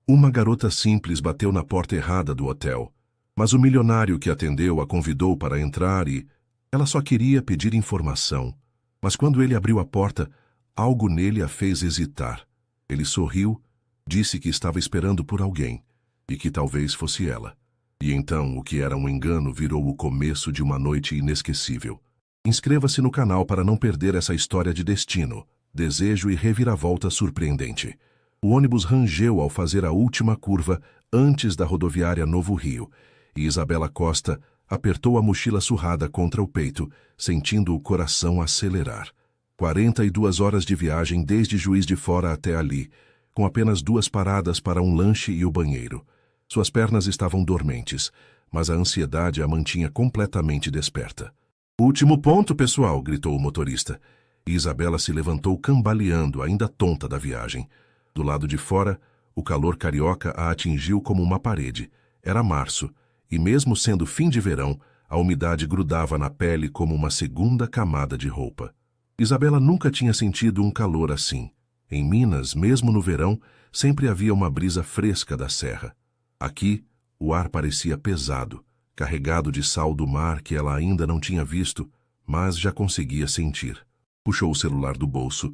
Uma garota simples bateu na porta errada do hotel, mas o milionário que atendeu a convidou para entrar e ela só queria pedir informação. Mas quando ele abriu a porta, algo nele a fez hesitar. Ele sorriu, disse que estava esperando por alguém e que talvez fosse ela. E então o que era um engano virou o começo de uma noite inesquecível. Inscreva-se no canal para não perder essa história de destino, desejo e reviravolta surpreendente. O ônibus rangeu ao fazer a última curva antes da rodoviária Novo Rio, e Isabela Costa apertou a mochila surrada contra o peito, sentindo o coração acelerar. 42 horas de viagem desde Juiz de Fora até ali, com apenas 2 paradas para um lanche e o banheiro. Suas pernas estavam dormentes, mas a ansiedade a mantinha completamente desperta. "Último ponto, pessoal!" gritou o motorista. E Isabela se levantou cambaleando, ainda tonta da viagem. Do lado de fora, o calor carioca a atingiu como uma parede. Era março, e mesmo sendo fim de verão, a umidade grudava na pele como uma segunda camada de roupa. Isabela nunca tinha sentido um calor assim. Em Minas, mesmo no verão, sempre havia uma brisa fresca da serra. Aqui, o ar parecia pesado, carregado de sal do mar que ela ainda não tinha visto, mas já conseguia sentir. Puxou o celular do bolso,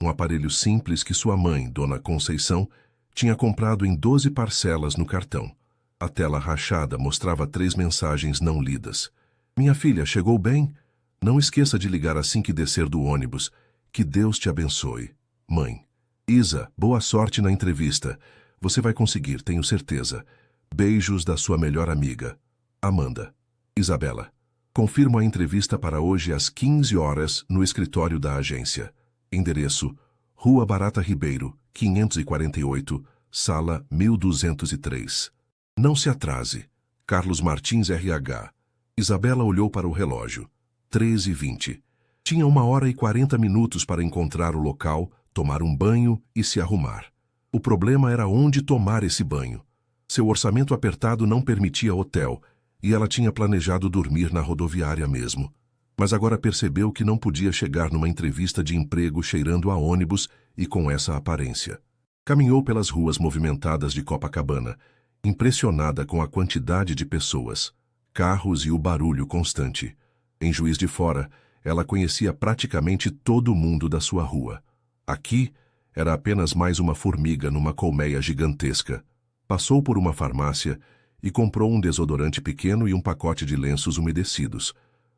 um aparelho simples que sua mãe, Dona Conceição, tinha comprado em 12 parcelas no cartão. A tela rachada mostrava 3 mensagens não lidas. "Minha filha, chegou bem? Não esqueça de ligar assim que descer do ônibus. Que Deus te abençoe. Mãe. Isa, boa sorte na entrevista. Você vai conseguir, tenho certeza. Beijos da sua melhor amiga. Amanda." Isabela. "Confirmo a entrevista para hoje às 15 horas no escritório da agência. Endereço: Rua Barata Ribeiro, 548, sala 1203. Não se atrase. Carlos Martins RH." Isabela olhou para o relógio. 13h20. Tinha 1h40 para encontrar o local, tomar um banho e se arrumar. O problema era onde tomar esse banho. Seu orçamento apertado não permitia hotel, e ela tinha planejado dormir na rodoviária mesmo. Mas agora percebeu que não podia chegar numa entrevista de emprego cheirando a ônibus e com essa aparência. Caminhou pelas ruas movimentadas de Copacabana, impressionada com a quantidade de pessoas, carros e o barulho constante. Em Juiz de Fora, ela conhecia praticamente todo mundo da sua rua. Aqui, era apenas mais uma formiga numa colmeia gigantesca. Passou por uma farmácia e comprou um desodorante pequeno e um pacote de lenços umedecidos.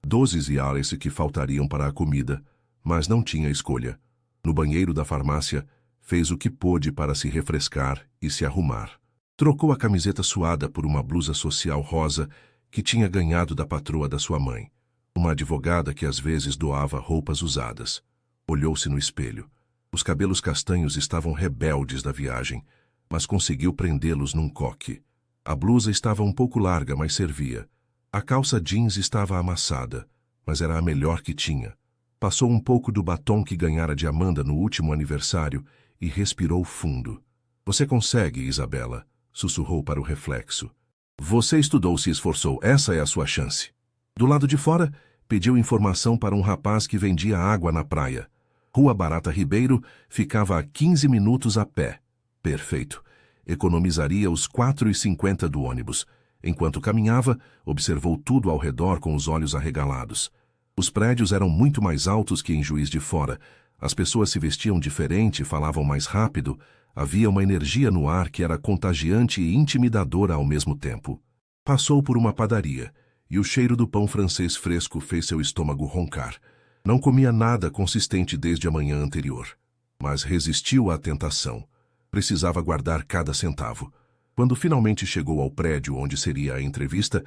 12 reais que faltariam para a comida, mas não tinha escolha. No banheiro da farmácia, fez o que pôde para se refrescar e se arrumar. Trocou a camiseta suada por uma blusa social rosa que tinha ganhado da patroa da sua mãe, uma advogada que às vezes doava roupas usadas. Olhou-se no espelho. Os cabelos castanhos estavam rebeldes da viagem, mas conseguiu prendê-los num coque. A blusa estava um pouco larga, mas servia. A calça jeans estava amassada, mas era a melhor que tinha. Passou um pouco do batom que ganhara de Amanda no último aniversário e respirou fundo. "Você consegue, Isabela", sussurrou para o reflexo. "Você estudou, se esforçou, essa é a sua chance." Do lado de fora, pediu informação para um rapaz que vendia água na praia. Rua Barata Ribeiro ficava a 15 minutos a pé. Perfeito. Economizaria os 4,50 do ônibus. Enquanto caminhava, observou tudo ao redor com os olhos arregalados. Os prédios eram muito mais altos que em Juiz de Fora. As pessoas se vestiam diferente, falavam mais rápido. Havia uma energia no ar que era contagiante e intimidadora ao mesmo tempo. Passou por uma padaria, e o cheiro do pão francês fresco fez seu estômago roncar. Não comia nada consistente desde a manhã anterior, mas resistiu à tentação. Precisava guardar cada centavo. Quando finalmente chegou ao prédio onde seria a entrevista,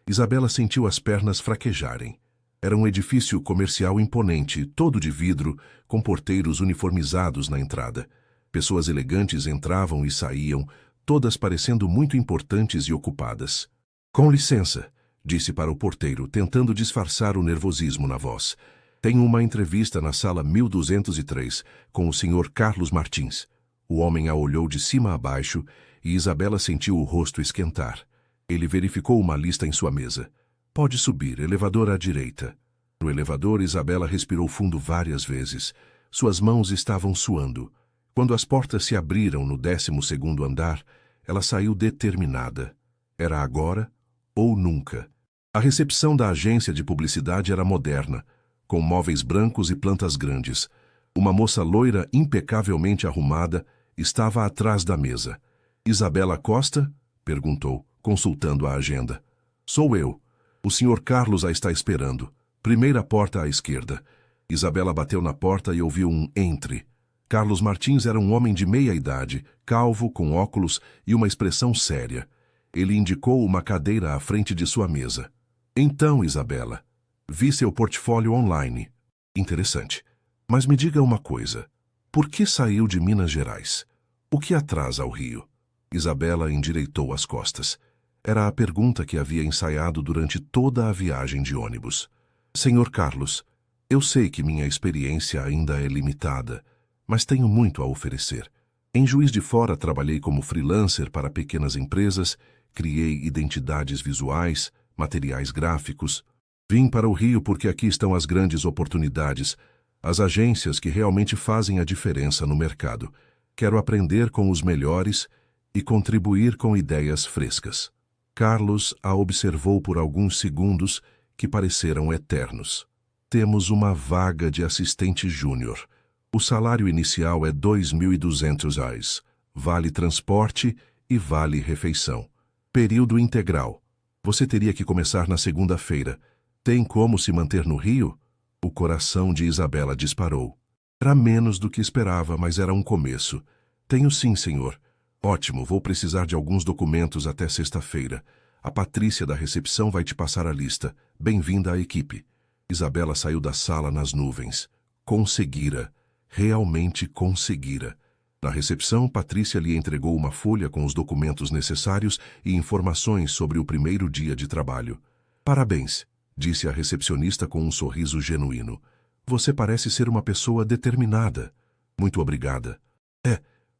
Isabela sentiu as pernas fraquejarem. Era um edifício comercial imponente, todo de vidro, com porteiros uniformizados na entrada. Pessoas elegantes entravam e saíam, todas parecendo muito importantes e ocupadas. "Com licença", disse para o porteiro, tentando disfarçar o nervosismo na voz. "Tenho uma entrevista na sala 1203 com o Sr. Carlos Martins." O homem a olhou de cima a baixo e Isabela sentiu o rosto esquentar. Ele verificou uma lista em sua mesa. "Pode subir, elevador à direita." No elevador, Isabela respirou fundo várias vezes. Suas mãos estavam suando. Quando as portas se abriram no 12º andar, Ela saiu determinada. Era agora ou nunca. A recepção da agência de publicidade era moderna, com móveis brancos e plantas grandes. Uma moça loira impecavelmente arrumada estava atrás da mesa. Isabela Costa? Perguntou, consultando a agenda. Sou eu. O Sr. Carlos a está esperando. Primeira porta à esquerda. Isabela bateu na porta e ouviu um entre. Carlos Martins era um homem de meia idade, calvo, com óculos e uma expressão séria. Ele indicou uma cadeira à frente de sua mesa. Então, Isabela, vi seu portfólio online. Interessante. Mas me diga uma coisa. Por que saiu de Minas Gerais? O que atrasa ao Rio? Isabela endireitou as costas. Era a pergunta que havia ensaiado durante toda a viagem de ônibus. Senhor Carlos, eu sei que minha experiência ainda é limitada, mas tenho muito a oferecer. Em Juiz de Fora trabalhei como freelancer para pequenas empresas, criei identidades visuais, materiais gráficos. Vim para o Rio porque aqui estão as grandes oportunidades, as agências que realmente fazem a diferença no mercado. Quero aprender com os melhores e contribuir com ideias frescas. Carlos a observou por alguns segundos que pareceram eternos. Temos uma vaga de assistente júnior. O salário inicial é R$ 2.200, vale transporte e vale refeição. Período integral. Você teria que começar na segunda-feira. Tem como se manter no Rio? O coração de Isabela disparou. Era menos do que esperava, mas era um começo. Tenho sim, senhor. Ótimo, vou precisar de alguns documentos até sexta-feira. A Patrícia da recepção vai te passar a lista. Bem-vinda à equipe. Isabela saiu da sala nas nuvens. Conseguira. Realmente conseguira. Na recepção, Patrícia lhe entregou uma folha com os documentos necessários e informações sobre o primeiro dia de trabalho. Parabéns, disse a recepcionista com um sorriso genuíno. Você parece ser uma pessoa determinada. Muito obrigada.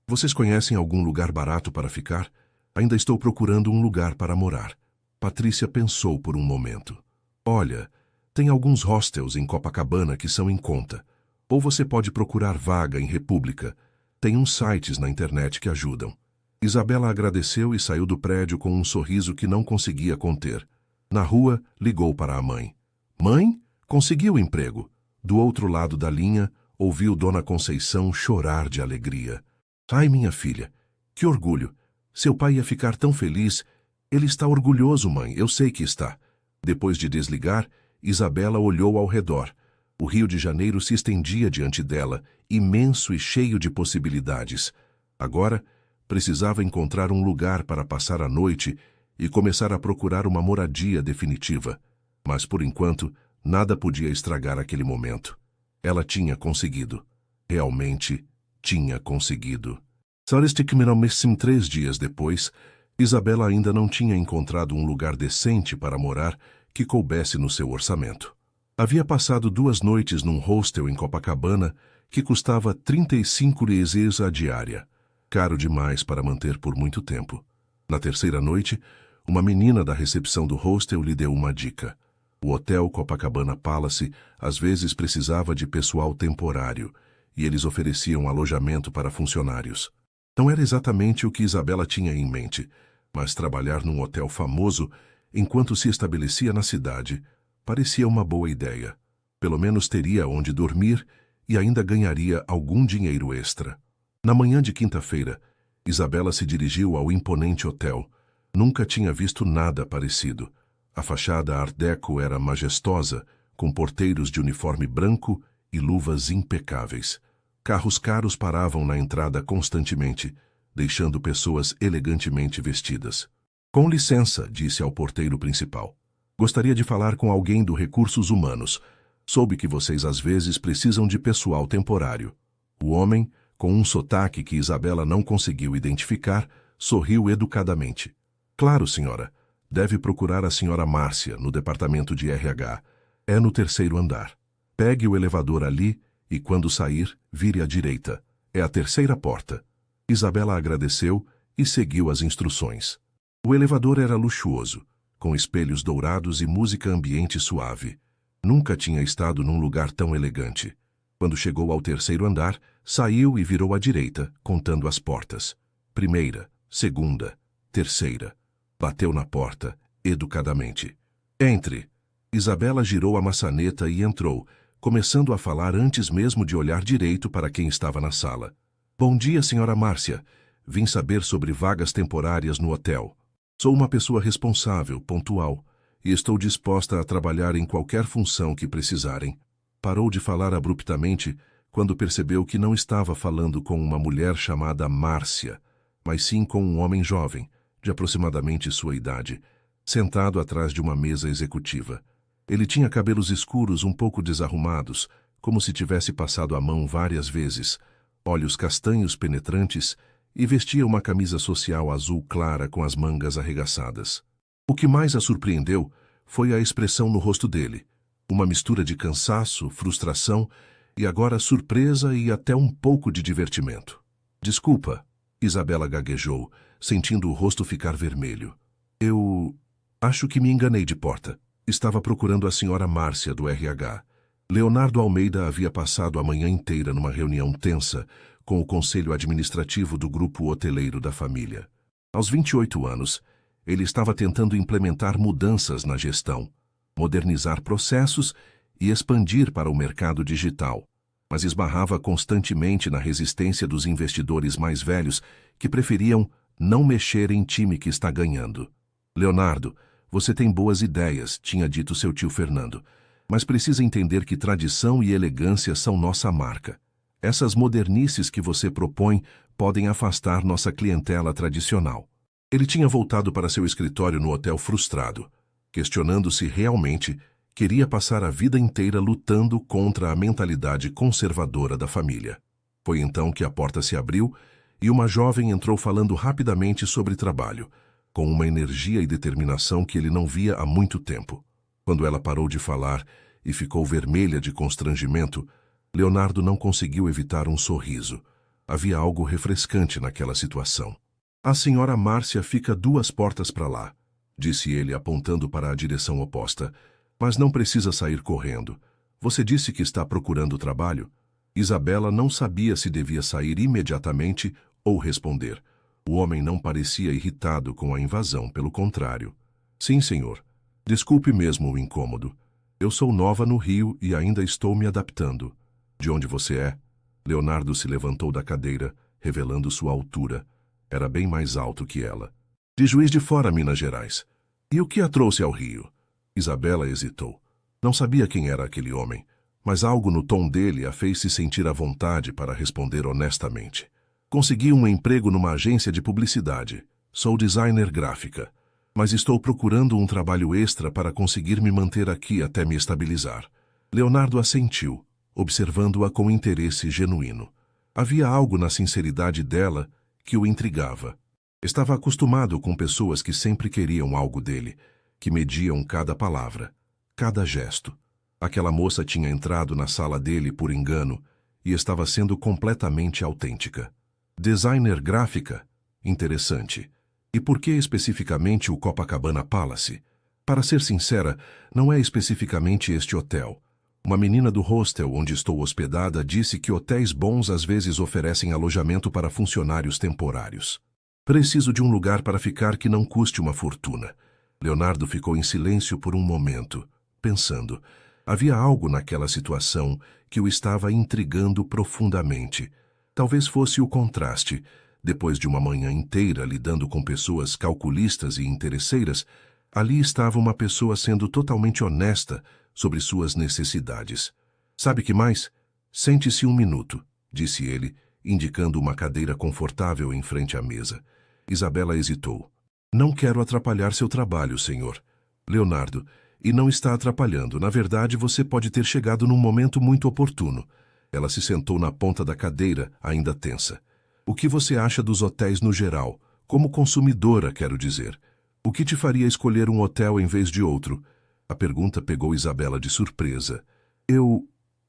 Vocês conhecem algum lugar barato para ficar? Ainda estou procurando um lugar para morar. Patrícia pensou por um momento. Olha, tem alguns hostels em Copacabana que são em conta. Ou você pode procurar vaga em República. Tem uns sites na internet que ajudam. Isabela agradeceu e saiu do prédio com um sorriso que não conseguia conter. Na rua, ligou para a mãe. Mãe, conseguiu emprego. Do outro lado da linha, ouviu Dona Conceição chorar de alegria. Ai, minha filha, que orgulho. Seu pai ia ficar tão feliz. Ele está orgulhoso, mãe, eu sei que está. Depois de desligar, Isabela olhou ao redor. O Rio de Janeiro se estendia diante dela, imenso e cheio de possibilidades. Agora, precisava encontrar um lugar para passar a noite e começar a procurar uma moradia definitiva. Mas, por enquanto, nada podia estragar aquele momento. Ela tinha conseguido. Realmente tinha conseguido. Mesmo 3 dias depois, Isabela ainda não tinha encontrado um lugar decente para morar que coubesse no seu orçamento. Havia passado 2 noites num hostel em Copacabana que custava 35 lezes a diária. Caro demais para manter por muito tempo. Na terceira noite, uma menina da recepção do hostel lhe deu uma dica. O hotel Copacabana Palace às vezes precisava de pessoal temporário e eles ofereciam alojamento para funcionários. Não era exatamente o que Isabela tinha em mente, mas trabalhar num hotel famoso enquanto se estabelecia na cidade parecia uma boa ideia. Pelo menos teria onde dormir e ainda ganharia algum dinheiro extra. Na manhã de quinta-feira, Isabela se dirigiu ao imponente hotel. Nunca tinha visto nada parecido. A fachada Art Deco era majestosa, com porteiros de uniforme branco e luvas impecáveis. Carros caros paravam na entrada constantemente, deixando pessoas elegantemente vestidas. Com licença, disse ao porteiro principal. Gostaria de falar com alguém do Recursos Humanos. Soube que vocês às vezes precisam de pessoal temporário. O homem, com um sotaque que Isabela não conseguiu identificar, sorriu educadamente. Claro, senhora. Deve procurar a senhora Márcia, no departamento de RH. É no 3º andar. Pegue o elevador ali e, quando sair, vire à direita. É a 3ª porta. Isabela agradeceu e seguiu as instruções. O elevador era luxuoso, com espelhos dourados e música ambiente suave. Nunca tinha estado num lugar tão elegante. Quando chegou ao 3º andar, saiu e virou à direita, contando as portas. 1ª, 2ª, Terceira. Bateu na porta, educadamente. Entre. Isabela girou a maçaneta e entrou, começando a falar antes mesmo de olhar direito para quem estava na sala. Bom dia, senhora Márcia. Vim saber sobre vagas temporárias no hotel. Sou uma pessoa responsável, pontual, e estou disposta a trabalhar em qualquer função que precisarem. Parou de falar abruptamente quando percebeu que não estava falando com uma mulher chamada Márcia, mas sim com um homem jovem, de aproximadamente sua idade, sentado atrás de uma mesa executiva. Ele tinha cabelos escuros um pouco desarrumados, como se tivesse passado a mão várias vezes, olhos castanhos penetrantes e vestia uma camisa social azul clara com as mangas arregaçadas. O que mais a surpreendeu foi a expressão no rosto dele, uma mistura de cansaço, frustração e agora surpresa e até um pouco de divertimento. Desculpa, Isabela gaguejou, sentindo o rosto ficar vermelho. Eu acho que me enganei de porta. Estava procurando a senhora Márcia, do RH. Leonardo Almeida havia passado a manhã inteira numa reunião tensa com o conselho administrativo do grupo hoteleiro da família. Aos 28 anos, ele estava tentando implementar mudanças na gestão, modernizar processos e expandir para o mercado digital, mas esbarrava constantemente na resistência dos investidores mais velhos que preferiam não mexer em time que está ganhando. Leonardo, você tem boas ideias, tinha dito seu tio Fernando, mas precisa entender que tradição e elegância são nossa marca. Essas modernices que você propõe podem afastar nossa clientela tradicional. Ele tinha voltado para seu escritório no hotel frustrado, questionando se realmente queria passar a vida inteira lutando contra a mentalidade conservadora da família. Foi então que a porta se abriu e uma jovem entrou falando rapidamente sobre trabalho, com uma energia e determinação que ele não via há muito tempo. Quando ela parou de falar e ficou vermelha de constrangimento, Leonardo não conseguiu evitar um sorriso. Havia algo refrescante naquela situação. A senhora Márcia fica 2 portas para lá, disse ele apontando para a direção oposta, mas não precisa sair correndo. Você disse que está procurando trabalho? Isabela não sabia se devia sair imediatamente ou responder. O homem não parecia irritado com a invasão, pelo contrário. Sim, senhor. Desculpe mesmo o incômodo. Eu sou nova no Rio e ainda estou me adaptando. De onde você é? Leonardo se levantou da cadeira, revelando sua altura. Era bem mais alto que ela. De Juiz de Fora, Minas Gerais. E o que a trouxe ao Rio? Isabela hesitou. Não sabia quem era aquele homem, mas algo no tom dele a fez se sentir à vontade para responder honestamente. Consegui um emprego numa agência de publicidade. Sou designer gráfica, mas estou procurando um trabalho extra para conseguir me manter aqui até me estabilizar. Leonardo assentiu, observando-a com interesse genuíno. Havia algo na sinceridade dela que o intrigava. Estava acostumado com pessoas que sempre queriam algo dele, que mediam cada palavra, cada gesto. Aquela moça tinha entrado na sala dele por engano e estava sendo completamente autêntica. Designer gráfica? Interessante. E por que especificamente o Copacabana Palace? Para ser sincera, não é especificamente este hotel. Uma menina do hostel onde estou hospedada disse que hotéis bons às vezes oferecem alojamento para funcionários temporários. Preciso de um lugar para ficar que não custe uma fortuna. Leonardo ficou em silêncio por um momento, pensando. Havia algo naquela situação que o estava intrigando profundamente. Talvez fosse o contraste. Depois de uma manhã inteira lidando com pessoas calculistas e interesseiras, ali estava uma pessoa sendo totalmente honesta sobre suas necessidades. Sabe que mais? Sente-se um minuto, disse ele, indicando uma cadeira confortável em frente à mesa. Isabela hesitou. Não quero atrapalhar seu trabalho, senhor. Leonardo, e não está atrapalhando. Na verdade, você pode ter chegado num momento muito oportuno. Ela se sentou na ponta da cadeira, ainda tensa. O que você acha dos hotéis no geral? Como consumidora, quero dizer. O que te faria escolher um hotel em vez de outro? A pergunta pegou Isabela de surpresa.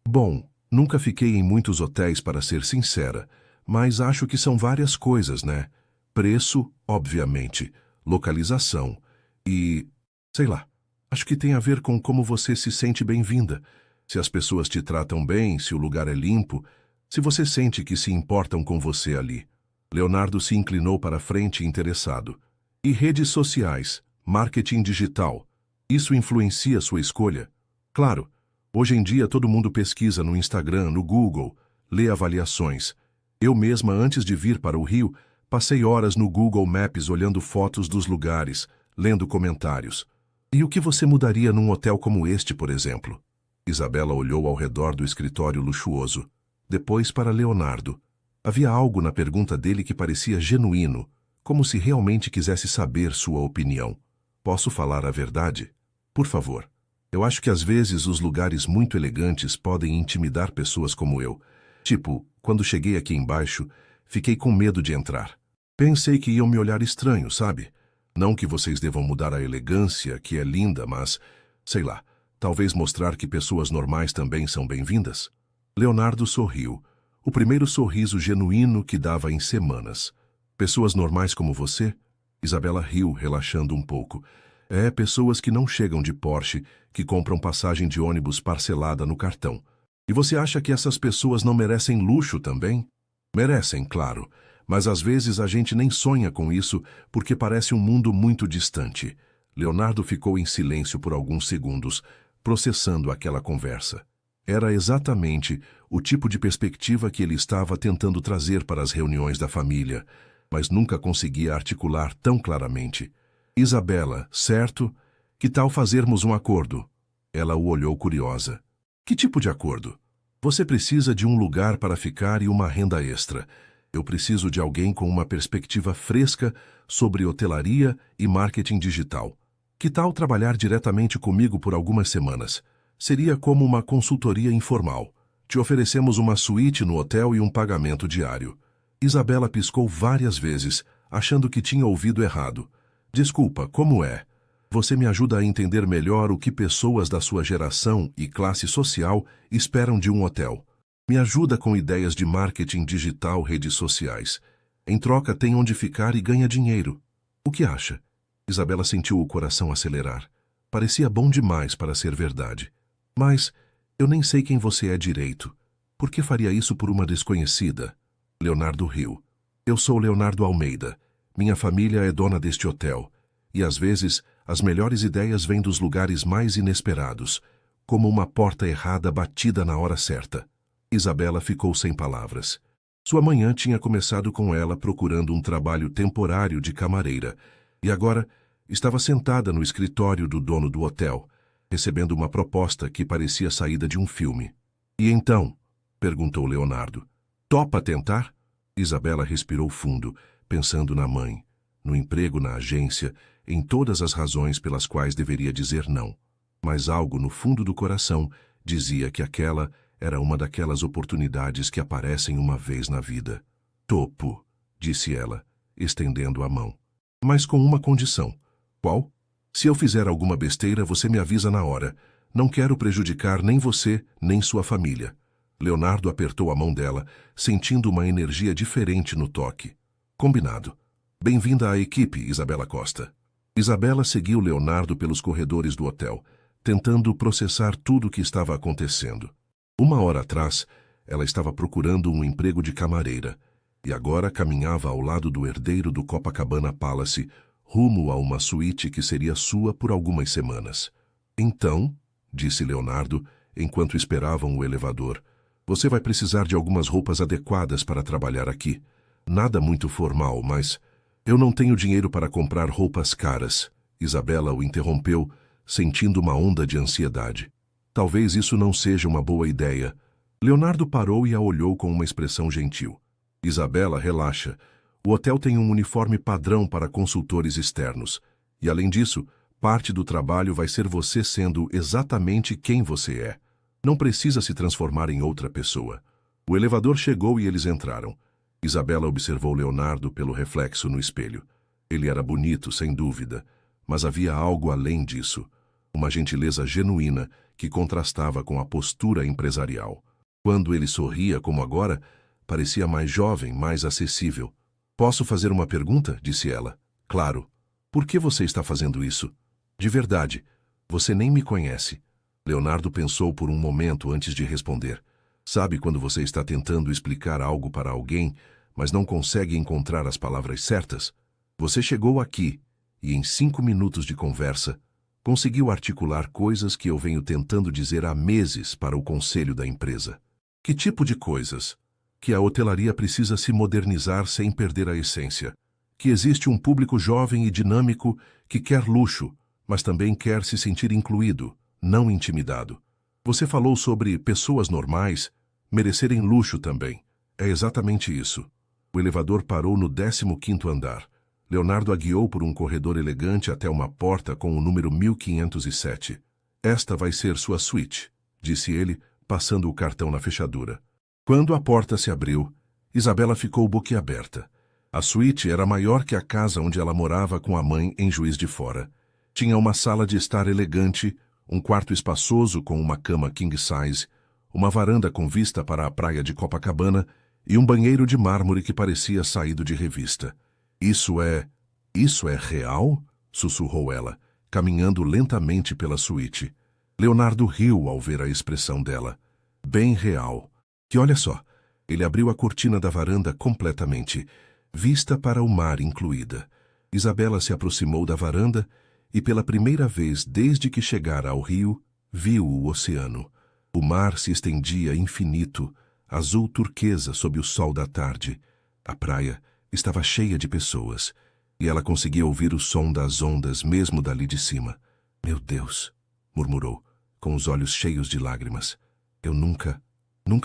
Bom, nunca fiquei em muitos hotéis, para ser sincera, mas acho que são várias coisas, né? Preço, obviamente, localização e... sei lá, acho que tem a ver com como você se sente bem-vinda. Se as pessoas te tratam bem, se o lugar é limpo, se você sente que se importam com você ali. Leonardo se inclinou para a frente interessado. E redes sociais, marketing digital, isso influencia sua escolha? Claro, hoje em dia todo mundo pesquisa no Instagram, no Google, lê avaliações. Eu mesma, antes de vir para o Rio, passei horas no Google Maps olhando fotos dos lugares, lendo comentários. E o que você mudaria num hotel como este, por exemplo? Isabela olhou ao redor do escritório luxuoso. Depois para Leonardo. Havia algo na pergunta dele que parecia genuíno, como se realmente quisesse saber sua opinião. Posso falar a verdade? Por favor. Eu acho que às vezes os lugares muito elegantes podem intimidar pessoas como eu. Tipo, quando cheguei aqui embaixo, fiquei com medo de entrar. Pensei que iam me olhar estranho, sabe? Não que vocês devam mudar a elegância, que é linda, mas, sei lá, talvez mostrar que pessoas normais também são bem-vindas. Leonardo sorriu. O primeiro sorriso genuíno que dava em semanas. Pessoas normais como você? Isabela riu, relaxando um pouco. Pessoas que não chegam de Porsche, que compram passagem de ônibus parcelada no cartão. E você acha que essas pessoas não merecem luxo também? Merecem, claro, mas às vezes a gente nem sonha com isso porque parece um mundo muito distante. Leonardo ficou em silêncio por alguns segundos, processando aquela conversa. Era exatamente o tipo de perspectiva que ele estava tentando trazer para as reuniões da família, mas nunca conseguia articular tão claramente. Isabela, certo? Que tal fazermos um acordo? Ela o olhou curiosa. Que tipo de acordo? Você precisa de um lugar para ficar e uma renda extra. Eu preciso de alguém com uma perspectiva fresca sobre hotelaria e marketing digital. Que tal trabalhar diretamente comigo por algumas semanas? Seria como uma consultoria informal. Te oferecemos uma suíte no hotel e um pagamento diário. Isabela piscou várias vezes, achando que tinha ouvido errado. Desculpa, como é? Você me ajuda a entender melhor o que pessoas da sua geração e classe social esperam de um hotel. Me ajuda com ideias de marketing digital, redes sociais. Em troca, tem onde ficar e ganha dinheiro. O que acha? Isabela sentiu o coração acelerar. Parecia bom demais para ser verdade. Mas eu nem sei quem você é direito. Por que faria isso por uma desconhecida? Leonardo riu. Eu sou Leonardo Almeida. Minha família é dona deste hotel. E às vezes, as melhores ideias vêm dos lugares mais inesperados, como uma porta errada batida na hora certa. Isabela ficou sem palavras. Sua manhã tinha começado com ela procurando um trabalho temporário de camareira, e agora estava sentada no escritório do dono do hotel, recebendo uma proposta que parecia saída de um filme. E então? Perguntou Leonardo. Topa tentar? Isabela respirou fundo, pensando na mãe, no emprego na agência, em todas as razões pelas quais deveria dizer não. Mas algo no fundo do coração dizia que aquela era uma daquelas oportunidades que aparecem uma vez na vida. Topo, disse ela, estendendo a mão. Mas com uma condição. Qual? Se eu fizer alguma besteira, você me avisa na hora. Não quero prejudicar nem você, nem sua família. Leonardo apertou a mão dela, sentindo uma energia diferente no toque. Combinado. Bem-vinda à equipe, Isabela Costa. Isabela seguiu Leonardo pelos corredores do hotel, tentando processar tudo o que estava acontecendo. Uma hora atrás, ela estava procurando um emprego de camareira, e agora caminhava ao lado do herdeiro do Copacabana Palace, rumo a uma suíte que seria sua por algumas semanas. Então, disse Leonardo, enquanto esperavam o elevador, você vai precisar de algumas roupas adequadas para trabalhar aqui. Nada muito formal, mas eu não tenho dinheiro para comprar roupas caras. Isabela o interrompeu, sentindo uma onda de ansiedade. Talvez isso não seja uma boa ideia. Leonardo parou e a olhou com uma expressão gentil. Isabela, relaxa. O hotel tem um uniforme padrão para consultores externos. E, além disso, parte do trabalho vai ser você sendo exatamente quem você é. Não precisa se transformar em outra pessoa. O elevador chegou e eles entraram. Isabela observou Leonardo pelo reflexo no espelho. Ele era bonito, sem dúvida, mas havia algo além disso. Uma gentileza genuína que contrastava com a postura empresarial. Quando ele sorria, como agora, parecia mais jovem, mais acessível. Posso fazer uma pergunta? Disse ela. Claro. Por que você está fazendo isso? De verdade, você nem me conhece. Leonardo pensou por um momento antes de responder. Sabe quando você está tentando explicar algo para alguém, mas não consegue encontrar as palavras certas? Você chegou aqui, e em 5 minutos de conversa, conseguiu articular coisas que eu venho tentando dizer há meses para o conselho da empresa. Que tipo de coisas? Que a hotelaria precisa se modernizar sem perder a essência. Que existe um público jovem e dinâmico que quer luxo, mas também quer se sentir incluído, não intimidado. Você falou sobre pessoas normais merecerem luxo também. É exatamente isso. O elevador parou no 15º andar. Leonardo a guiou por um corredor elegante até uma porta com o número 1507. Esta vai ser sua suíte, disse ele, passando o cartão na fechadura. Quando a porta se abriu, Isabela ficou boquiaberta. A suíte era maior que a casa onde ela morava com a mãe em Juiz de Fora. Tinha uma sala de estar elegante, um quarto espaçoso com uma cama king size, uma varanda com vista para a praia de Copacabana e um banheiro de mármore que parecia saído de revista. Isso é real? Sussurrou ela, caminhando lentamente pela suíte. Leonardo riu ao ver a expressão dela. Bem real. E olha só, ele abriu a cortina da varanda completamente, vista para o mar incluída. Isabela se aproximou da varanda e pela primeira vez desde que chegara ao rio, viu o oceano. O mar se estendia infinito, azul turquesa sob o sol da tarde. A praia estava cheia de pessoas, e ela conseguia ouvir o som das ondas mesmo dali de cima. Meu Deus, murmurou, com os olhos cheios de lágrimas. Eu nunca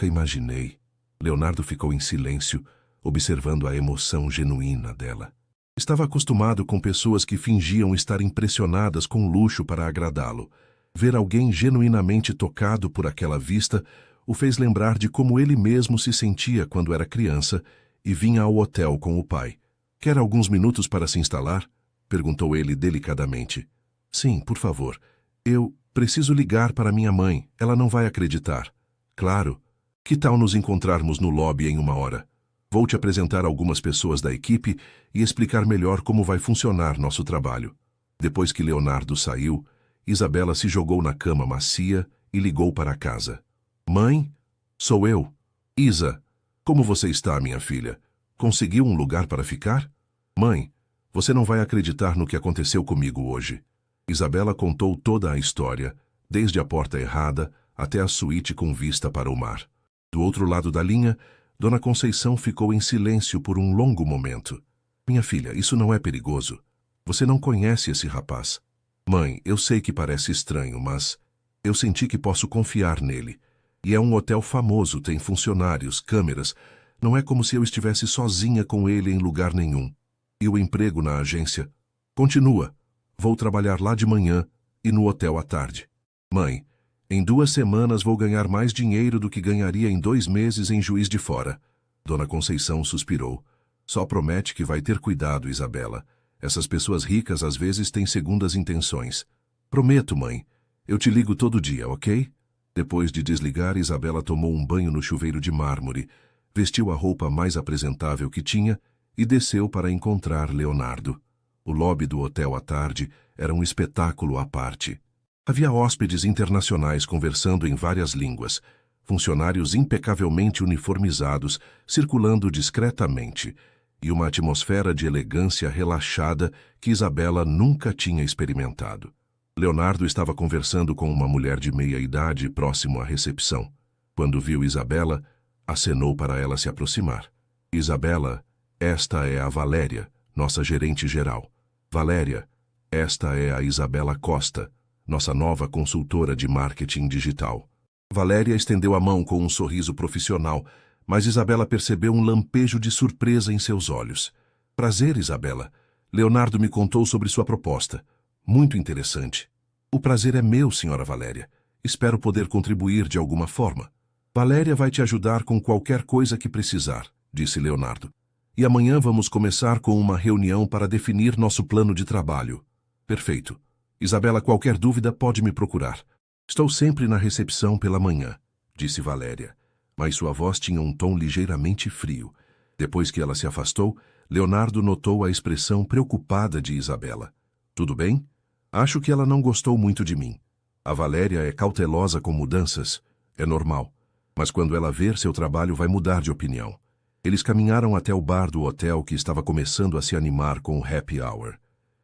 imaginei. Leonardo ficou em silêncio, observando a emoção genuína dela. Estava acostumado com pessoas que fingiam estar impressionadas com luxo para agradá-lo. Ver alguém genuinamente tocado por aquela vista o fez lembrar de como ele mesmo se sentia quando era criança e vinha ao hotel com o pai. Quer alguns minutos para se instalar? Perguntou ele delicadamente. Sim, por favor. Eu preciso ligar para minha mãe. Ela não vai acreditar. Claro. Que tal nos encontrarmos no lobby em 1 hora? Vou te apresentar algumas pessoas da equipe e explicar melhor como vai funcionar nosso trabalho. Depois que Leonardo saiu, Isabela se jogou na cama macia e ligou para a casa. Mãe? Sou eu. Isa. Como você está, minha filha? Conseguiu um lugar para ficar? Mãe, você não vai acreditar no que aconteceu comigo hoje. Isabela contou toda a história, desde a porta errada até a suíte com vista para o mar. Do outro lado da linha, Dona Conceição ficou em silêncio por um longo momento. Minha filha, isso não é perigoso. Você não conhece esse rapaz. Mãe, eu sei que parece estranho, mas eu senti que posso confiar nele. E é um hotel famoso, tem funcionários, câmeras. Não é como se eu estivesse sozinha com ele em lugar nenhum. E o emprego na agência? Continua. Vou trabalhar lá de manhã e no hotel à tarde. Mãe, em 2 semanas vou ganhar mais dinheiro do que ganharia em 2 meses em Juiz de Fora. Dona Conceição suspirou. Só promete que vai ter cuidado, Isabela. Essas pessoas ricas às vezes têm segundas intenções. Prometo, mãe. Eu te ligo todo dia, ok? Depois de desligar, Isabela tomou um banho no chuveiro de mármore, vestiu a roupa mais apresentável que tinha e desceu para encontrar Leonardo. O lobby do hotel à tarde era um espetáculo à parte. Havia hóspedes internacionais conversando em várias línguas, funcionários impecavelmente uniformizados, circulando discretamente, e uma atmosfera de elegância relaxada que Isabela nunca tinha experimentado. Leonardo estava conversando com uma mulher de meia-idade próximo à recepção. Quando viu Isabela, acenou para ela se aproximar. Isabela, esta é a Valéria, nossa gerente geral. Valéria, esta é a Isabela Costa, nossa nova consultora de marketing digital. Valéria estendeu a mão com um sorriso profissional, mas Isabela percebeu um lampejo de surpresa em seus olhos. Prazer, Isabela. Leonardo me contou sobre sua proposta. Muito interessante. O prazer é meu, senhora Valéria. Espero poder contribuir de alguma forma. Valéria vai te ajudar com qualquer coisa que precisar, disse Leonardo. E amanhã vamos começar com uma reunião para definir nosso plano de trabalho. Perfeito. Isabela, qualquer dúvida pode me procurar. Estou sempre na recepção pela manhã, disse Valéria, mas sua voz tinha um tom ligeiramente frio. Depois que ela se afastou, Leonardo notou a expressão preocupada de Isabela. Tudo bem? Acho que ela não gostou muito de mim. A Valéria é cautelosa com mudanças. É normal. Mas quando ela ver seu trabalho, vai mudar de opinião. Eles caminharam até o bar do hotel que estava começando a se animar com o happy hour.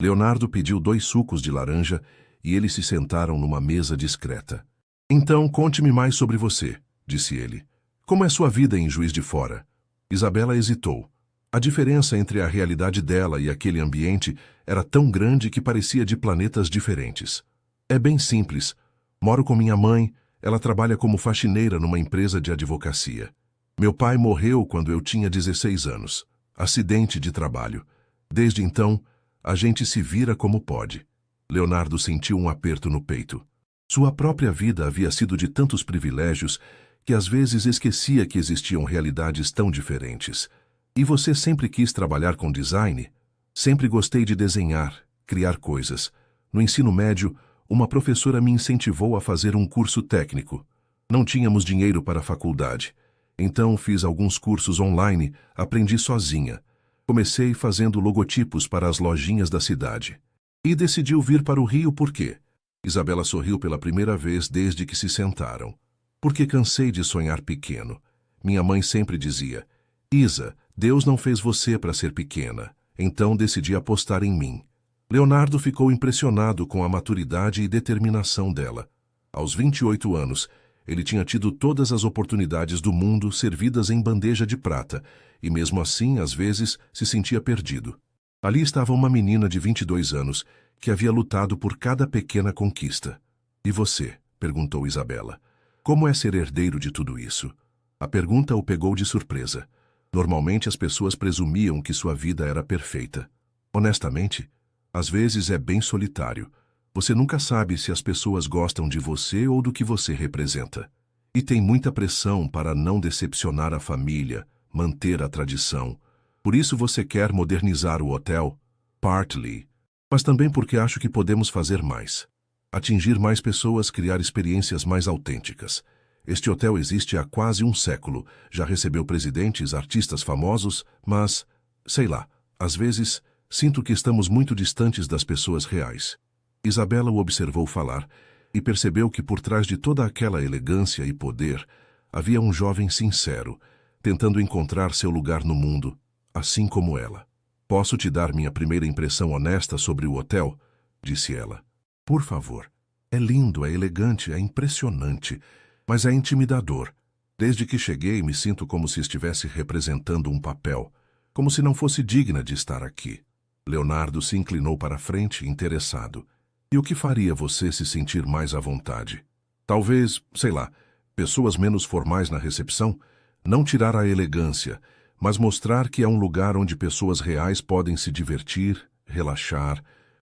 Leonardo pediu 2 sucos de laranja e eles se sentaram numa mesa discreta. Então, conte-me mais sobre você, disse ele. Como é sua vida em Juiz de Fora? Isabela hesitou. A diferença entre a realidade dela e aquele ambiente era tão grande que parecia de planetas diferentes. É bem simples. Moro com minha mãe, ela trabalha como faxineira numa empresa de advocacia. Meu pai morreu quando eu tinha 16 anos. Acidente de trabalho. Desde então, a gente se vira como pode. Leonardo sentiu um aperto no peito. Sua própria vida havia sido de tantos privilégios que às vezes esquecia que existiam realidades tão diferentes. E você sempre quis trabalhar com design? Sempre gostei de desenhar, criar coisas. No ensino médio, uma professora me incentivou a fazer um curso técnico. Não tínhamos dinheiro para a faculdade. Então fiz alguns cursos online, aprendi sozinha. Comecei fazendo logotipos para as lojinhas da cidade. E decidiu vir para o Rio por quê? Isabela sorriu pela primeira vez desde que se sentaram. Porque cansei de sonhar pequeno. Minha mãe sempre dizia, Isa, Deus não fez você para ser pequena, então decidi apostar em mim. Leonardo ficou impressionado com a maturidade e determinação dela. Aos 28 anos, ele tinha tido todas as oportunidades do mundo servidas em bandeja de prata, e mesmo assim, às vezes, se sentia perdido. Ali estava uma menina de 22 anos, que havia lutado por cada pequena conquista. E você? Perguntou Isabela. Como é ser herdeiro de tudo isso? A pergunta o pegou de surpresa. Normalmente as pessoas presumiam que sua vida era perfeita. Honestamente, às vezes é bem solitário. Você nunca sabe se as pessoas gostam de você ou do que você representa. E tem muita pressão para não decepcionar a família, manter a tradição. Por isso você quer modernizar o hotel? Partly. Mas também porque acho que podemos fazer mais. Atingir mais pessoas, criar experiências mais autênticas. Este hotel existe há quase um século, já recebeu presidentes, artistas famosos, mas, sei lá, às vezes, sinto que estamos muito distantes das pessoas reais. Isabela o observou falar e percebeu que por trás de toda aquela elegância e poder, havia um jovem sincero, tentando encontrar seu lugar no mundo, assim como ela. Posso te dar minha primeira impressão honesta sobre o hotel? Disse ela. Por favor. É lindo, é elegante, é impressionante, mas é intimidador. Desde que cheguei, me sinto como se estivesse representando um papel, como se não fosse digna de estar aqui. Leonardo se inclinou para a frente, interessado. E o que faria você se sentir mais à vontade? Talvez, sei lá, pessoas menos formais na recepção? Não tirar a elegância, mas mostrar que é um lugar onde pessoas reais podem se divertir, relaxar.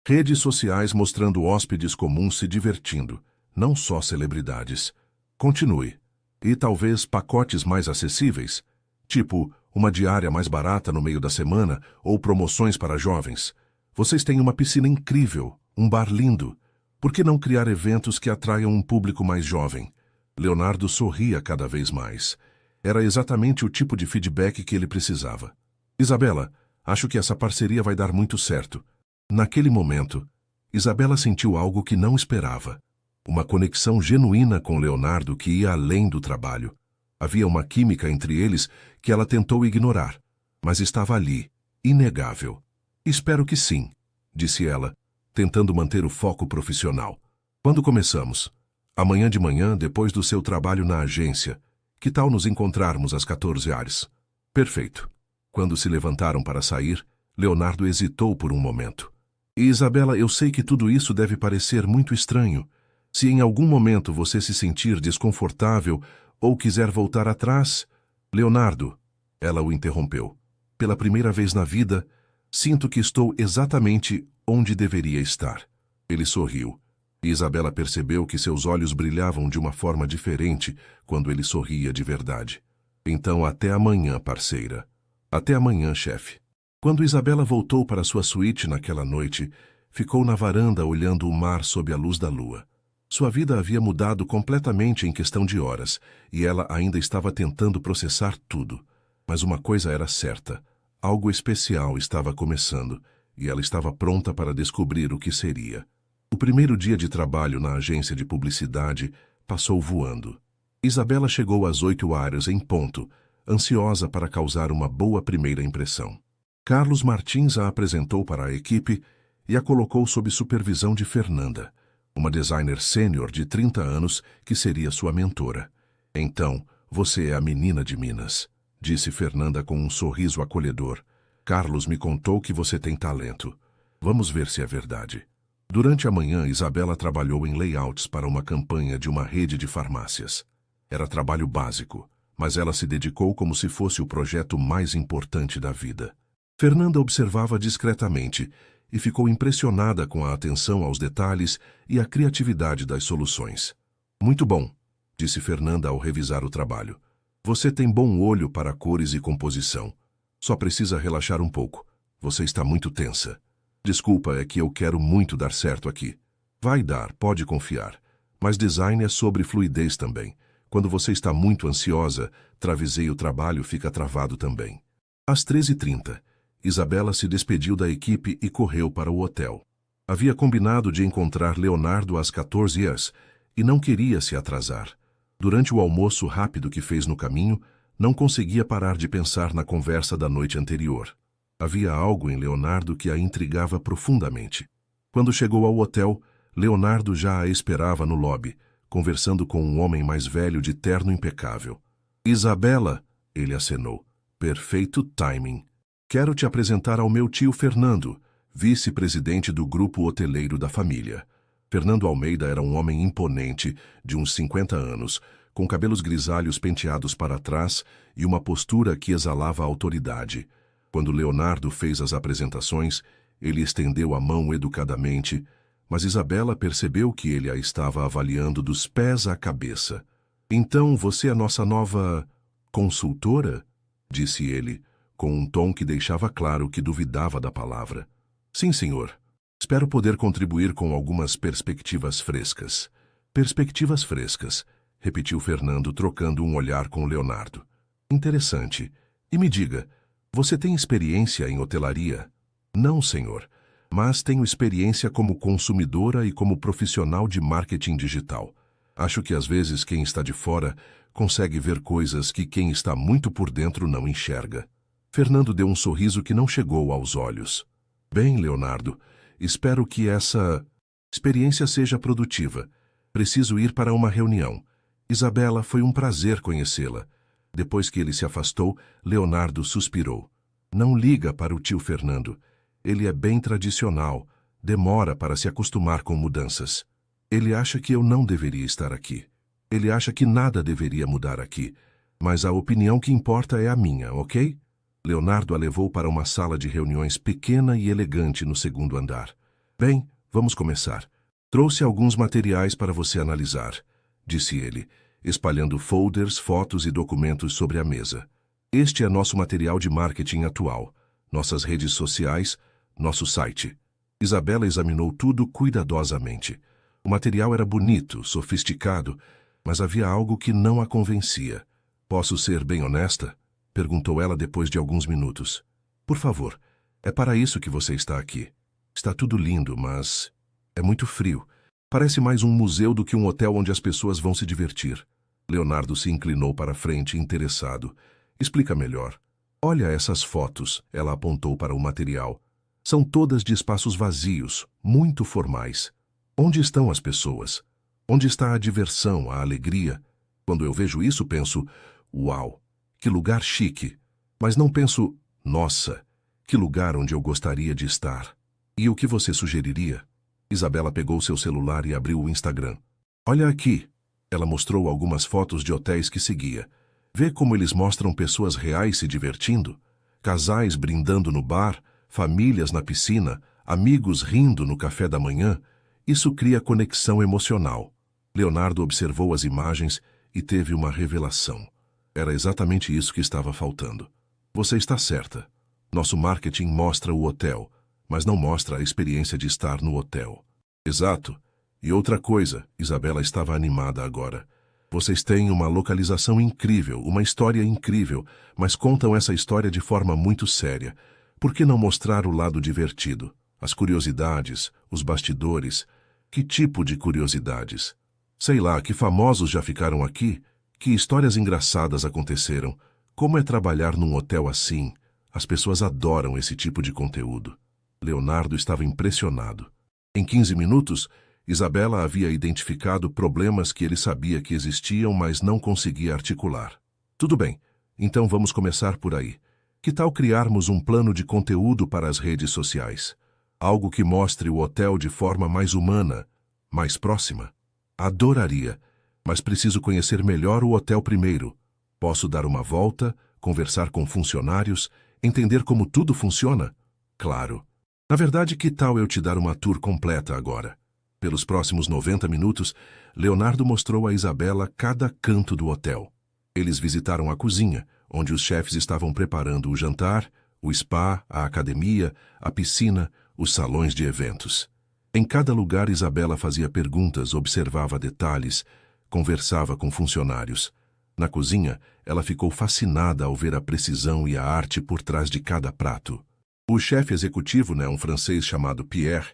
Redes sociais mostrando hóspedes comuns se divertindo, não só celebridades. Continue. E talvez pacotes mais acessíveis? Tipo, uma diária mais barata no meio da semana ou promoções para jovens. Vocês têm uma piscina incrível, um bar lindo. Por que não criar eventos que atraiam um público mais jovem? Leonardo sorria cada vez mais. Era exatamente o tipo de feedback que ele precisava. Isabela, acho que essa parceria vai dar muito certo. Naquele momento, Isabela sentiu algo que não esperava. Uma conexão genuína com Leonardo que ia além do trabalho. Havia uma química entre eles que ela tentou ignorar, mas estava ali, inegável. Espero que sim, disse ela, tentando manter o foco profissional. Quando começamos? Amanhã de manhã, depois do seu trabalho na agência. Que tal nos encontrarmos às 14 horas? Perfeito. Quando se levantaram para sair, Leonardo hesitou por um momento. E Isabela, eu sei que tudo isso deve parecer muito estranho. Se em algum momento você se sentir desconfortável ou quiser voltar atrás... Leonardo, ela o interrompeu. Pela primeira vez na vida, sinto que estou exatamente onde deveria estar. Ele sorriu. E Isabela percebeu que seus olhos brilhavam de uma forma diferente quando ele sorria de verdade. Então, até amanhã, parceira. Até amanhã, chefe. Quando Isabela voltou para sua suíte naquela noite, ficou na varanda olhando o mar sob a luz da lua. Sua vida havia mudado completamente em questão de horas, e ela ainda estava tentando processar tudo. Mas uma coisa era certa. Algo especial estava começando, e ela estava pronta para descobrir o que seria. O primeiro dia de trabalho na agência de publicidade passou voando. Isabela chegou às 8h em ponto, ansiosa para causar uma boa primeira impressão. Carlos Martins a apresentou para a equipe e a colocou sob supervisão de Fernanda, uma designer sênior de 30 anos que seria sua mentora. Então, você é a menina de Minas, disse Fernanda com um sorriso acolhedor. Carlos me contou que você tem talento. Vamos ver se é verdade. Durante a manhã, Isabela trabalhou em layouts para uma campanha de uma rede de farmácias. Era trabalho básico, mas ela se dedicou como se fosse o projeto mais importante da vida. Fernanda observava discretamente e ficou impressionada com a atenção aos detalhes e a criatividade das soluções. Muito bom, disse Fernanda ao revisar o trabalho. Você tem bom olho para cores e composição. Só precisa relaxar um pouco. Você está muito tensa. Desculpa, é que eu quero muito dar certo aqui. Vai dar, pode confiar. Mas design é sobre fluidez também. Quando você está muito ansiosa, travesseio o trabalho fica travado também. Às 13h30, Isabela se despediu da equipe e correu para o hotel. Havia combinado de encontrar Leonardo às 14h e não queria se atrasar. Durante o almoço rápido que fez no caminho, não conseguia parar de pensar na conversa da noite anterior. Havia algo em Leonardo que a intrigava profundamente. Quando chegou ao hotel, Leonardo já a esperava no lobby, conversando com um homem mais velho de terno impecável. Isabela, ele acenou. Perfeito timing. Quero te apresentar ao meu tio Fernando, vice-presidente do grupo hoteleiro da família. Fernando Almeida era um homem imponente, de uns 50 anos, com cabelos grisalhos penteados para trás e uma postura que exalava autoridade. Quando Leonardo fez as apresentações, ele estendeu a mão educadamente, mas Isabela percebeu que ele a estava avaliando dos pés à cabeça. Então, você é nossa nova consultora? Disse ele, com um tom que deixava claro que duvidava da palavra. Sim, senhor. Espero poder contribuir com algumas perspectivas frescas. Perspectivas frescas, repetiu Fernando, trocando um olhar com Leonardo. Interessante. E me diga, você tem experiência em hotelaria? Não, senhor, mas tenho experiência como consumidora e como profissional de marketing digital. Acho que às vezes quem está de fora consegue ver coisas que quem está muito por dentro não enxerga. Fernando deu um sorriso que não chegou aos olhos. Bem, Leonardo, espero que essa experiência seja produtiva. Preciso ir para uma reunião. Isabela, foi um prazer conhecê-la. Depois que ele se afastou, Leonardo suspirou. Não liga para o tio Fernando. Ele é bem tradicional. Demora para se acostumar com mudanças. Ele acha que eu não deveria estar aqui. Ele acha que nada deveria mudar aqui. Mas a opinião que importa é a minha, ok? Leonardo a levou para uma sala de reuniões pequena e elegante no segundo andar. Bem, vamos começar. Trouxe alguns materiais para você analisar, disse ele, espalhando folders, fotos e documentos sobre a mesa. Este é nosso material de marketing atual, nossas redes sociais, nosso site. Isabela examinou tudo cuidadosamente. O material era bonito, sofisticado, mas havia algo que não a convencia. Posso ser bem honesta? Perguntou ela depois de alguns minutos. Por favor, é para isso que você está aqui. Está tudo lindo, mas é muito frio. Parece mais um museu do que um hotel onde as pessoas vão se divertir. Leonardo se inclinou para a frente, interessado. Explica melhor. Olha essas fotos, ela apontou para o material. São todas de espaços vazios, muito formais. Onde estão as pessoas? Onde está a diversão, a alegria? Quando eu vejo isso, penso, uau, que lugar chique. Mas não penso, nossa, que lugar onde eu gostaria de estar. E o que você sugeriria? Isabela pegou seu celular e abriu o Instagram. Olha aqui. Ela mostrou algumas fotos de hotéis que seguia. Vê como eles mostram pessoas reais se divertindo? Casais brindando no bar, famílias na piscina, amigos rindo no café da manhã. Isso cria conexão emocional. Leonardo observou as imagens e teve uma revelação. Era exatamente isso que estava faltando. Você está certa. Nosso marketing mostra o hotel, mas não mostra a experiência de estar no hotel. Exato. E outra coisa, Isabela estava animada agora. Vocês têm uma localização incrível, uma história incrível, mas contam essa história de forma muito séria. Por que não mostrar o lado divertido? As curiosidades, os bastidores. Que tipo de curiosidades? Sei lá, que famosos já ficaram aqui? Que histórias engraçadas aconteceram? Como é trabalhar num hotel assim? As pessoas adoram esse tipo de conteúdo. Leonardo estava impressionado. Em 15 minutos, Isabela havia identificado problemas que ele sabia que existiam, mas não conseguia articular. Tudo bem, então vamos começar por aí. Que tal criarmos um plano de conteúdo para as redes sociais? Algo que mostre o hotel de forma mais humana, mais próxima? Adoraria, mas preciso conhecer melhor o hotel primeiro. Posso dar uma volta, conversar com funcionários, entender como tudo funciona? Claro. Na verdade, que tal eu te dar uma tour completa agora? Pelos próximos 90 minutos, Leonardo mostrou a Isabela cada canto do hotel. Eles visitaram a cozinha, onde os chefes estavam preparando o jantar, o spa, a academia, a piscina, os salões de eventos. Em cada lugar, Isabela fazia perguntas, observava detalhes, conversava com funcionários. Na cozinha, ela ficou fascinada ao ver a precisão e a arte por trás de cada prato. O chefe executivo, um francês chamado Pierre,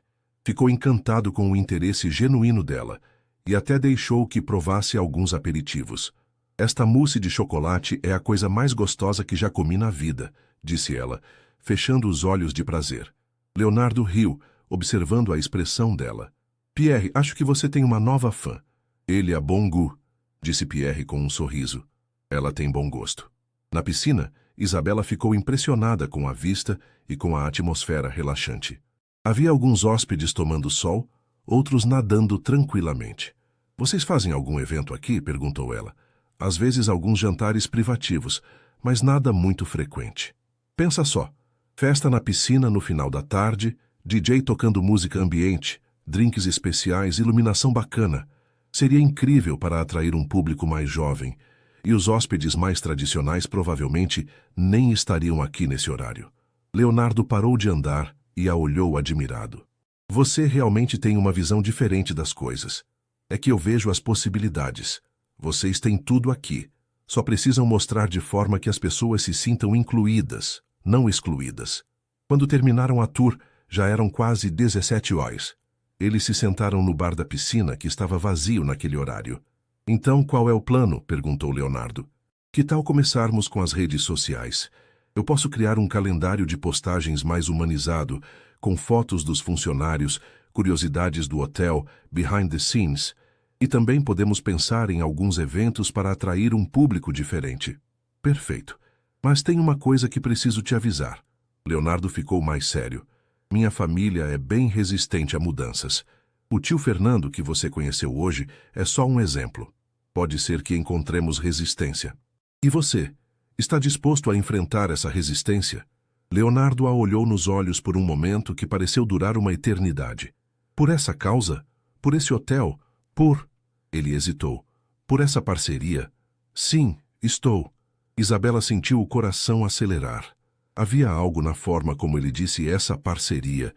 ficou encantado com o interesse genuíno dela e até deixou que provasse alguns aperitivos. Esta mousse de chocolate é a coisa mais gostosa que já comi na vida, disse ela, fechando os olhos de prazer. Leonardo riu, observando a expressão dela. Pierre, acho que você tem uma nova fã. Ele é bom goût, disse Pierre com um sorriso. Ela tem bom gosto. Na piscina, Isabela ficou impressionada com a vista e com a atmosfera relaxante. Havia alguns hóspedes tomando sol, outros nadando tranquilamente. Vocês fazem algum evento aqui? Perguntou ela. Às vezes alguns jantares privativos, mas nada muito frequente. Pensa só, festa na piscina no final da tarde, DJ tocando música ambiente, drinks especiais, iluminação bacana. Seria incrível para atrair um público mais jovem, e os hóspedes mais tradicionais provavelmente nem estariam aqui nesse horário. Leonardo parou de andar e a olhou admirado. Você realmente tem uma visão diferente das coisas. É que eu vejo as possibilidades. Vocês têm tudo aqui. Só precisam mostrar de forma que as pessoas se sintam incluídas, não excluídas. Quando terminaram a tour, já eram quase 17 horas. Eles se sentaram no bar da piscina, que estava vazio naquele horário. Então, qual é o plano? Perguntou Leonardo. Que tal começarmos com as redes sociais? Eu posso criar um calendário de postagens mais humanizado, com fotos dos funcionários, curiosidades do hotel, behind the scenes, e também podemos pensar em alguns eventos para atrair um público diferente. Perfeito. Mas tem uma coisa que preciso te avisar. Leonardo ficou mais sério. Minha família é bem resistente a mudanças. O tio Fernando, que você conheceu hoje, é só um exemplo. Pode ser que encontremos resistência. E você? Está disposto a enfrentar essa resistência? Leonardo a olhou nos olhos por um momento que pareceu durar uma eternidade. Por essa causa? Por esse hotel? Por... Ele hesitou. Por essa parceria? Sim, estou. Isabela sentiu o coração acelerar. Havia algo na forma como ele disse essa parceria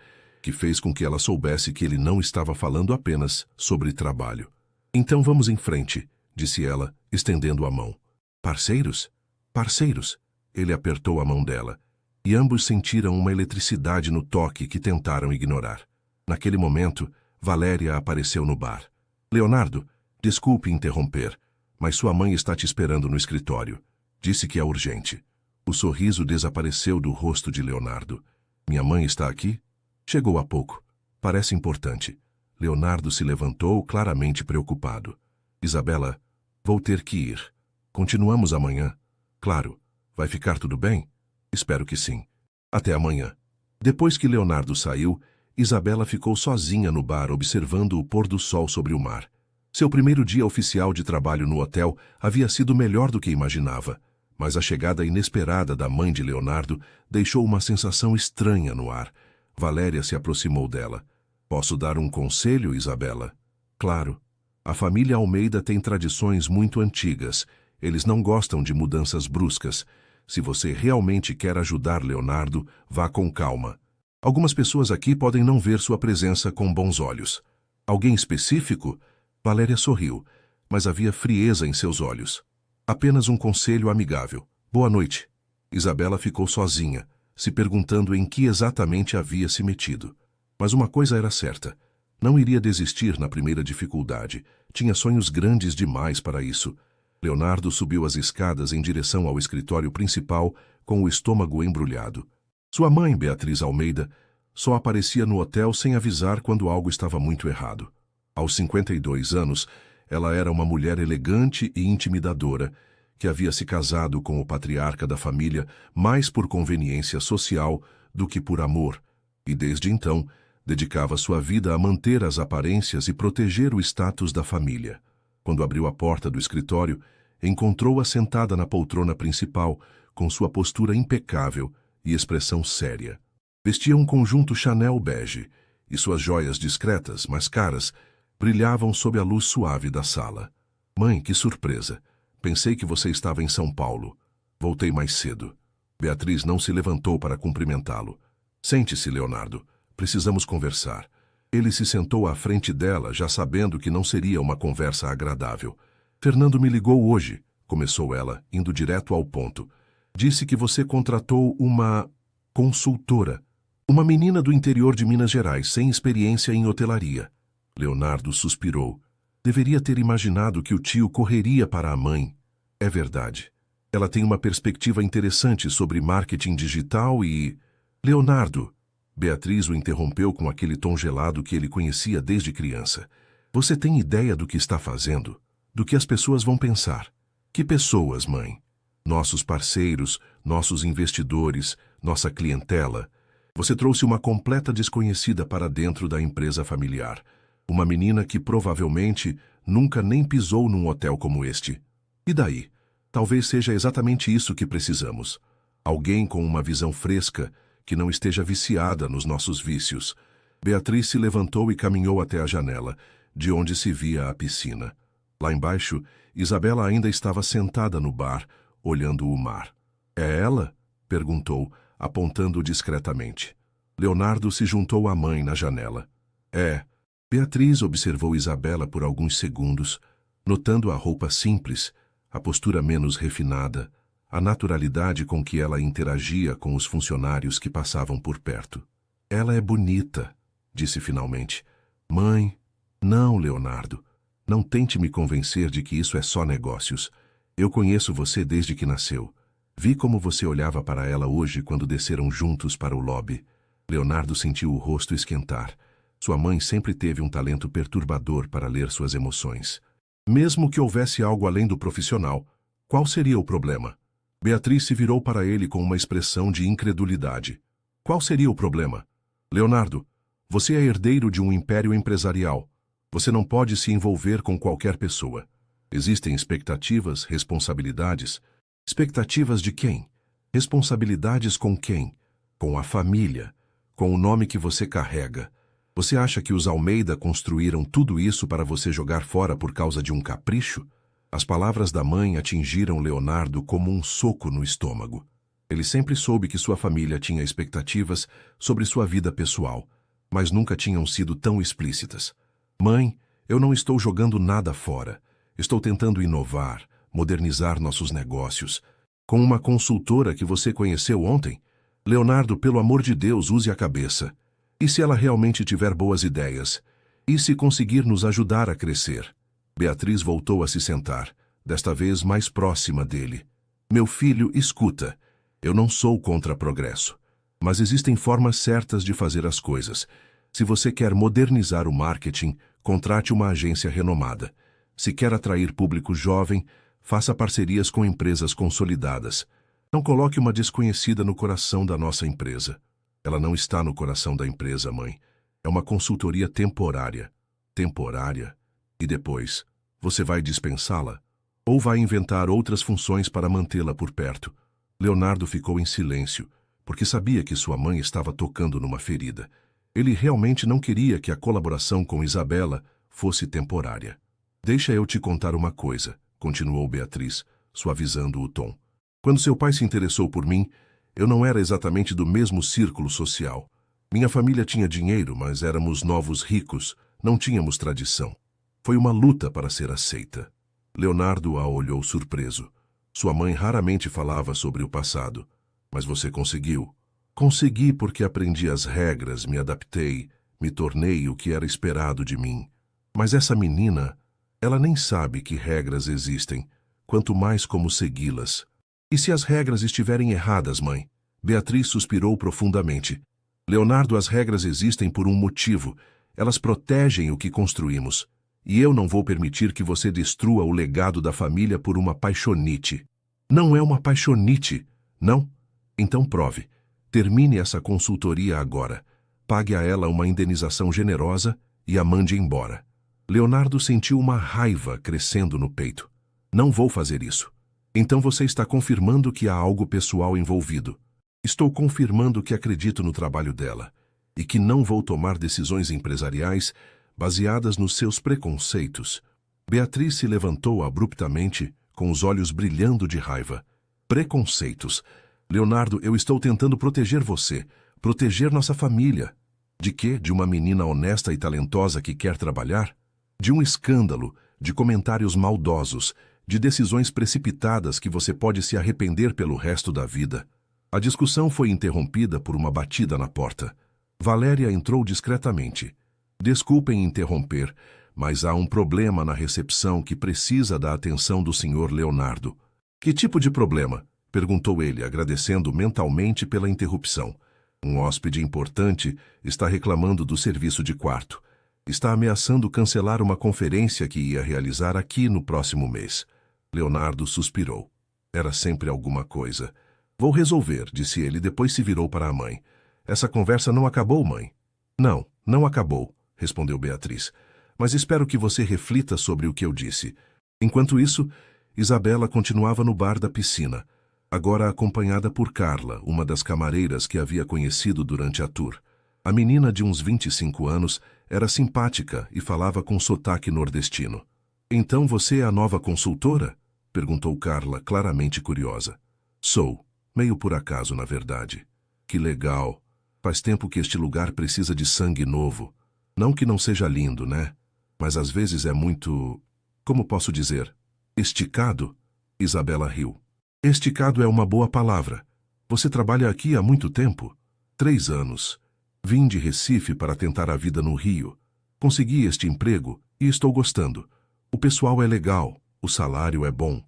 que fez com que ela soubesse que ele não estava falando apenas sobre trabalho. Então vamos em frente, disse ela, estendendo a mão. Parceiros? Parceiros. Ele apertou a mão dela, e ambos sentiram uma eletricidade no toque que tentaram ignorar. Naquele momento, Valéria apareceu no bar. Leonardo, desculpe interromper, mas sua mãe está te esperando no escritório. Disse que é urgente. O sorriso desapareceu do rosto de Leonardo. Minha mãe está aqui? Chegou há pouco. Parece importante. Leonardo se levantou, claramente preocupado. Isabela, vou ter que ir. Continuamos amanhã. Claro. Vai ficar tudo bem? Espero que sim. Até amanhã. Depois que Leonardo saiu, Isabela ficou sozinha no bar observando o pôr do sol sobre o mar. Seu primeiro dia oficial de trabalho no hotel havia sido melhor do que imaginava, mas a chegada inesperada da mãe de Leonardo deixou uma sensação estranha no ar. Valéria se aproximou dela. Posso dar um conselho, Isabela? Claro. A família Almeida tem tradições muito antigas. Eles não gostam de mudanças bruscas. Se você realmente quer ajudar Leonardo, vá com calma. Algumas pessoas aqui podem não ver sua presença com bons olhos. Alguém específico? Valéria sorriu, mas havia frieza em seus olhos. Apenas um conselho amigável. Boa noite. Isabela ficou sozinha, se perguntando em que exatamente havia se metido. Mas uma coisa era certa. Não iria desistir na primeira dificuldade. Tinha sonhos grandes demais para isso. Leonardo subiu as escadas em direção ao escritório principal com o estômago embrulhado. Sua mãe, Beatriz Almeida, Só aparecia no hotel sem avisar quando algo estava muito errado. Aos 52 anos, ela era uma mulher elegante e intimidadora, que havia se casado com o patriarca da família mais por conveniência social do que por amor, e desde então dedicava sua vida a manter as aparências e proteger o status da família. Quando abriu a porta do escritório, encontrou-a sentada na poltrona principal, com sua postura impecável e expressão séria. Vestia um conjunto Chanel bege, e suas joias discretas, mas caras, brilhavam sob a luz suave da sala. Mãe, que surpresa! Pensei que você estava em São Paulo. Voltei mais cedo. Beatriz não se levantou para cumprimentá-lo. Sente-se, Leonardo. Precisamos conversar. Ele se sentou à frente dela, já sabendo que não seria uma conversa agradável. Fernando me ligou hoje, começou ela, indo direto ao ponto. Disse que você contratou uma consultora. Uma menina do interior de Minas Gerais, sem experiência em hotelaria. Leonardo suspirou. Deveria ter imaginado que o tio correria para a mãe. É verdade. Ela tem uma perspectiva interessante sobre marketing digital e... Leonardo! Beatriz o interrompeu com aquele tom gelado que ele conhecia desde criança. Você tem ideia do que está fazendo? Do que as pessoas vão pensar? Que pessoas, mãe? Nossos parceiros, nossos investidores, nossa clientela. Você trouxe uma completa desconhecida para dentro da empresa familiar. Uma menina que provavelmente nunca nem pisou num hotel como este. E daí? Talvez seja exatamente isso que precisamos. Alguém com uma visão fresca, que não esteja viciada nos nossos vícios. Beatriz se levantou e caminhou até a janela, de onde se via a piscina. Lá embaixo, Isabela ainda estava sentada no bar, olhando o mar. É ela? Perguntou, apontando discretamente. Leonardo se juntou à mãe na janela. É. Beatriz observou Isabela por alguns segundos, notando a roupa simples, a postura menos refinada, a naturalidade com que ela interagia com os funcionários que passavam por perto. Ela é bonita, disse finalmente. Mãe, não, Leonardo. Não tente me convencer de que isso é só negócios. Eu conheço você desde que nasceu. Vi como você olhava para ela hoje quando desceram juntos para o lobby. Leonardo sentiu o rosto esquentar. Sua mãe sempre teve um talento perturbador para ler suas emoções. Mesmo que houvesse algo além do profissional, qual seria o problema? Beatriz se virou para ele com uma expressão de incredulidade. Qual seria o problema? Leonardo, você é herdeiro de um império empresarial. Você não pode se envolver com qualquer pessoa. Existem expectativas, responsabilidades. Expectativas de quem? Responsabilidades com quem? Com a família, com o nome que você carrega. Você acha que os Almeida construíram tudo isso para você jogar fora por causa de um capricho? As palavras da mãe atingiram Leonardo como um soco no estômago. Ele sempre soube que sua família tinha expectativas sobre sua vida pessoal, mas nunca tinham sido tão explícitas. Mãe, eu não estou jogando nada fora. Estou tentando inovar, modernizar nossos negócios. Com uma consultora que você conheceu ontem? Leonardo, pelo amor de Deus, use a cabeça. E se ela realmente tiver boas ideias? E se conseguir nos ajudar a crescer? Beatriz voltou a se sentar, desta vez mais próxima dele. Meu filho, escuta. Eu não sou contra progresso. Mas existem formas certas de fazer as coisas. Se você quer modernizar o marketing, contrate uma agência renomada. Se quer atrair público jovem, faça parcerias com empresas consolidadas. Não coloque uma desconhecida no coração da nossa empresa. Ela não está no coração da empresa, mãe. É uma consultoria temporária. Temporária? E depois, você vai dispensá-la? Ou vai inventar outras funções para mantê-la por perto? Leonardo ficou em silêncio, porque sabia que sua mãe estava tocando numa ferida. Ele realmente não queria que a colaboração com Isabela fosse temporária. Deixa eu te contar uma coisa, continuou Beatriz, suavizando o tom. Quando seu pai se interessou por mim, eu não era exatamente do mesmo círculo social. Minha família tinha dinheiro, mas éramos novos ricos, não tínhamos tradição. Foi uma luta para ser aceita. Leonardo a olhou surpreso. Sua mãe raramente falava sobre o passado. Mas você conseguiu. Consegui porque aprendi as regras, me adaptei, me tornei o que era esperado de mim. Mas essa menina, ela nem sabe que regras existem, quanto mais como segui-las. E se as regras estiverem erradas, mãe? Beatriz suspirou profundamente. Leonardo, as regras existem por um motivo. Elas protegem o que construímos. E eu não vou permitir que você destrua o legado da família por uma paixonite. Não é uma paixonite, não? Então prove. Termine essa consultoria agora. Pague a ela uma indenização generosa e a mande embora. Leonardo sentiu uma raiva crescendo no peito. Não vou fazer isso. Então você está confirmando que há algo pessoal envolvido. Estou confirmando que acredito no trabalho dela e que não vou tomar decisões empresariais baseadas nos seus preconceitos. Beatriz se levantou abruptamente, com os olhos brilhando de raiva. Preconceitos. Leonardo, eu estou tentando proteger você, proteger nossa família. De quê? De uma menina honesta e talentosa que quer trabalhar? De um escândalo, de comentários maldosos, de decisões precipitadas que você pode se arrepender pelo resto da vida. A discussão foi interrompida por uma batida na porta. Valéria entrou discretamente. Desculpem interromper, mas há um problema na recepção que precisa da atenção do Sr. Leonardo. Que tipo de problema? Perguntou ele, agradecendo mentalmente pela interrupção. Um hóspede importante está reclamando do serviço de quarto. Está ameaçando cancelar uma conferência que ia realizar aqui no próximo mês. Leonardo suspirou. Era sempre alguma coisa. Vou resolver, disse ele, depois se virou para a mãe. Essa conversa não acabou, mãe? Não, não acabou, respondeu Beatriz. Mas espero que você reflita sobre o que eu disse. Enquanto isso, Isabela continuava no bar da piscina, agora acompanhada por Carla, uma das camareiras que havia conhecido durante a tour. A menina de uns 25 anos era simpática e falava com sotaque nordestino. Então você é a nova consultora? Perguntou Carla, claramente curiosa. Sou, meio por acaso, na verdade. Que legal. Faz tempo que este lugar precisa de sangue novo. Não que não seja lindo, né? Mas às vezes é muito... Como posso dizer? Esticado? Isabela riu. Esticado é uma boa palavra. Você trabalha aqui há muito tempo? 3 anos. Vim de Recife para tentar a vida no Rio. Consegui este emprego e estou gostando. O pessoal é legal, o salário é bom.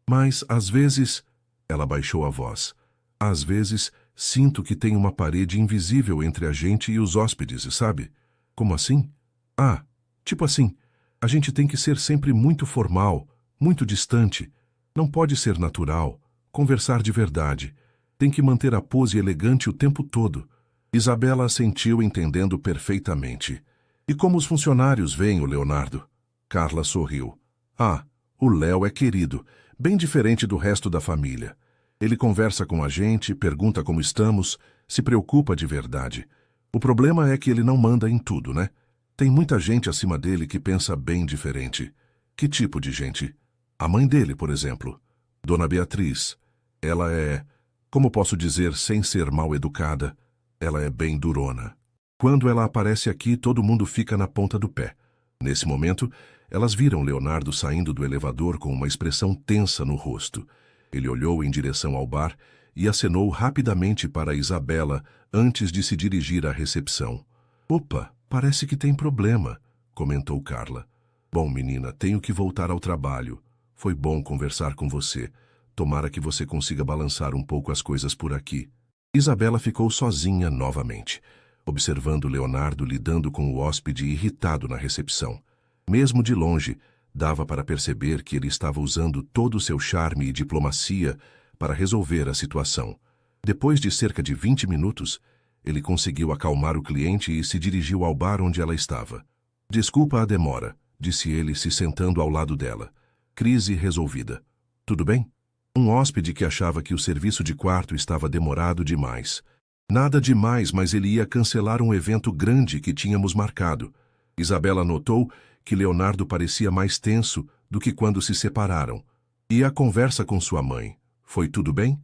Mas, às vezes... Ela baixou a voz. Às vezes, sinto que tem uma parede invisível entre a gente e os hóspedes, sabe? Como assim? Ah, tipo assim, a gente tem que ser sempre muito formal, muito distante. Não pode ser natural, conversar de verdade. Tem que manter a pose elegante o tempo todo. Isabela assentiu, entendendo perfeitamente. E como os funcionários veem o Leonardo? Carla sorriu. Ah, o Léo é querido, bem diferente do resto da família. Ele conversa com a gente, pergunta como estamos, se preocupa de verdade. O problema é que ele não manda em tudo, né? Tem muita gente acima dele que pensa bem diferente. Que tipo de gente? A mãe dele, por exemplo. Dona Beatriz. Ela é, como posso dizer, sem ser mal educada, ela é bem durona. Quando ela aparece aqui, todo mundo fica na ponta do pé. Nesse momento, elas viram Leonardo saindo do elevador com uma expressão tensa no rosto. Ele olhou em direção ao bar e acenou rapidamente para Isabela antes de se dirigir à recepção. Opa, parece que tem problema, comentou Carla. Bom, menina, tenho que voltar ao trabalho. Foi bom conversar com você. Tomara que você consiga balançar um pouco as coisas por aqui. Isabela ficou sozinha novamente, observando Leonardo lidando com o hóspede irritado na recepção. Mesmo de longe, dava para perceber que ele estava usando todo o seu charme e diplomacia para resolver a situação. Depois de cerca de 20 minutos, ele conseguiu acalmar o cliente e se dirigiu ao bar onde ela estava. Desculpa a demora, disse ele, se sentando ao lado dela. Crise resolvida. Tudo bem? Um hóspede que achava que o serviço de quarto estava demorado demais. Nada demais, mas ele ia cancelar um evento grande que tínhamos marcado. Isabela notou que Leonardo parecia mais tenso do que quando se separaram. E a conversa com sua mãe? Foi tudo bem?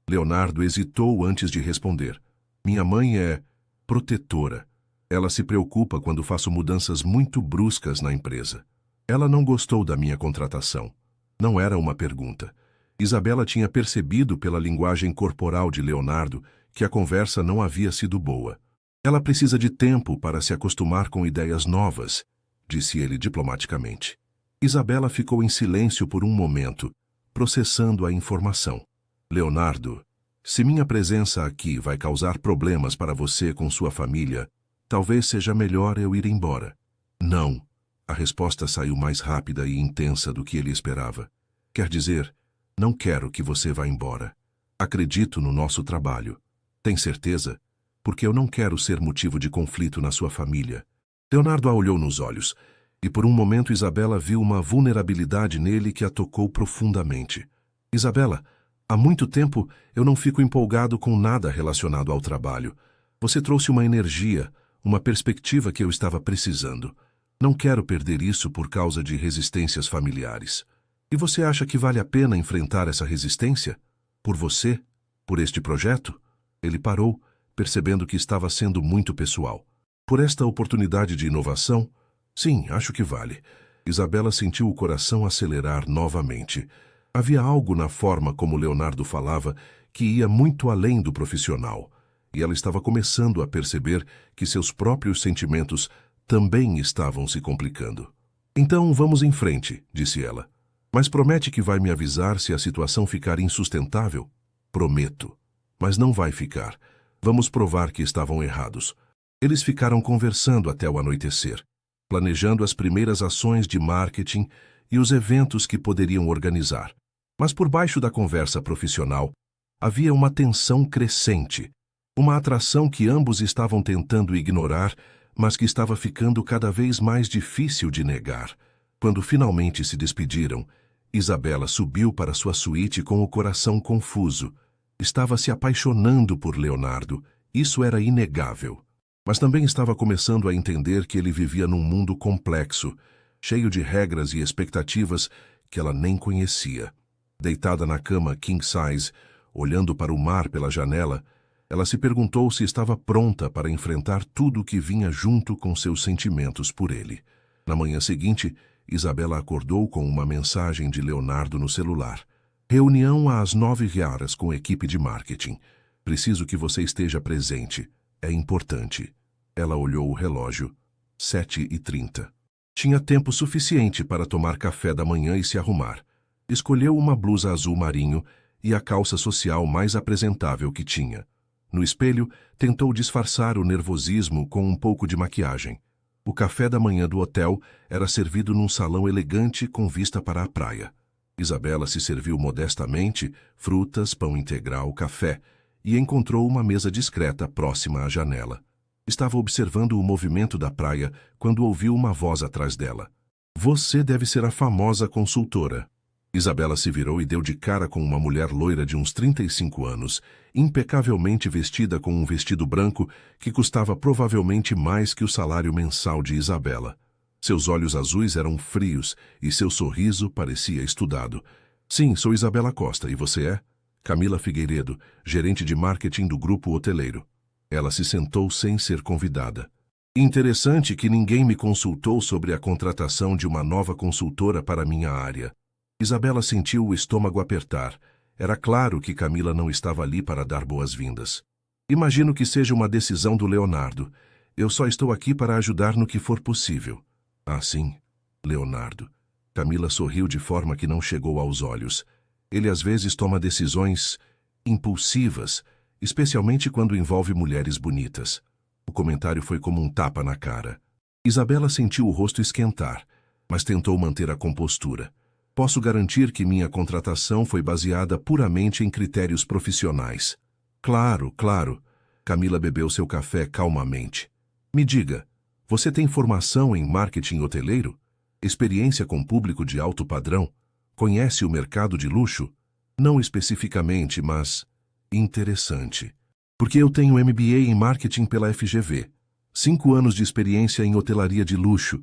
Leonardo hesitou antes de responder. Minha mãe é protetora. Ela se preocupa quando faço mudanças muito bruscas na empresa. Ela não gostou da minha contratação. Não era uma pergunta. Isabela tinha percebido pela linguagem corporal de Leonardo que a conversa não havia sido boa. Ela precisa de tempo para se acostumar com ideias novas, disse ele diplomaticamente. Isabela ficou em silêncio por um momento, processando a informação. Leonardo, Se minha presença aqui vai causar problemas para você com sua família, talvez seja melhor eu ir embora. Não. A resposta saiu mais rápida e intensa do que ele esperava. Quer dizer, não quero que você vá embora. Acredito no nosso trabalho. Tem certeza? Porque eu não quero ser motivo de conflito na sua família. Leonardo a olhou nos olhos, e por um momento Isabela viu uma vulnerabilidade nele que a tocou profundamente. Isabela, há muito tempo eu não fico empolgado com nada relacionado ao trabalho. Você trouxe uma energia, uma perspectiva que eu estava precisando. Não quero perder isso por causa de resistências familiares. E você acha que vale a pena enfrentar essa resistência? Por você? Por este projeto? Ele parou, percebendo que estava sendo muito pessoal. Por esta oportunidade de inovação? Sim, acho que vale. Isabela sentiu o coração acelerar novamente. Havia algo na forma como Leonardo falava que ia muito além do profissional. E ela estava começando a perceber que seus próprios sentimentos também estavam se complicando. Então vamos em frente, disse ela. Mas promete que vai me avisar se a situação ficar insustentável? Prometo. Mas não vai ficar. Vamos provar que estavam errados. Eles ficaram conversando até o anoitecer, planejando as primeiras ações de marketing e os eventos que poderiam organizar. Mas por baixo da conversa profissional, havia uma tensão crescente, uma atração que ambos estavam tentando ignorar, mas que estava ficando cada vez mais difícil de negar. Quando finalmente se despediram, Isabela subiu para sua suíte com o coração confuso. Estava se apaixonando por Leonardo, isso era inegável. Mas também estava começando a entender que ele vivia num mundo complexo, cheio de regras e expectativas que ela nem conhecia. Deitada na cama king size, olhando para o mar pela janela, ela se perguntou se estava pronta para enfrentar tudo o que vinha junto com seus sentimentos por ele. Na manhã seguinte, Isabela acordou com uma mensagem de Leonardo no celular. Reunião às 9h com equipe de marketing. Preciso que você esteja presente. É importante. Ela olhou o relógio. 7h30. Tinha tempo suficiente para tomar café da manhã e se arrumar. Escolheu uma blusa azul marinho e a calça social mais apresentável que tinha. No espelho, tentou disfarçar o nervosismo com um pouco de maquiagem. O café da manhã do hotel era servido num salão elegante com vista para a praia. Isabela se serviu modestamente, frutas, pão integral, café, e encontrou uma mesa discreta próxima à janela. Estava observando o movimento da praia quando ouviu uma voz atrás dela. Você deve ser a famosa consultora. Isabela se virou e deu de cara com uma mulher loira de uns 35 anos, impecavelmente vestida com um vestido branco que custava provavelmente mais que o salário mensal de Isabela. Seus olhos azuis eram frios e seu sorriso parecia estudado. Sim, sou Isabela Costa, e você é? Camila Figueiredo, gerente de marketing do grupo hoteleiro. Ela se sentou sem ser convidada. Interessante que ninguém me consultou sobre a contratação de uma nova consultora para minha área. Isabela sentiu o estômago apertar. Era claro que Camila não estava ali para dar boas-vindas. Imagino que seja uma decisão do Leonardo. Eu só estou aqui para ajudar no que for possível. Ah, sim, Leonardo. Camila sorriu de forma que não chegou aos olhos. Ele às vezes toma decisões impulsivas, especialmente quando envolve mulheres bonitas. O comentário foi como um tapa na cara. Isabela sentiu o rosto esquentar, mas tentou manter a compostura. Posso garantir que minha contratação foi baseada puramente em critérios profissionais. Claro, claro. Camila bebeu seu café calmamente. Me diga, você tem formação em marketing hoteleiro? Experiência com público de alto padrão? Conhece o mercado de luxo? Não especificamente, mas interessante. Porque eu tenho MBA em marketing pela FGV, 5 anos de experiência em hotelaria de luxo,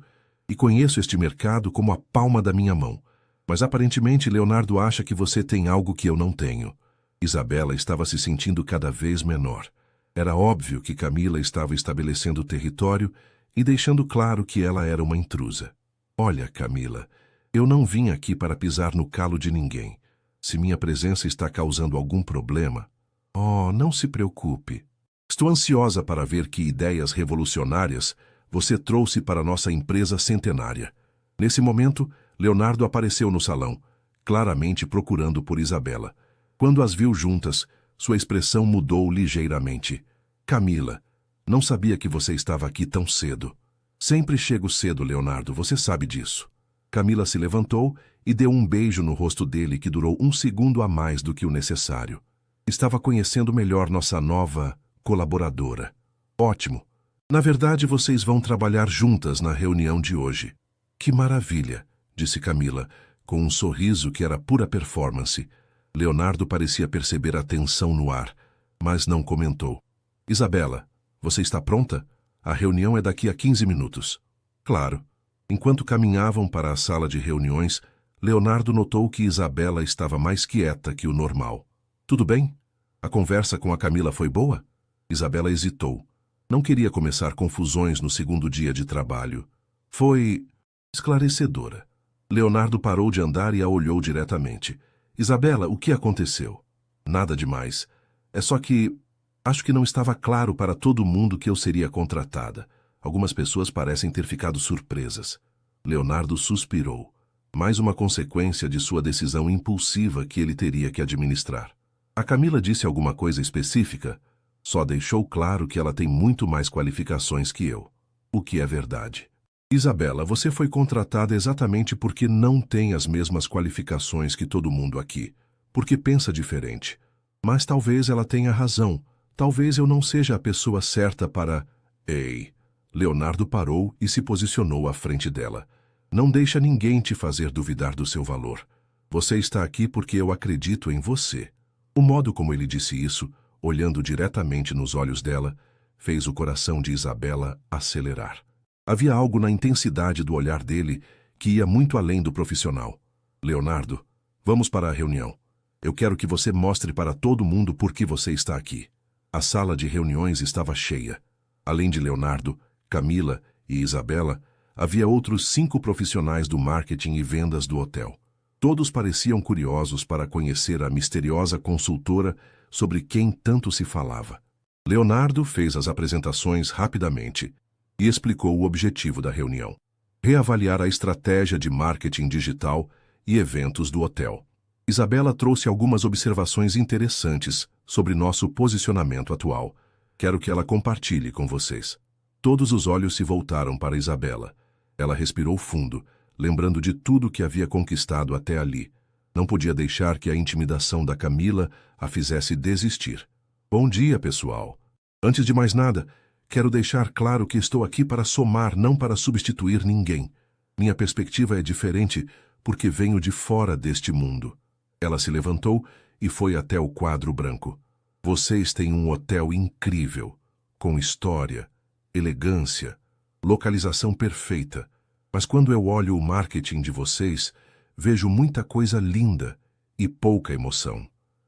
e conheço este mercado como a palma da minha mão. Mas aparentemente Leonardo acha que você tem algo que eu não tenho. Isabela estava se sentindo cada vez menor. Era óbvio que Camila estava estabelecendo território e deixando claro que ela era uma intrusa. Olha, Camila, eu não vim aqui para pisar no calo de ninguém. Se minha presença está causando algum problema... Oh, não se preocupe. Estou ansiosa para ver que ideias revolucionárias você trouxe para nossa empresa centenária. Nesse momento, Leonardo apareceu no salão, claramente procurando por Isabela. Quando as viu juntas, Sua expressão mudou ligeiramente. Camila, não sabia que você estava aqui tão cedo. Sempre chego cedo, Leonardo, você sabe disso. Camila se levantou e deu um beijo no rosto dele que durou 1 segundo a mais do que o necessário. Estava conhecendo melhor nossa nova colaboradora. Ótimo. Na verdade, vocês vão trabalhar juntas na reunião de hoje. Que maravilha, disse Camila, com um sorriso que era pura performance. Leonardo parecia perceber a tensão no ar, mas não comentou. Isabela, você está pronta? A reunião é daqui a 15 minutos. Claro. Enquanto caminhavam para a sala de reuniões, Leonardo notou que Isabela estava mais quieta que o normal. Tudo bem? A conversa com a Camila foi boa? Isabela hesitou. Não queria começar confusões no segundo dia de trabalho. Foi esclarecedora. Leonardo parou de andar e a olhou diretamente. Isabela, o que aconteceu? Nada demais. É só que acho que não estava claro para todo mundo que eu seria contratada. Algumas pessoas parecem ter ficado surpresas. Leonardo suspirou. Mais uma consequência de sua decisão impulsiva que ele teria que administrar. A Camila disse alguma coisa específica? Só deixou claro que ela tem muito mais qualificações que eu. O que é verdade. Isabela, você foi contratada exatamente porque não tem as mesmas qualificações que todo mundo aqui. Porque pensa diferente. Mas talvez ela tenha razão. Talvez eu não seja a pessoa certa para... Ei... Leonardo parou e se posicionou à frente dela. Não deixa ninguém te fazer duvidar do seu valor. Você está aqui porque eu acredito em você. O modo como ele disse isso, olhando diretamente nos olhos dela, fez o coração de Isabela acelerar. Havia algo na intensidade do olhar dele que ia muito além do profissional. Leonardo, vamos para a reunião. Eu quero que você mostre para todo mundo por que você está aqui. A sala de reuniões estava cheia. Além de Leonardo, Camila e Isabela, havia outros 5 profissionais do marketing e vendas do hotel. Todos pareciam curiosos para conhecer a misteriosa consultora sobre quem tanto se falava. Leonardo fez as apresentações rapidamente e explicou o objetivo da reunião: reavaliar a estratégia de marketing digital e eventos do hotel. Isabela trouxe algumas observações interessantes sobre nosso posicionamento atual. Quero que ela compartilhe com vocês. Todos os olhos se voltaram para Isabela. Ela respirou fundo, lembrando de tudo que havia conquistado até ali. Não podia deixar que a intimidação da Camila a fizesse desistir. Bom dia, pessoal. Antes de mais nada, quero deixar claro que estou aqui para somar, não para substituir ninguém. Minha perspectiva é diferente porque venho de fora deste mundo. Ela se levantou e foi até o quadro branco. Vocês têm um hotel incrível, com história, elegância, localização perfeita. Mas quando eu olho o marketing de vocês, vejo muita coisa linda e pouca emoção.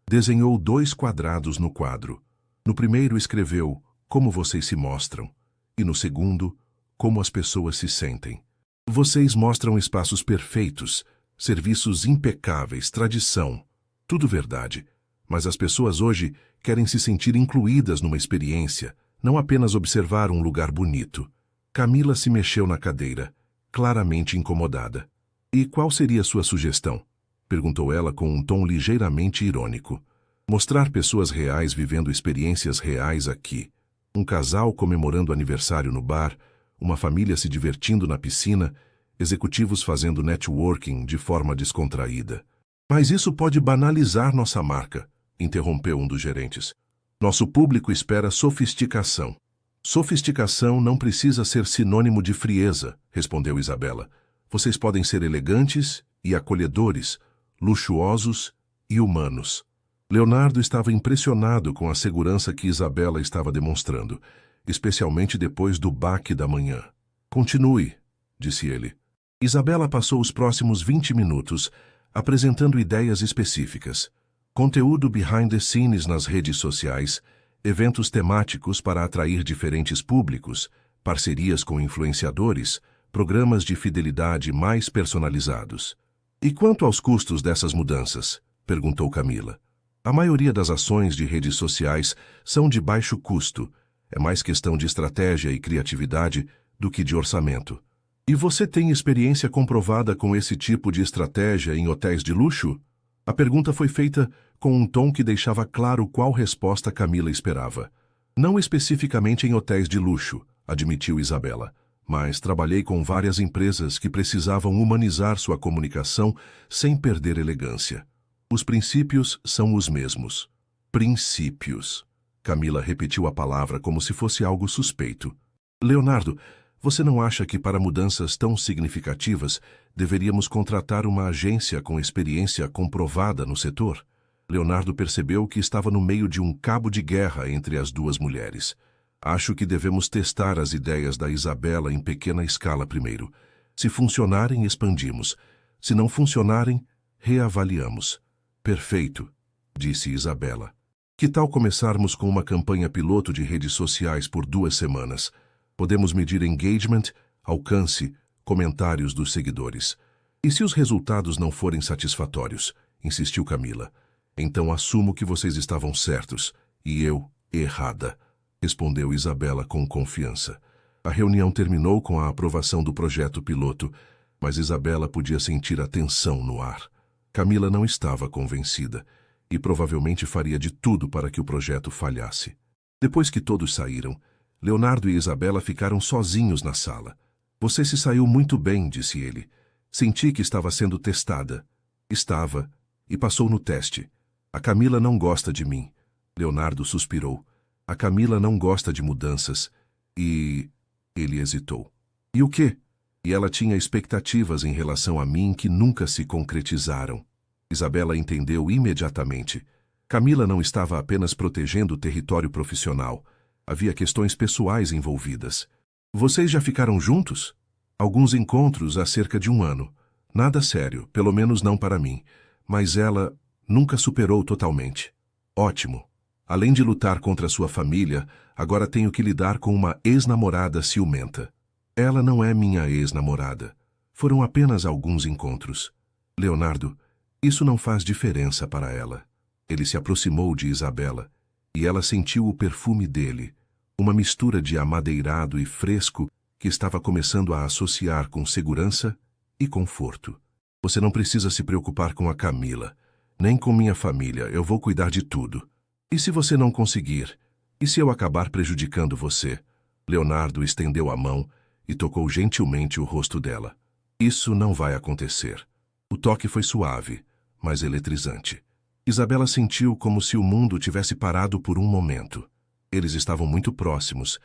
Desenhou 2 quadrados no quadro. No primeiro escreveu como vocês se mostram e no segundo, como as pessoas se sentem. Vocês mostram espaços perfeitos, serviços impecáveis, tradição, tudo verdade. Mas as pessoas hoje querem se sentir incluídas numa experiência, não apenas observar um lugar bonito. Camila se mexeu na cadeira, claramente incomodada. E qual seria sua sugestão? Perguntou ela com um tom ligeiramente irônico. Mostrar pessoas reais vivendo experiências reais aqui. Um casal comemorando aniversário no bar, uma família se divertindo na piscina, executivos fazendo networking de forma descontraída. Mas isso pode banalizar nossa marca, interrompeu um dos gerentes. Nosso público espera sofisticação. Sofisticação não precisa ser sinônimo de frieza, respondeu Isabela. Vocês podem ser elegantes e acolhedores, luxuosos e humanos. Leonardo estava impressionado com a segurança que Isabela estava demonstrando, especialmente depois do baque da manhã. Continue, disse ele. Isabela passou os próximos 20 minutos apresentando ideias específicas. Conteúdo behind the scenes nas redes sociais, eventos temáticos para atrair diferentes públicos, parcerias com influenciadores, programas de fidelidade mais personalizados. E quanto aos custos dessas mudanças? Perguntou Camila. A maioria das ações de redes sociais são de baixo custo. É mais questão de estratégia e criatividade do que de orçamento. E você tem experiência comprovada com esse tipo de estratégia em hotéis de luxo? A pergunta foi feita com um tom que deixava claro qual resposta Camila esperava. Não especificamente em hotéis de luxo, admitiu Isabela, mas trabalhei com várias empresas que precisavam humanizar sua comunicação sem perder elegância. Os princípios são os mesmos. Princípios. Camila repetiu a palavra como se fosse algo suspeito. Leonardo, você não acha que para mudanças tão significativas deveríamos contratar uma agência com experiência comprovada no setor? Leonardo percebeu que estava no meio de um cabo de guerra entre as duas mulheres. Acho que devemos testar as ideias da Isabela em pequena escala primeiro. Se funcionarem, expandimos. Se não funcionarem, reavaliamos. Perfeito, disse Isabela. Que tal começarmos com uma campanha piloto de redes sociais por 2 semanas? Podemos medir engagement, alcance, comentários dos seguidores. E se os resultados não forem satisfatórios? Insistiu Camila. Então assumo que vocês estavam certos e eu errada, respondeu Isabela com confiança. A reunião terminou com a aprovação do projeto piloto, mas Isabela podia sentir a tensão no ar. Camila não estava convencida e provavelmente faria de tudo para que o projeto falhasse. Depois que todos saíram, Leonardo e Isabela ficaram sozinhos na sala. Você se saiu muito bem, disse ele. Senti que estava sendo testada. Estava, e passou no teste. A Camila não gosta de mim. Leonardo suspirou. A Camila não gosta de mudanças. E... Ele hesitou. E o quê? E ela tinha expectativas em relação a mim que nunca se concretizaram. Isabela entendeu imediatamente. Camila não estava apenas protegendo o território profissional. Havia questões pessoais envolvidas. Vocês já ficaram juntos? Alguns encontros há cerca de 1 ano. Nada sério, pelo menos não para mim. Mas ela nunca superou totalmente. Ótimo. Além de lutar contra sua família, agora tenho que lidar com uma ex-namorada ciumenta. Ela não é minha ex-namorada. Foram apenas alguns encontros. Leonardo, isso não faz diferença para ela. Ele se aproximou de Isabela, e ela sentiu o perfume dele, uma mistura de amadeirado e fresco que estava começando a associar com segurança e conforto. Você não precisa se preocupar com a Camila, nem com minha família, eu vou cuidar de tudo. E se você não conseguir? E se eu acabar prejudicando você? Leonardo estendeu a mão e tocou gentilmente o rosto dela. Isso não vai acontecer. O toque foi suave, mas eletrizante. Isabela sentiu como se o mundo tivesse parado por um momento. Eles estavam muito próximos,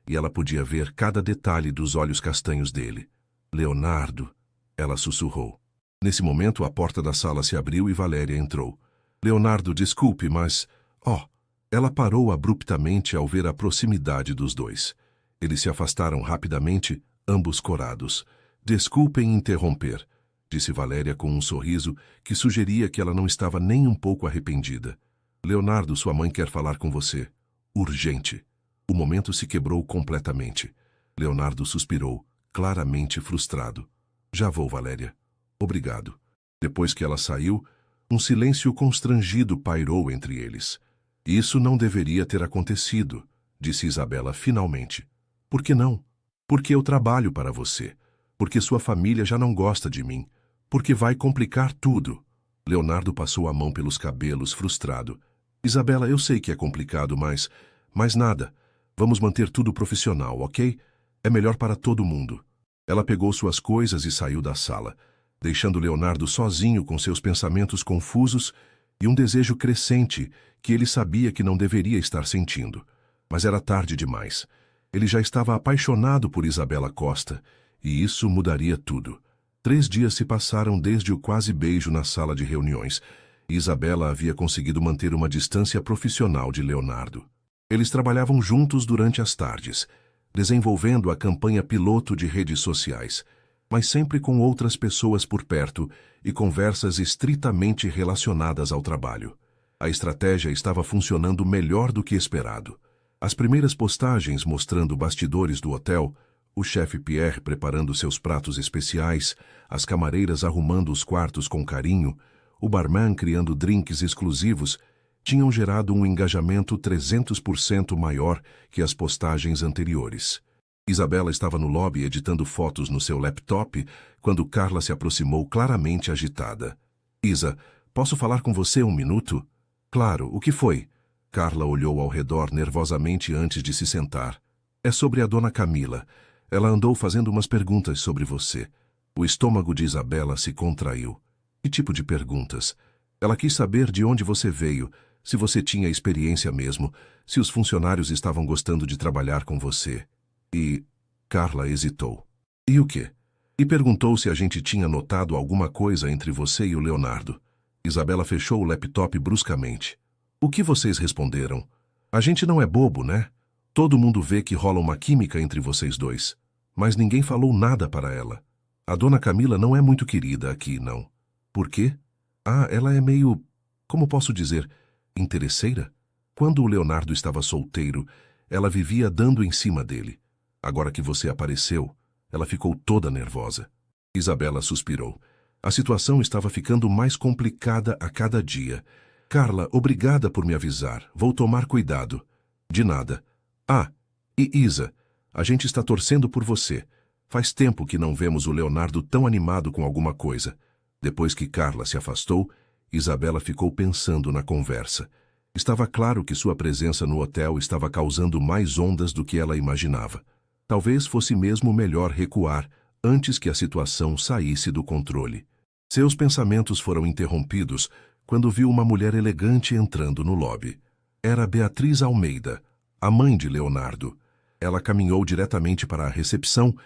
e ela podia ver cada detalhe dos olhos castanhos dele. Leonardo, ela sussurrou. Nesse momento, a porta da sala se abriu e Valéria entrou. Leonardo, desculpe, mas... Ela parou abruptamente ao ver a proximidade dos dois. Eles se afastaram rapidamente, ambos corados. Desculpem interromper, disse Valéria com um sorriso que sugeria que ela não estava nem um pouco arrependida. Leonardo, sua mãe quer falar com você. Urgente. O momento se quebrou completamente. Leonardo suspirou, claramente frustrado. Já vou, Valéria. Obrigado. Depois que ela saiu, um silêncio constrangido pairou entre eles. Isso não deveria ter acontecido, disse Isabela finalmente. Por que não? Porque eu trabalho para você. Porque sua família já não gosta de mim. Porque vai complicar tudo. Leonardo passou a mão pelos cabelos, frustrado. Isabela, eu sei que é complicado, mas nada. Vamos manter tudo profissional, ok? É melhor para todo mundo. Ela pegou suas coisas e saiu da sala, deixando Leonardo sozinho com seus pensamentos confusos e um desejo crescente que ele sabia que não deveria estar sentindo. Mas era tarde demais. Ele já estava apaixonado por Isabela Costa, e isso mudaria tudo. 3 dias se passaram desde o quase beijo na sala de reuniões, e Isabela havia conseguido manter uma distância profissional de Leonardo. Eles trabalhavam juntos durante as tardes, desenvolvendo a campanha piloto de redes sociais, mas sempre com outras pessoas por perto e conversas estritamente relacionadas ao trabalho. A estratégia estava funcionando melhor do que esperado. As primeiras postagens mostrando bastidores do hotel, o chefe Pierre preparando seus pratos especiais, as camareiras arrumando os quartos com carinho, o barman criando drinks exclusivos, tinham gerado um engajamento 300% maior que as postagens anteriores. Isabela estava no lobby editando fotos no seu laptop quando Carla se aproximou claramente agitada. Isa, posso falar com você 1 minuto? Claro, o que foi? Carla olhou ao redor nervosamente antes de se sentar. É sobre a dona Camila. Ela andou fazendo umas perguntas sobre você. O estômago de Isabela se contraiu. Que tipo de perguntas? Ela quis saber de onde você veio, se você tinha experiência mesmo, se os funcionários estavam gostando de trabalhar com você. E... Carla hesitou. E o quê? E perguntou se a gente tinha notado alguma coisa entre você e o Leonardo. Isabela fechou o laptop bruscamente. O que vocês responderam? A gente não é bobo, né? Todo mundo vê que rola uma química entre vocês dois. Mas ninguém falou nada para ela. A dona Camila não é muito querida aqui, não. Por quê? Ah, ela é meio... Como posso dizer? Interesseira? Quando o Leonardo estava solteiro, ela vivia dando em cima dele. Agora que você apareceu, ela ficou toda nervosa. Isabela suspirou. A situação estava ficando mais complicada a cada dia. Carla, obrigada por me avisar. Vou tomar cuidado. De nada. Ah, e Isa, a gente está torcendo por você. Faz tempo que não vemos o Leonardo tão animado com alguma coisa. Depois que Carla se afastou, Isabela ficou pensando na conversa. Estava claro que sua presença no hotel estava causando mais ondas do que ela imaginava. Talvez fosse mesmo melhor recuar antes que a situação saísse do controle. Seus pensamentos foram interrompidos quando viu uma mulher elegante entrando no lobby. Era Beatriz Almeida, a mãe de Leonardo. Ela caminhou diretamente para a recepção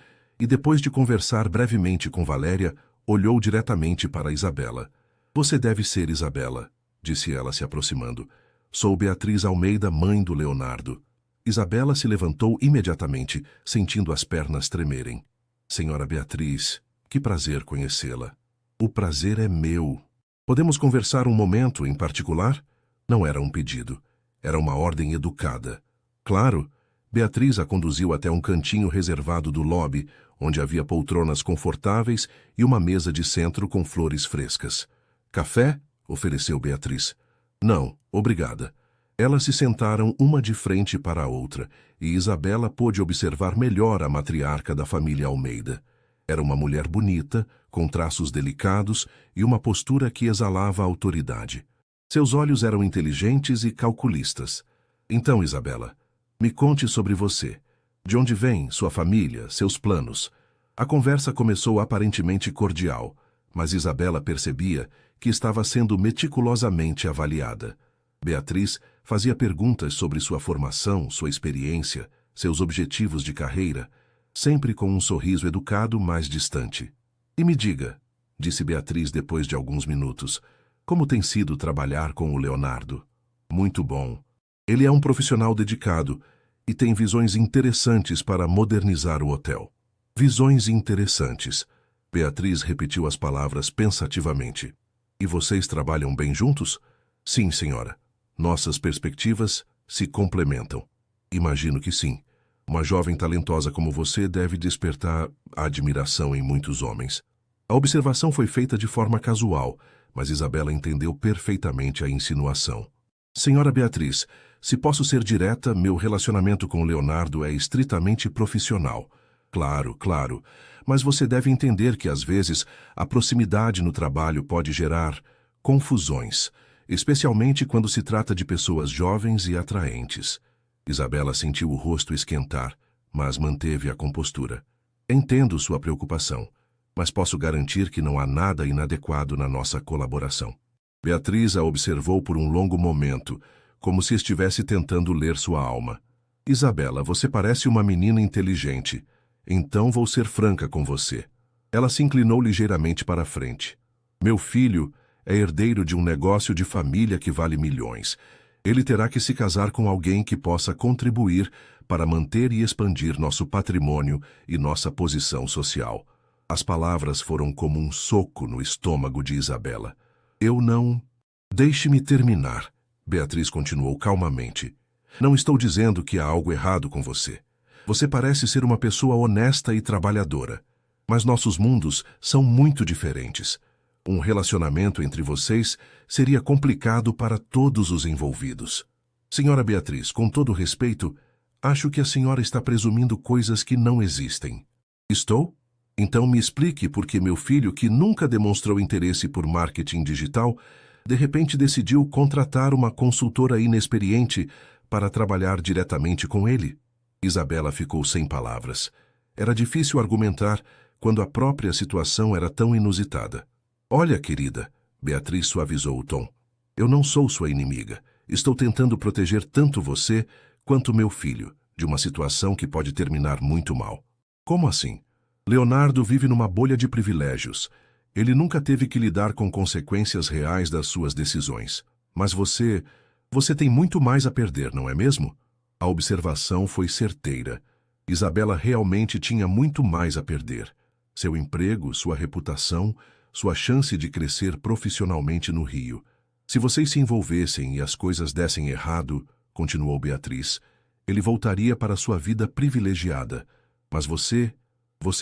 e, depois de conversar brevemente com Valéria, olhou diretamente para Isabela. Você deve ser Isabela, disse ela se aproximando. Sou Beatriz Almeida, mãe do Leonardo. Isabela se levantou imediatamente, sentindo as pernas tremerem. Senhora Beatriz, que prazer conhecê-la. O prazer é meu. Podemos conversar um momento em particular? Não era um pedido. Era uma ordem educada. Claro, Beatriz a conduziu até um cantinho reservado do lobby, onde havia poltronas confortáveis e uma mesa de centro com flores frescas. Café? Ofereceu Beatriz. Não, obrigada. Elas se sentaram uma de frente para a outra, e Isabela pôde observar melhor a matriarca da família Almeida. Era uma mulher bonita, com traços delicados e uma postura que exalava autoridade. Seus olhos eram inteligentes e calculistas. Então, Isabela, me conte sobre você. De onde vem, sua família, seus planos? A conversa começou aparentemente cordial, mas Isabela percebia que estava sendo meticulosamente avaliada. Beatriz fazia perguntas sobre sua formação, sua experiência, seus objetivos de carreira, sempre com um sorriso educado mais distante. E me diga, disse Beatriz depois de alguns minutos, como tem sido trabalhar com o Leonardo? Muito bom. Ele é um profissional dedicado e tem visões interessantes para modernizar o hotel. Visões interessantes. Beatriz repetiu as palavras pensativamente. E vocês trabalham bem juntos? Sim, senhora. Nossas perspectivas se complementam. Imagino que sim. Uma jovem talentosa como você deve despertar admiração em muitos homens. A observação foi feita de forma casual, mas Isabela entendeu perfeitamente a insinuação. Senhora Beatriz, se posso ser direta, meu relacionamento com Leonardo é estritamente profissional. Claro, claro, mas você deve entender que, às vezes, a proximidade no trabalho pode gerar confusões, especialmente quando se trata de pessoas jovens e atraentes. Isabela sentiu o rosto esquentar, mas manteve a compostura. Entendo sua preocupação, mas posso garantir que não há nada inadequado na nossa colaboração. Beatriz a observou por um longo momento, como se estivesse tentando ler sua alma. Isabela, você parece uma menina inteligente. Então vou ser franca com você. Ela se inclinou ligeiramente para a frente. Meu filho é herdeiro de um negócio de família que vale milhões. Ele terá que se casar com alguém que possa contribuir para manter e expandir nosso patrimônio e nossa posição social. As palavras foram como um soco no estômago de Isabela. Eu não... Deixe-me terminar, Beatriz continuou calmamente. Não estou dizendo que há algo errado com você. Você parece ser uma pessoa honesta e trabalhadora. Mas nossos mundos são muito diferentes. Um relacionamento entre vocês seria complicado para todos os envolvidos. Senhora Beatriz, com todo respeito, acho que a senhora está presumindo coisas que não existem. Estou? Então me explique por que meu filho, que nunca demonstrou interesse por marketing digital, De repente decidiu contratar uma consultora inexperiente para trabalhar diretamente com ele. Isabela ficou sem palavras. Era difícil argumentar quando a própria situação era tão inusitada. Olha, querida, Beatriz suavizou o tom. Eu não sou sua inimiga. Estou tentando proteger tanto você quanto meu filho de uma situação que pode terminar muito mal. Como assim? Leonardo vive numa bolha de privilégios. Ele nunca teve que lidar com consequências reais das suas decisões. Mas você tem muito mais a perder, não é mesmo? A observação foi certeira. Isabela realmente tinha muito mais a perder. Seu emprego, sua reputação, sua chance de crescer profissionalmente no Rio. Se vocês se envolvessem e as coisas dessem errado, continuou Beatriz, ele voltaria para sua vida privilegiada. Mas você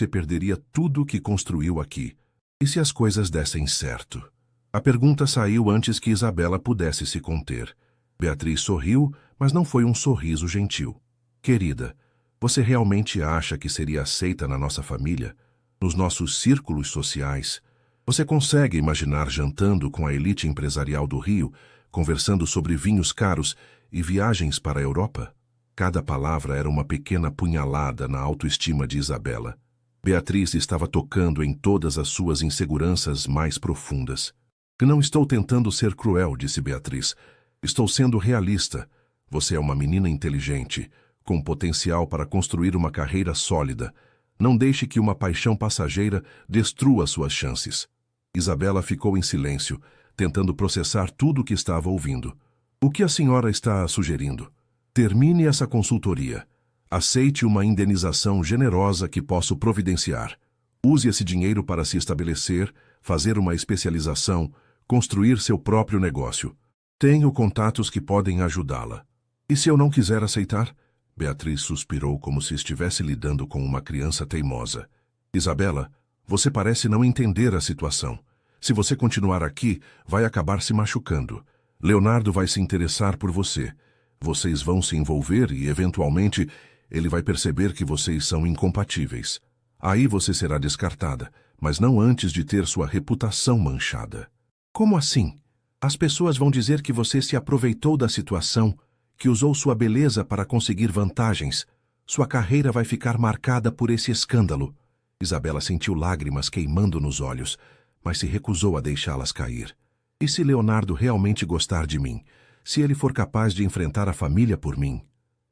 perderia tudo o que construiu aqui. E se as coisas dessem certo? A pergunta saiu antes que Isabela pudesse se conter. Beatriz sorriu, mas não foi um sorriso gentil. Querida, você realmente acha que seria aceita na nossa família? Nos nossos círculos sociais? Você consegue imaginar jantando com a elite empresarial do Rio, conversando sobre vinhos caros e viagens para a Europa? Cada palavra era uma pequena punhalada na autoestima de Isabela. Beatriz estava tocando em todas as suas inseguranças mais profundas. Não estou tentando ser cruel, disse Beatriz. Estou sendo realista. Você é uma menina inteligente, com potencial para construir uma carreira sólida. Não deixe que uma paixão passageira destrua suas chances. Isabela ficou em silêncio, tentando processar tudo o que estava ouvindo. O que a senhora está sugerindo? Termine essa consultoria. Aceite uma indenização generosa que posso providenciar. Use esse dinheiro para se estabelecer, fazer uma especialização, construir seu próprio negócio. Tenho contatos que podem ajudá-la. E se eu não quiser aceitar? Beatriz suspirou como se estivesse lidando com uma criança teimosa. Isabela, você parece não entender a situação. Se você continuar aqui, vai acabar se machucando. Leonardo vai se interessar por você. Vocês vão se envolver e, eventualmente, ele vai perceber que vocês são incompatíveis. Aí você será descartada, mas não antes de ter sua reputação manchada. Como assim? As pessoas vão dizer que você se aproveitou da situação, que usou sua beleza para conseguir vantagens. Sua carreira vai ficar marcada por esse escândalo. Isabela sentiu lágrimas queimando nos olhos, mas se recusou a deixá-las cair. E se Leonardo realmente gostar de mim? Se ele for capaz de enfrentar a família por mim?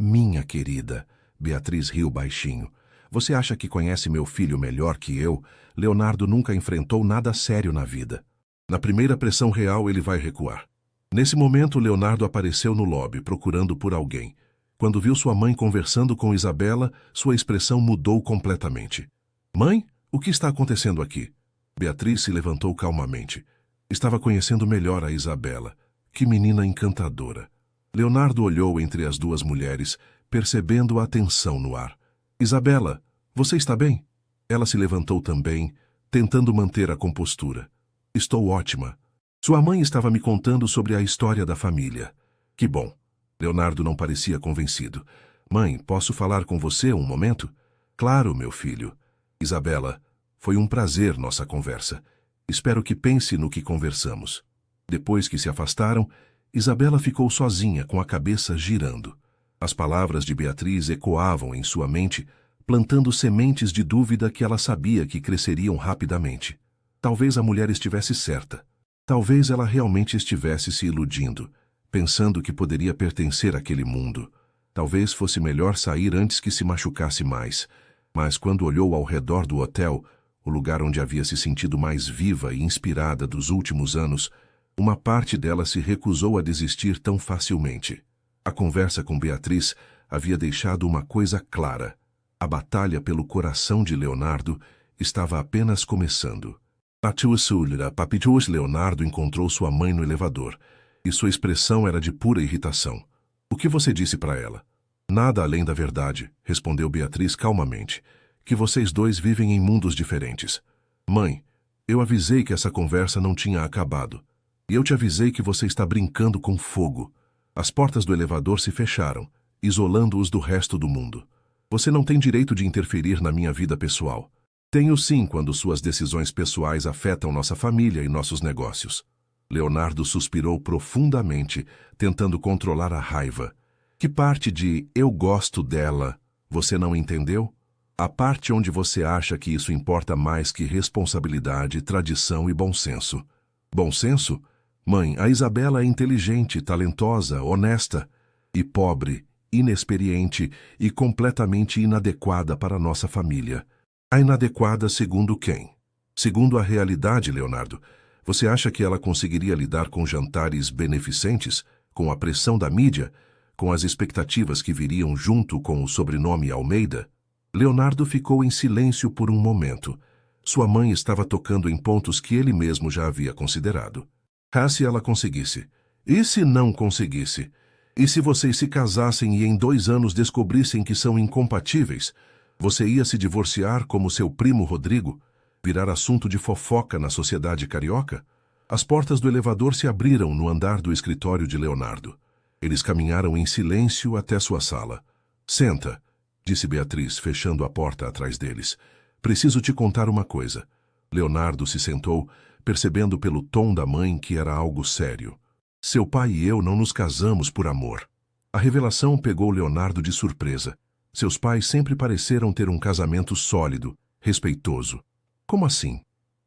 Minha querida, Beatriz riu baixinho. Você acha que conhece meu filho melhor que eu? Leonardo nunca enfrentou nada sério na vida. Na primeira pressão real, ele vai recuar. Nesse momento, Leonardo apareceu no lobby, procurando por alguém. Quando viu sua mãe conversando com Isabela, sua expressão mudou completamente. Mãe, o que está acontecendo aqui? Beatriz se levantou calmamente. Estava conhecendo melhor a Isabela. Que menina encantadora. Leonardo olhou entre as duas mulheres, percebendo a tensão no ar. Isabela, você está bem? Ela se levantou também, tentando manter a compostura. Estou ótima. Sua mãe estava me contando sobre a história da família. Que bom. Leonardo não parecia convencido. Mãe, posso falar com você um momento? Claro, meu filho. Isabela, foi um prazer nossa conversa. Espero que pense no que conversamos. Depois que se afastaram, Isabela ficou sozinha com a cabeça girando. As palavras de Beatriz ecoavam em sua mente, plantando sementes de dúvida que ela sabia que cresceriam rapidamente. Talvez a mulher estivesse certa. Talvez ela realmente estivesse se iludindo, pensando que poderia pertencer àquele mundo. Talvez fosse melhor sair antes que se machucasse mais. Mas quando olhou ao redor do hotel, o lugar onde havia se sentido mais viva e inspirada dos últimos anos, uma parte dela se recusou a desistir tão facilmente. A conversa com Beatriz havia deixado uma coisa clara. A batalha pelo coração de Leonardo estava apenas começando. Leonardo encontrou sua mãe no elevador, e sua expressão era de pura irritação. O que você disse para ela? Nada além da verdade, respondeu Beatriz calmamente, que vocês dois vivem em mundos diferentes. Mãe, eu avisei que essa conversa não tinha acabado. E eu te avisei que você está brincando com fogo. As portas do elevador se fecharam, isolando-os do resto do mundo. Você não tem direito de interferir na minha vida pessoal. Tenho sim quando suas decisões pessoais afetam nossa família e nossos negócios. Leonardo suspirou profundamente, tentando controlar a raiva. Que parte de "eu gosto dela" você não entendeu? A parte onde você acha que isso importa mais que responsabilidade, tradição e bom senso. Bom senso? Mãe, a Isabela é inteligente, talentosa, honesta e pobre, inexperiente e completamente inadequada para nossa família. A inadequada segundo quem? Segundo a realidade, Leonardo. Você acha que ela conseguiria lidar com jantares beneficentes, com a pressão da mídia, com as expectativas que viriam junto com o sobrenome Almeida? Leonardo ficou em silêncio por um momento. Sua mãe estava tocando em pontos que ele mesmo já havia considerado. Se ela conseguisse? E se não conseguisse? E se vocês se casassem e em 2 anos descobrissem que são incompatíveis? Você ia se divorciar como seu primo Rodrigo? Virar assunto de fofoca na sociedade carioca? As portas do elevador se abriram no andar do escritório de Leonardo. Eles caminharam em silêncio até sua sala. Senta, disse Beatriz, fechando a porta atrás deles. Preciso te contar uma coisa. Leonardo se sentou, percebendo pelo tom da mãe que era algo sério. Seu pai e eu não nos casamos por amor. A revelação pegou Leonardo de surpresa. Seus pais sempre pareceram ter um casamento sólido, respeitoso. Como assim?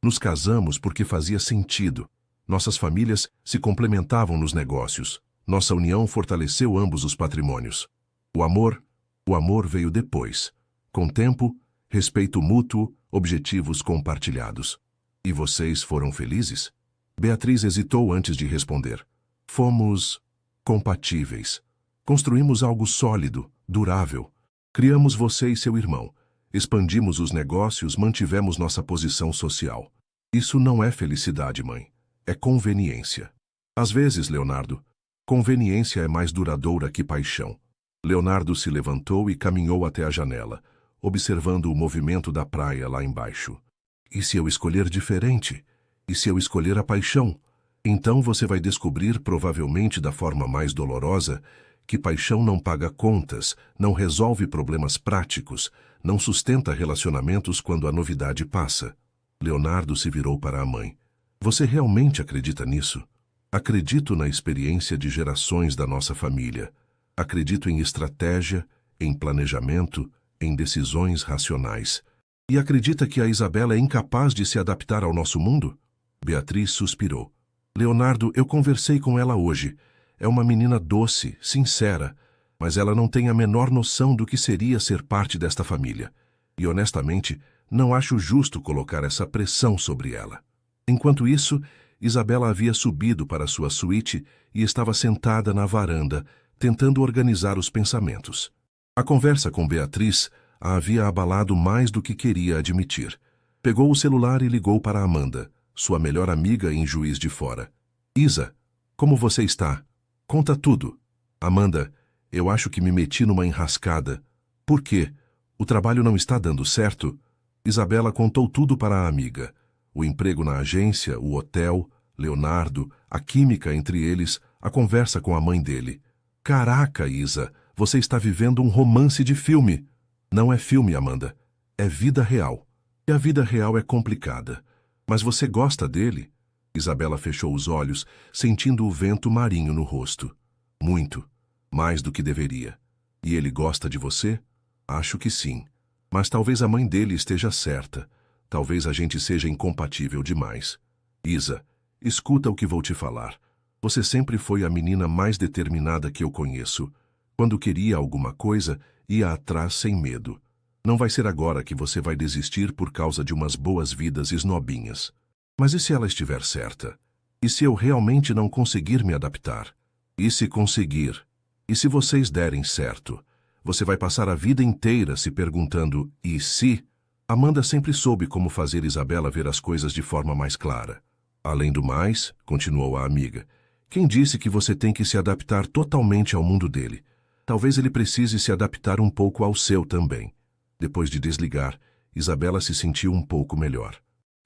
Nos casamos porque fazia sentido. Nossas famílias se complementavam nos negócios. Nossa união fortaleceu ambos os patrimônios. O amor veio depois. Com tempo, respeito mútuo, objetivos compartilhados. E vocês foram felizes? Beatriz hesitou antes de responder. Fomos compatíveis. Construímos algo sólido, durável. Criamos você e seu irmão. Expandimos os negócios, mantivemos nossa posição social. Isso não é felicidade, mãe. É conveniência. Às vezes, Leonardo, conveniência é mais duradoura que paixão. Leonardo se levantou e caminhou até a janela, observando o movimento da praia lá embaixo. E se eu escolher diferente? E se eu escolher a paixão? Então você vai descobrir, provavelmente da forma mais dolorosa, que paixão não paga contas, não resolve problemas práticos, não sustenta relacionamentos quando a novidade passa. Leonardo se virou para a mãe. Você realmente acredita nisso? Acredito na experiência de gerações da nossa família. Acredito em estratégia, em planejamento, em decisões racionais. E acredita que a Isabela é incapaz de se adaptar ao nosso mundo? Beatriz suspirou. Leonardo, eu conversei com ela hoje. É uma menina doce, sincera, mas ela não tem a menor noção do que seria ser parte desta família. E, honestamente, não acho justo colocar essa pressão sobre ela. Enquanto isso, Isabela havia subido para sua suíte e estava sentada na varanda, tentando organizar os pensamentos. A conversa com Beatriz a havia abalado mais do que queria admitir. Pegou o celular e ligou para Amanda, sua melhor amiga em Juiz de Fora. Isa, como você está? Conta tudo. Amanda, eu acho que me meti numa enrascada. Por quê? O trabalho não está dando certo? Isabela contou tudo para a amiga. O emprego na agência, o hotel, Leonardo, a química entre eles, a conversa com a mãe dele. Caraca, Isa, você está vivendo um romance de filme. Não é filme, Amanda. É vida real. E a vida real é complicada. Mas você gosta dele? Isabela fechou os olhos, sentindo o vento marinho no rosto. Muito. Mais do que deveria. E ele gosta de você? Acho que sim. Mas talvez a mãe dele esteja certa. Talvez a gente seja incompatível demais. Isa, escuta o que vou te falar. Você sempre foi a menina mais determinada que eu conheço. Quando queria alguma coisa, ia atrás sem medo. Não vai ser agora que você vai desistir por causa de umas boas-vidas esnobinhas. Mas e se ela estiver certa? E se eu realmente não conseguir me adaptar? E se conseguir? E se vocês derem certo? Você vai passar a vida inteira se perguntando, e se? Amanda sempre soube como fazer Isabela ver as coisas de forma mais clara. Além do mais, continuou a amiga, quem disse que você tem que se adaptar totalmente ao mundo dele? Talvez ele precise se adaptar um pouco ao seu também. Depois de desligar, Isabela se sentiu um pouco melhor.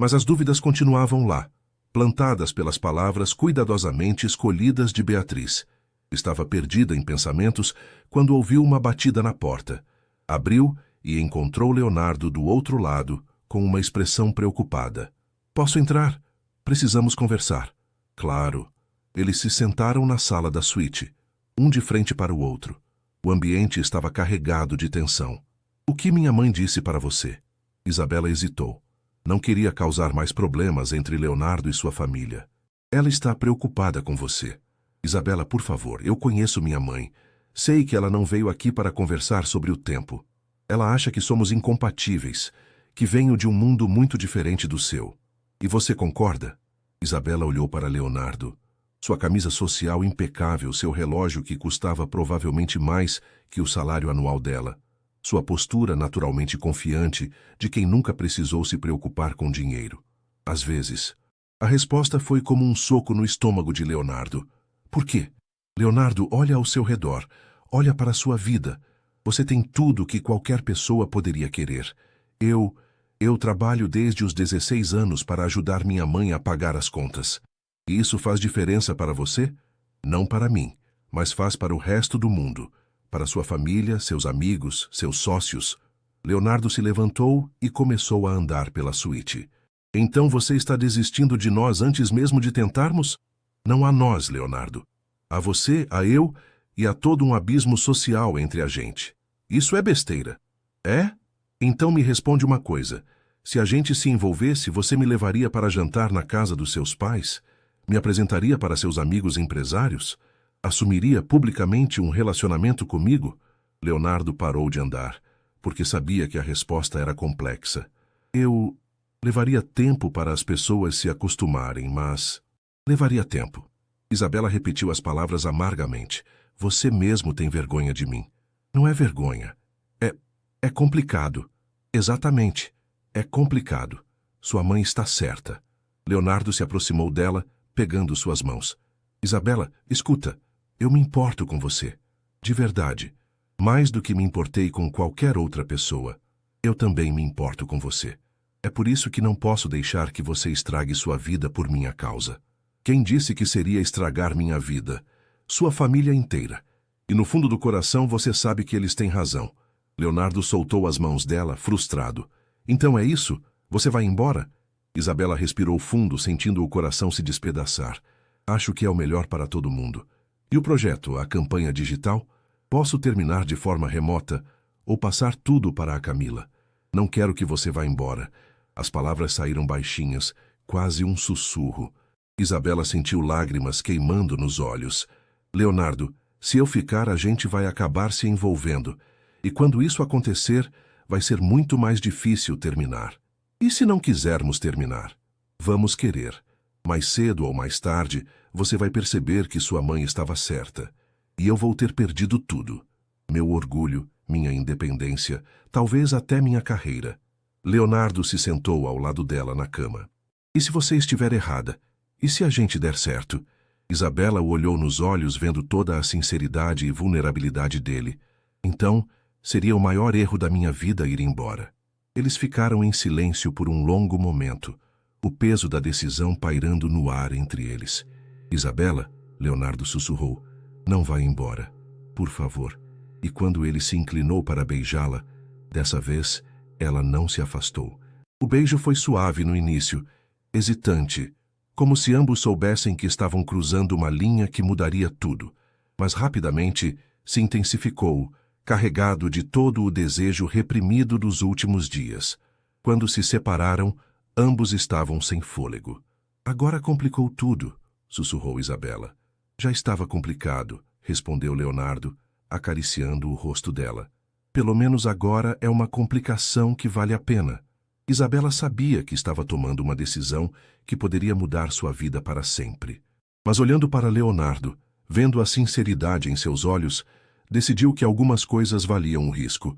Mas as dúvidas continuavam lá, plantadas pelas palavras cuidadosamente escolhidas de Beatriz. Estava perdida em pensamentos quando ouviu uma batida na porta. Abriu e encontrou Leonardo do outro lado, com uma expressão preocupada. Posso entrar? Precisamos conversar. Claro. Eles se sentaram na sala da suíte, um de frente para o outro. O ambiente estava carregado de tensão. O que minha mãe disse para você? Isabela hesitou. Não queria causar mais problemas entre Leonardo e sua família. Ela está preocupada com você. Isabela, por favor, eu conheço minha mãe. Sei que ela não veio aqui para conversar sobre o tempo. Ela acha que somos incompatíveis, que venho de um mundo muito diferente do seu. E você concorda? Isabela olhou para Leonardo. Sua camisa social impecável, seu relógio que custava provavelmente mais que o salário anual dela. Sua postura naturalmente confiante de quem nunca precisou se preocupar com dinheiro. Às vezes, a resposta foi como um soco no estômago de Leonardo. Por quê? Leonardo, olha ao seu redor. Olha para a sua vida. Você tem tudo que qualquer pessoa poderia querer. Eu trabalho desde os 16 anos para ajudar minha mãe a pagar as contas. E isso faz diferença para você? Não para mim, mas faz para o resto do mundo. Para sua família, seus amigos, seus sócios. Leonardo se levantou e começou a andar pela suíte. Então você está desistindo de nós antes mesmo de tentarmos? Não há nós, Leonardo. Há você, há eu e há todo um abismo social entre a gente. Isso é besteira. É? Então me responde uma coisa. Se a gente se envolvesse, você me levaria para jantar na casa dos seus pais? Me apresentaria para seus amigos empresários? Assumiria publicamente um relacionamento comigo? Leonardo parou de andar, porque sabia que a resposta era complexa. Eu levaria tempo para as pessoas se acostumarem, mas... Levaria tempo. Isabela repetiu as palavras amargamente. Você mesmo tem vergonha de mim. Não é vergonha. É complicado. Exatamente. É complicado. Sua mãe está certa. Leonardo se aproximou dela, pegando suas mãos. Isabela, escuta. Eu me importo com você. De verdade. Mais do que me importei com qualquer outra pessoa. Eu também me importo com você. É por isso que não posso deixar que você estrague sua vida por minha causa. Quem disse que seria estragar minha vida? Sua família inteira. E no fundo do coração você sabe que eles têm razão. Leonardo soltou as mãos dela, frustrado. Então é isso? Você vai embora? Isabela respirou fundo, sentindo o coração se despedaçar. Acho que é o melhor para todo mundo. E o projeto, a campanha digital? Posso terminar de forma remota ou passar tudo para a Camila. Não quero que você vá embora. As palavras saíram baixinhas, quase um sussurro. Isabela sentiu lágrimas queimando nos olhos. Leonardo, se eu ficar, a gente vai acabar se envolvendo. E quando isso acontecer, vai ser muito mais difícil terminar. E se não quisermos terminar? Vamos querer. Mais cedo ou mais tarde, você vai perceber que sua mãe estava certa. E eu vou ter perdido tudo. Meu orgulho, minha independência, talvez até minha carreira. Leonardo se sentou ao lado dela na cama. E se você estiver errada? E se a gente der certo? Isabela o olhou nos olhos, vendo toda a sinceridade e vulnerabilidade dele. Então, seria o maior erro da minha vida ir embora. Eles ficaram em silêncio por um longo momento, o peso da decisão pairando no ar entre eles. Isabela, Leonardo sussurrou, não vá embora, por favor. E quando ele se inclinou para beijá-la, dessa vez, ela não se afastou. O beijo foi suave no início, hesitante, como se ambos soubessem que estavam cruzando uma linha que mudaria tudo. Mas rapidamente se intensificou, carregado de todo o desejo reprimido dos últimos dias. Quando se separaram, ambos estavam sem fôlego. Agora complicou tudo, sussurrou Isabela. Já estava complicado, respondeu Leonardo, acariciando o rosto dela. Pelo menos agora é uma complicação que vale a pena. Isabela sabia que estava tomando uma decisão que poderia mudar sua vida para sempre. Mas olhando para Leonardo, vendo a sinceridade em seus olhos, decidiu que algumas coisas valiam o risco,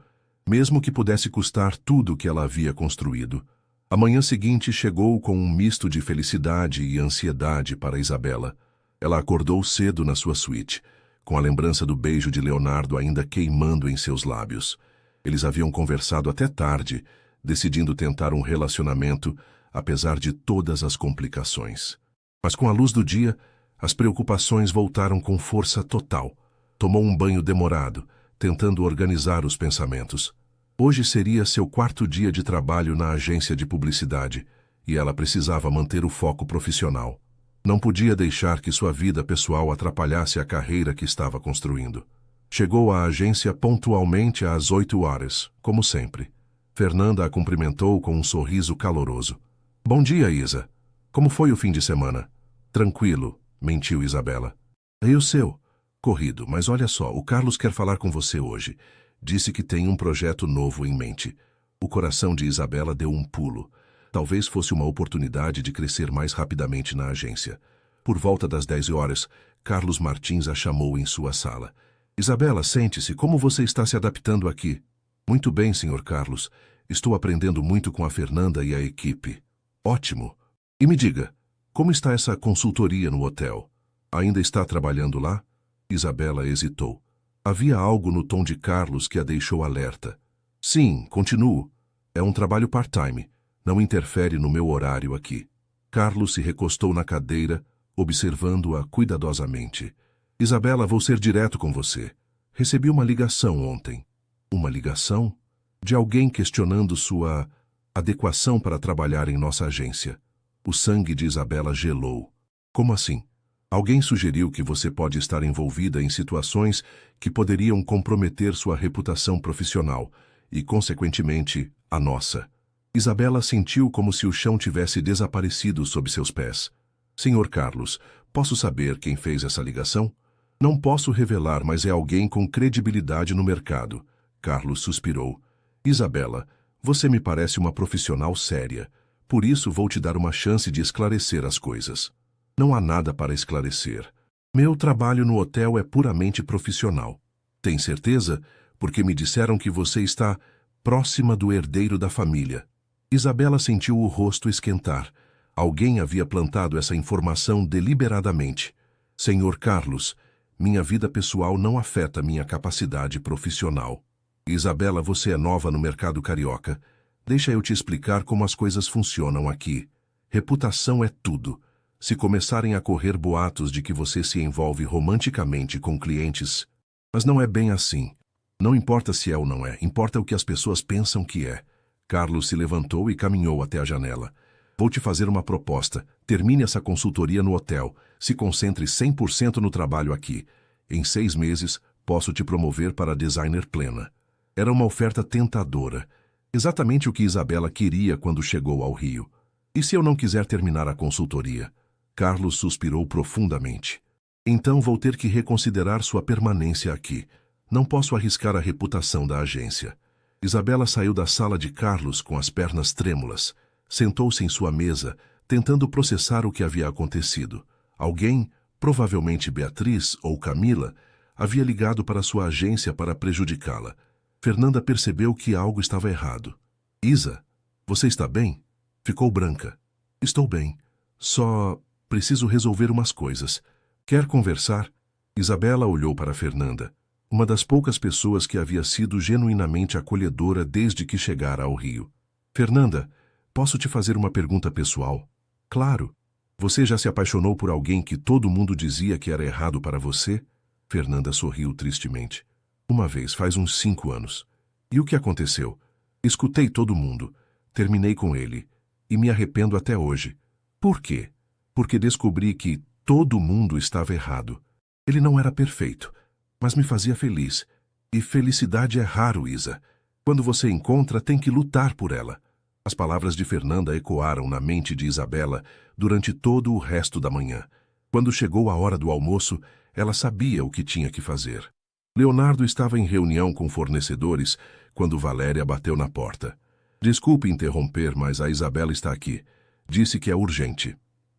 mesmo que pudesse custar tudo que ela havia construído. A manhã seguinte chegou com um misto de felicidade e ansiedade para Isabela. Ela acordou cedo na sua suíte, com a lembrança do beijo de Leonardo ainda queimando em seus lábios. Eles haviam conversado até tarde, decidindo tentar um relacionamento, apesar de todas as complicações. Mas com a luz do dia, as preocupações voltaram com força total. Tomou um banho demorado, tentando organizar os pensamentos. Hoje seria seu 4º dia de trabalho na agência de publicidade, e ela precisava manter o foco profissional. Não podia deixar que sua vida pessoal atrapalhasse a carreira que estava construindo. Chegou à agência pontualmente às 8 horas, como sempre. Fernanda a cumprimentou com um sorriso caloroso. Bom dia, Isa. Como foi o fim de semana? Tranquilo, mentiu Isabela. E o seu? Corrido, mas olha só, o Carlos quer falar com você hoje. Disse que tem um projeto novo em mente. O coração de Isabela deu um pulo. Talvez fosse uma oportunidade de crescer mais rapidamente na agência. Por volta das 10 horas, Carlos Martins a chamou em sua sala. Isabela, sente-se, como você está se adaptando aqui? Muito bem, senhor Carlos. Estou aprendendo muito com a Fernanda e a equipe. Ótimo. E me diga, como está essa consultoria no hotel? Ainda está trabalhando lá? Isabela hesitou. Havia algo no tom de Carlos que a deixou alerta. Sim, continuo. É um trabalho part-time. Não interfere no meu horário aqui. Carlos se recostou na cadeira, observando-a cuidadosamente. Isabela, vou ser direto com você. Recebi uma ligação ontem. Uma ligação? De alguém questionando sua adequação para trabalhar em nossa agência. O sangue de Isabela gelou. Como assim? Alguém sugeriu que você pode estar envolvida em situações que poderiam comprometer sua reputação profissional e, consequentemente, a nossa. Isabela sentiu como se o chão tivesse desaparecido sob seus pés. Senhor Carlos, posso saber quem fez essa ligação? Não posso revelar, mas é alguém com credibilidade no mercado. Carlos suspirou. Isabela, você me parece uma profissional séria. Por isso vou te dar uma chance de esclarecer as coisas. Não há nada para esclarecer. Meu trabalho no hotel é puramente profissional. Tem certeza? Porque me disseram que você está próxima do herdeiro da família. Isabela sentiu o rosto esquentar. Alguém havia plantado essa informação deliberadamente. Senhor Carlos, minha vida pessoal não afeta minha capacidade profissional. Isabela, você é nova no mercado carioca. Deixa eu te explicar como as coisas funcionam aqui. Reputação é tudo. Se começarem a correr boatos de que você se envolve romanticamente com clientes, mas não é bem assim. Não importa se é ou não é, importa o que as pessoas pensam que é. Carlos se levantou e caminhou até a janela. Vou te fazer uma proposta. Termine essa consultoria no hotel. Se concentre 100% no trabalho aqui. Em 6 meses, posso te promover para designer plena. Era uma oferta tentadora. Exatamente o que Isabela queria quando chegou ao Rio. E se eu não quiser terminar a consultoria? Carlos suspirou profundamente. Então vou ter que reconsiderar sua permanência aqui. Não posso arriscar a reputação da agência. Isabela saiu da sala de Carlos com as pernas trêmulas. Sentou-se em sua mesa, tentando processar o que havia acontecido. Alguém, provavelmente Beatriz ou Camila, havia ligado para sua agência para prejudicá-la. Fernanda percebeu que algo estava errado. Isa, você está bem? Ficou branca. Estou bem. Só preciso resolver umas coisas. Quer conversar? Isabela olhou para Fernanda, uma das poucas pessoas que havia sido genuinamente acolhedora desde que chegara ao Rio. Fernanda, posso te fazer uma pergunta pessoal? Claro. Você já se apaixonou por alguém que todo mundo dizia que era errado para você? Fernanda sorriu tristemente. Uma vez, faz uns 5 anos. E o que aconteceu? Escutei todo mundo. Terminei com ele. E me arrependo até hoje. Por quê? Porque descobri que todo mundo estava errado. Ele não era perfeito, mas me fazia feliz. E felicidade é raro, Isa. Quando você encontra, tem que lutar por ela. As palavras de Fernanda ecoaram na mente de Isabela durante todo o resto da manhã. Quando chegou a hora do almoço, ela sabia o que tinha que fazer. Leonardo estava em reunião com fornecedores quando Valéria bateu na porta. Desculpe interromper, mas a Isabela está aqui. Disse que é urgente.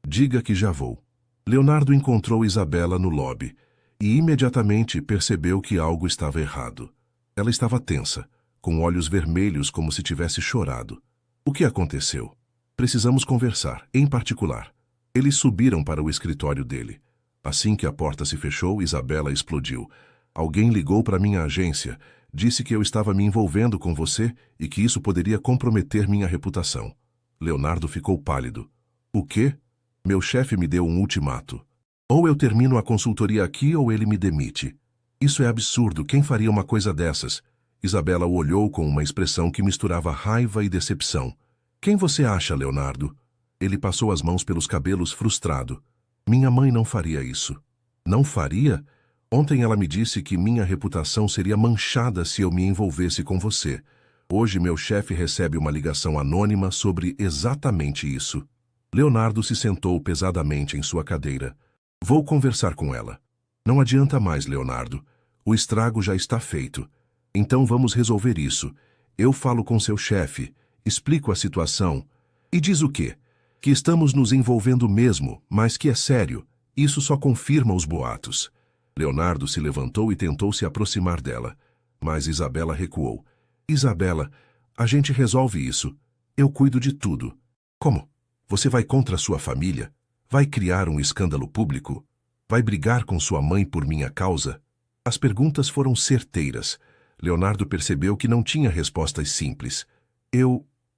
Diga que já vou. Leonardo encontrou Isabela no lobby e imediatamente percebeu que algo estava errado. Ela estava tensa, com olhos vermelhos como se tivesse chorado. O que aconteceu? Precisamos conversar, em particular. Eles subiram para o escritório dele. Assim que a porta se fechou, Isabela explodiu. Alguém ligou para minha agência, disse que eu estava me envolvendo com você e que isso poderia comprometer minha reputação. Leonardo ficou pálido. O quê? Meu chefe me deu um ultimato. Ou eu termino a consultoria aqui ou ele me demite. Isso é absurdo, quem faria uma coisa dessas? Isabela o olhou com uma expressão que misturava raiva e decepção. Quem você acha, Leonardo? Ele passou as mãos pelos cabelos frustrado. Minha mãe não faria isso. Não faria? Ontem ela me disse que minha reputação seria manchada se eu me envolvesse com você. Hoje meu chefe recebe uma ligação anônima sobre exatamente isso. Leonardo se sentou pesadamente em sua cadeira. Vou conversar com ela. Não adianta mais, Leonardo. O estrago já está feito. Então vamos resolver isso. Eu falo com seu chefe, explico a situação. E diz o quê? Que estamos nos envolvendo mesmo, mas que é sério. Isso só confirma os boatos. Leonardo se levantou e tentou se aproximar dela. Mas Isabela recuou. Isabela, a gente resolve isso. Eu cuido de tudo. Como? Você vai contra sua família? Vai criar um escândalo público? Vai brigar com sua mãe por minha causa? As perguntas foram certeiras. Leonardo percebeu que não tinha respostas simples.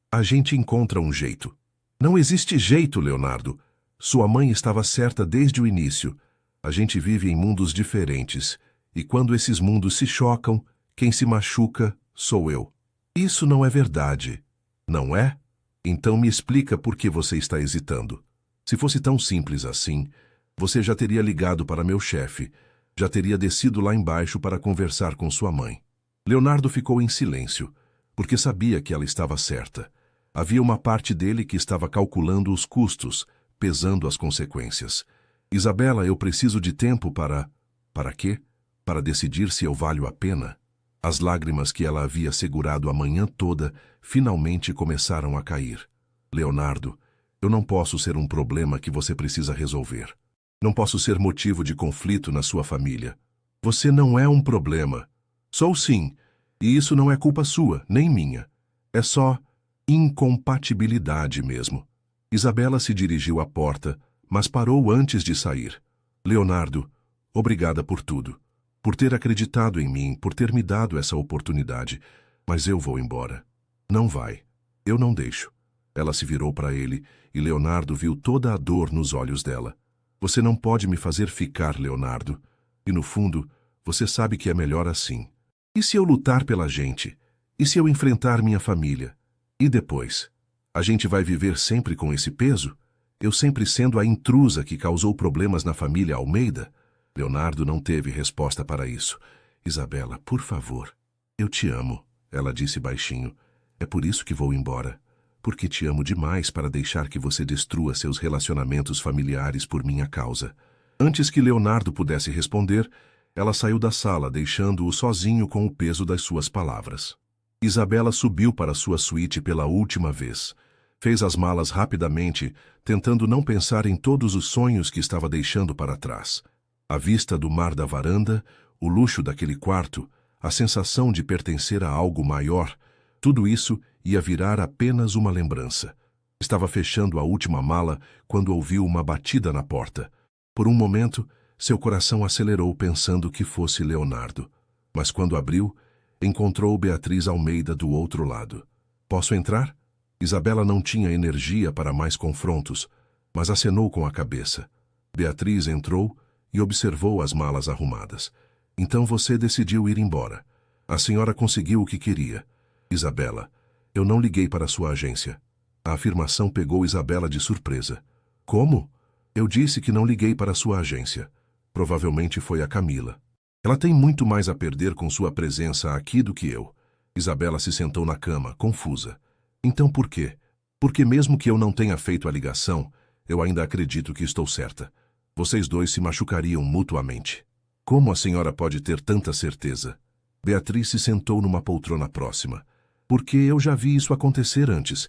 A gente encontra um jeito. Não existe jeito, Leonardo. Sua mãe estava certa desde o início. A gente vive em mundos diferentes. E quando esses mundos se chocam, quem se machuca sou eu. Isso não é verdade. Não é? Então me explica por que você está hesitando. Se fosse tão simples assim, você já teria ligado para meu chefe, já teria descido lá embaixo para conversar com sua mãe. Leonardo ficou em silêncio, porque sabia que ela estava certa. Havia uma parte dele que estava calculando os custos, pesando as consequências. Isabela, eu preciso de tempo para... Para quê? Para decidir se eu valho a pena. As lágrimas que ela havia segurado a manhã toda finalmente começaram a cair. Leonardo, eu não posso ser um problema que você precisa resolver. Não posso ser motivo de conflito na sua família. Você não é um problema. Sou sim, e isso não é culpa sua, nem minha. É só incompatibilidade mesmo. Isabela se dirigiu à porta, mas parou antes de sair. Leonardo, obrigada por tudo. Por ter acreditado em mim, por ter me dado essa oportunidade. Mas eu vou embora. Não vai. Eu não deixo. Ela se virou para ele e Leonardo viu toda a dor nos olhos dela. Você não pode me fazer ficar, Leonardo. E no fundo, você sabe que é melhor assim. E se eu lutar pela gente? E se eu enfrentar minha família? E depois? A gente vai viver sempre com esse peso? Eu sempre sendo a intrusa que causou problemas na família Almeida? Leonardo não teve resposta para isso. Isabela, por favor. Eu te amo, ela disse baixinho. É por isso que vou embora. Porque te amo demais para deixar que você destrua seus relacionamentos familiares por minha causa. Antes que Leonardo pudesse responder, ela saiu da sala, deixando-o sozinho com o peso das suas palavras. Isabela subiu para sua suíte pela última vez. Fez as malas rapidamente, tentando não pensar em todos os sonhos que estava deixando para trás. A vista do mar da varanda, o luxo daquele quarto, a sensação de pertencer a algo maior, tudo isso ia virar apenas uma lembrança. Estava fechando a última mala quando ouviu uma batida na porta. Por um momento, seu coração acelerou pensando que fosse Leonardo. Mas quando abriu, encontrou Beatriz Almeida do outro lado. Posso entrar? Isabela não tinha energia para mais confrontos, mas acenou com a cabeça. Beatriz entrou e observou as malas arrumadas. Então você decidiu ir embora. A senhora conseguiu o que queria. Isabela, eu não liguei para a sua agência. A afirmação pegou Isabela de surpresa. Como? Eu disse que não liguei para a sua agência. Provavelmente foi a Camila. Ela tem muito mais a perder com sua presença aqui do que eu. Isabela se sentou na cama, confusa. Então por quê? Porque mesmo que eu não tenha feito a ligação, eu ainda acredito que estou certa. Vocês dois se machucariam mutuamente. Como a senhora pode ter tanta certeza? Beatriz se sentou numa poltrona próxima. Porque eu já vi isso acontecer antes.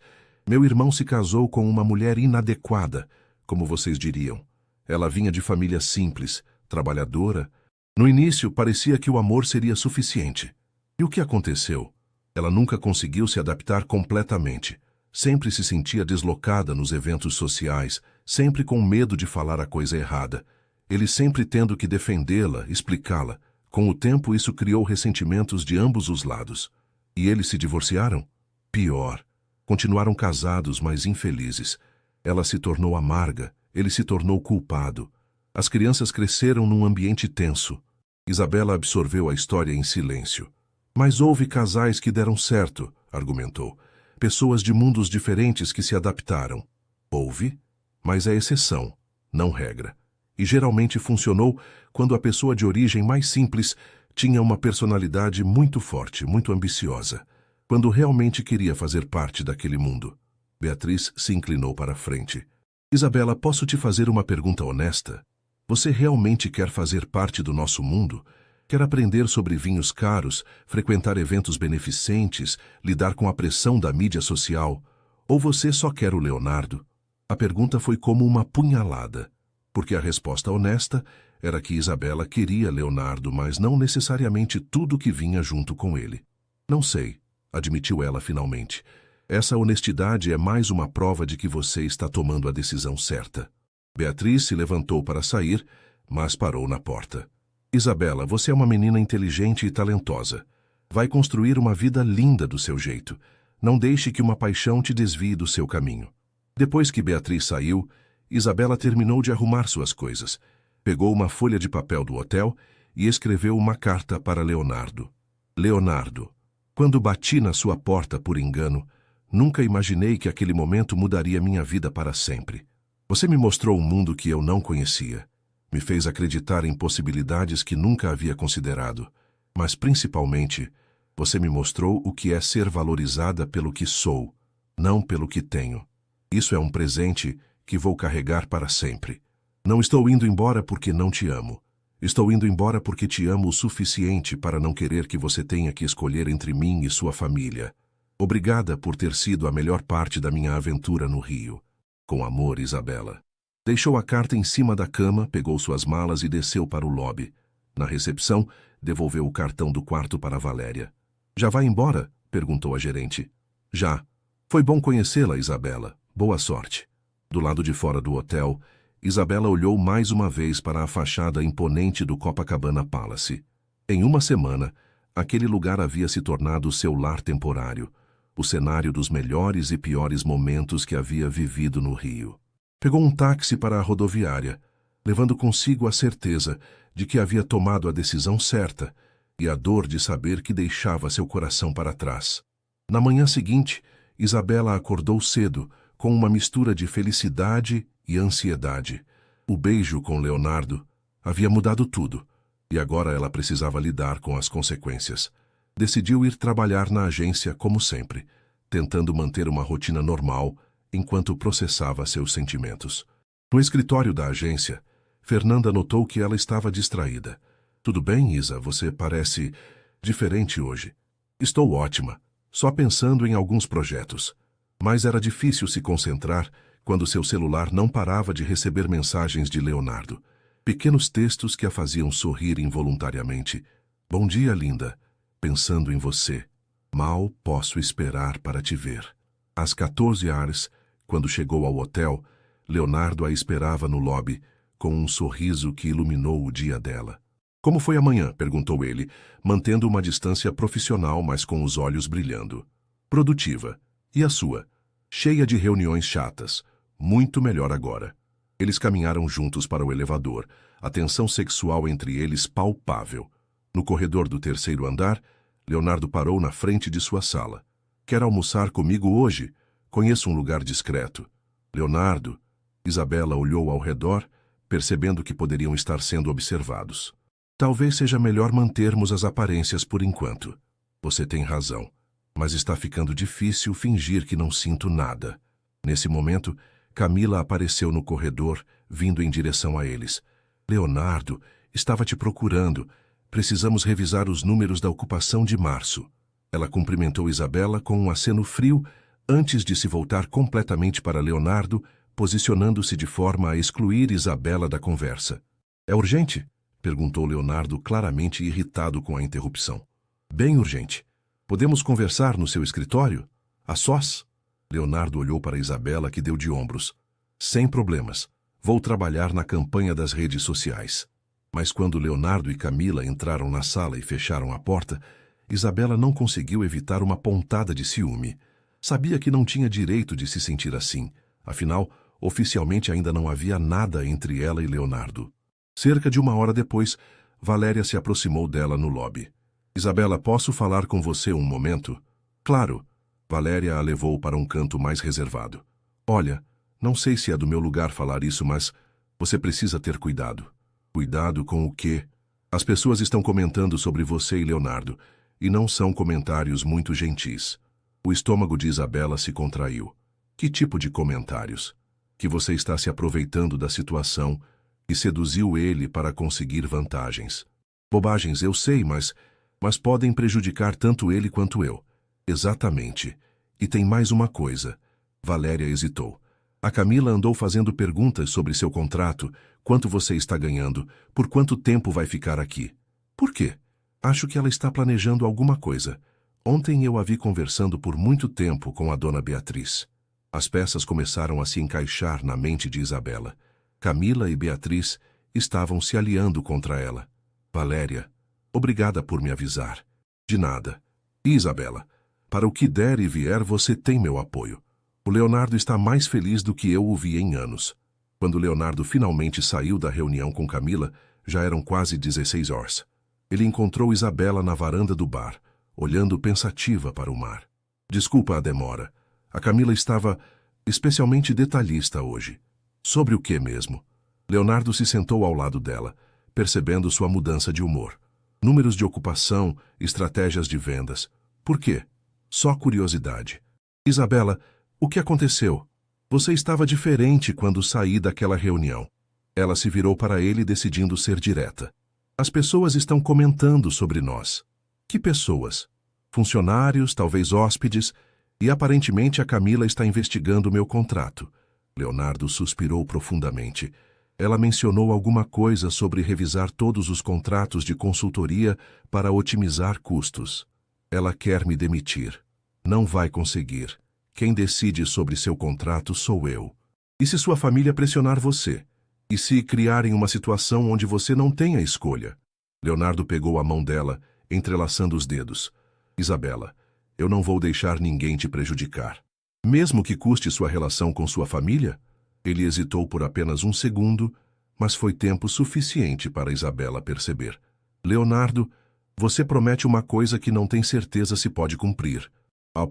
Meu irmão se casou com uma mulher inadequada, como vocês diriam. Ela vinha de família simples, trabalhadora. No início, parecia que o amor seria suficiente. E o que aconteceu? Ela nunca conseguiu se adaptar completamente. Sempre se sentia deslocada nos eventos sociais, sempre com medo de falar a coisa errada. Ele sempre tendo que defendê-la, explicá-la. Com o tempo, isso criou ressentimentos de ambos os lados. E eles se divorciaram? Pior. Continuaram casados, mas infelizes. Ela se tornou amarga, ele se tornou culpado. As crianças cresceram num ambiente tenso. Isabela absorveu a história em silêncio. Mas houve casais que deram certo, argumentou. Pessoas de mundos diferentes que se adaptaram. Houve, mas é exceção, não regra. E geralmente funcionou quando a pessoa de origem mais simples tinha uma personalidade muito forte, muito ambiciosa, quando realmente queria fazer parte daquele mundo. Beatriz se inclinou para a frente. Isabela, posso te fazer uma pergunta honesta? Você realmente quer fazer parte do nosso mundo? Quer aprender sobre vinhos caros, frequentar eventos beneficentes, lidar com a pressão da mídia social? Ou você só quer o Leonardo? A pergunta foi como uma punhalada, porque a resposta honesta era que Isabela queria Leonardo, mas não necessariamente tudo que vinha junto com ele. Não sei, admitiu ela finalmente. Essa honestidade é mais uma prova de que você está tomando a decisão certa. Beatriz se levantou para sair, mas parou na porta. Isabela, você é uma menina inteligente e talentosa. Vai construir uma vida linda do seu jeito. Não deixe que uma paixão te desvie do seu caminho. Depois que Beatriz saiu, Isabela terminou de arrumar suas coisas. Pegou uma folha de papel do hotel e escreveu uma carta para Leonardo. Leonardo, quando bati na sua porta por engano, nunca imaginei que aquele momento mudaria minha vida para sempre. Você me mostrou um mundo que eu não conhecia. Me fez acreditar em possibilidades que nunca havia considerado. Mas, principalmente, você me mostrou o que é ser valorizada pelo que sou, não pelo que tenho. Isso é um presente que vou carregar para sempre. Não estou indo embora porque não te amo. Estou indo embora porque te amo o suficiente para não querer que você tenha que escolher entre mim e sua família. Obrigada por ter sido a melhor parte da minha aventura no Rio. Com amor, Isabela. Deixou a carta em cima da cama, pegou suas malas e desceu para o lobby. Na recepção, devolveu o cartão do quarto para Valéria. Já vai embora? Perguntou a gerente. Já. Foi bom conhecê-la, Isabela. Boa sorte. Do lado de fora do hotel, Isabela olhou mais uma vez para a fachada imponente do Copacabana Palace. Em uma semana, aquele lugar havia se tornado seu lar temporário, o cenário dos melhores e piores momentos que havia vivido no Rio. Pegou um táxi para a rodoviária, levando consigo a certeza de que havia tomado a decisão certa e a dor de saber que deixava seu coração para trás. Na manhã seguinte, Isabela acordou cedo, com uma mistura de felicidade e ansiedade. O beijo com Leonardo havia mudado tudo, e agora ela precisava lidar com as consequências. Decidiu ir trabalhar na agência como sempre, tentando manter uma rotina normal enquanto processava seus sentimentos. No escritório da agência, Fernanda notou que ela estava distraída. Tudo bem, Isa, você parece diferente hoje. Estou ótima, só pensando em alguns projetos. Mas era difícil se concentrar quando seu celular não parava de receber mensagens de Leonardo. Pequenos textos que a faziam sorrir involuntariamente. Bom dia, linda. Pensando em você. Mal posso esperar para te ver. Às 14h, quando chegou ao hotel, Leonardo a esperava no lobby, com um sorriso que iluminou o dia dela. Como foi amanhã? Perguntou ele, mantendo uma distância profissional, mas com os olhos brilhando. Produtiva. E a sua? Cheia de reuniões chatas. Muito melhor agora. Eles caminharam juntos para o elevador, a tensão sexual entre eles palpável. No corredor do terceiro andar, Leonardo parou na frente de sua sala. Quer almoçar comigo hoje? Conheço um lugar discreto. Leonardo. Isabela olhou ao redor, percebendo que poderiam estar sendo observados. Talvez seja melhor mantermos as aparências por enquanto. Você tem razão, mas está ficando difícil fingir que não sinto nada. Nesse momento, Camila apareceu no corredor, vindo em direção a eles. Leonardo, estava te procurando. Precisamos revisar os números da ocupação de março. Ela cumprimentou Isabela com um aceno frio, antes de se voltar completamente para Leonardo, posicionando-se de forma a excluir Isabela da conversa. É urgente? Perguntou Leonardo, claramente irritado com a interrupção. Bem urgente. Podemos conversar no seu escritório? A sós? Leonardo olhou para Isabela, que deu de ombros. Sem problemas. Vou trabalhar na campanha das redes sociais. Mas quando Leonardo e Camila entraram na sala e fecharam a porta, Isabela não conseguiu evitar uma pontada de ciúme. Sabia que não tinha direito de se sentir assim. Afinal, oficialmente ainda não havia nada entre ela e Leonardo. Cerca de 1 hora depois, Valéria se aproximou dela no lobby. Isabela, posso falar com você um momento? Claro. Valéria a levou para um canto mais reservado. Olha, não sei se é do meu lugar falar isso, mas Você precisa ter cuidado. Cuidado com o quê? As pessoas estão comentando sobre você e Leonardo, e não são comentários muito gentis. O estômago de Isabela se contraiu. Que tipo de comentários? Que você está se aproveitando da situação e seduziu ele para conseguir vantagens. Bobagens, eu sei, mas podem prejudicar tanto ele quanto eu. Exatamente. E tem mais uma coisa. Valéria hesitou. A Camila andou fazendo perguntas sobre seu contrato, quanto você está ganhando, por quanto tempo vai ficar aqui. Por quê? Acho que ela está planejando alguma coisa. Ontem eu a vi conversando por muito tempo com a dona Beatriz. As peças começaram a se encaixar na mente de Isabela. Camila e Beatriz estavam se aliando contra ela. Valéria, obrigada por me avisar. De nada. E Isabela, para o que der e vier você tem meu apoio. O Leonardo está mais feliz do que eu o vi em anos. Quando Leonardo finalmente saiu da reunião com Camila, já eram quase 16 horas. Ele encontrou Isabela na varanda do bar, olhando pensativa para o mar. Desculpa a demora. A Camila estava especialmente detalhista hoje. Sobre o que mesmo? Leonardo se sentou ao lado dela, percebendo sua mudança de humor. Números de ocupação, estratégias de vendas. Por quê? Só curiosidade. Isabela, o que aconteceu? Você estava diferente quando saí daquela reunião. Ela se virou para ele decidindo ser direta. As pessoas estão comentando sobre nós. Que pessoas? Funcionários, talvez hóspedes, e aparentemente a Camila está investigando meu contrato. Leonardo suspirou profundamente. Ela mencionou alguma coisa sobre revisar todos os contratos de consultoria para otimizar custos. Ela quer me demitir. Não vai conseguir. Quem decide sobre seu contrato sou eu. E se sua família pressionar você? E se criarem uma situação onde você não tem a escolha? Leonardo pegou a mão dela, entrelaçando os dedos. Isabela, eu não vou deixar ninguém te prejudicar. Mesmo que custe sua relação com sua família? Ele hesitou por apenas um segundo, mas foi tempo suficiente para Isabela perceber. Leonardo, você promete uma coisa que não tem certeza se pode cumprir.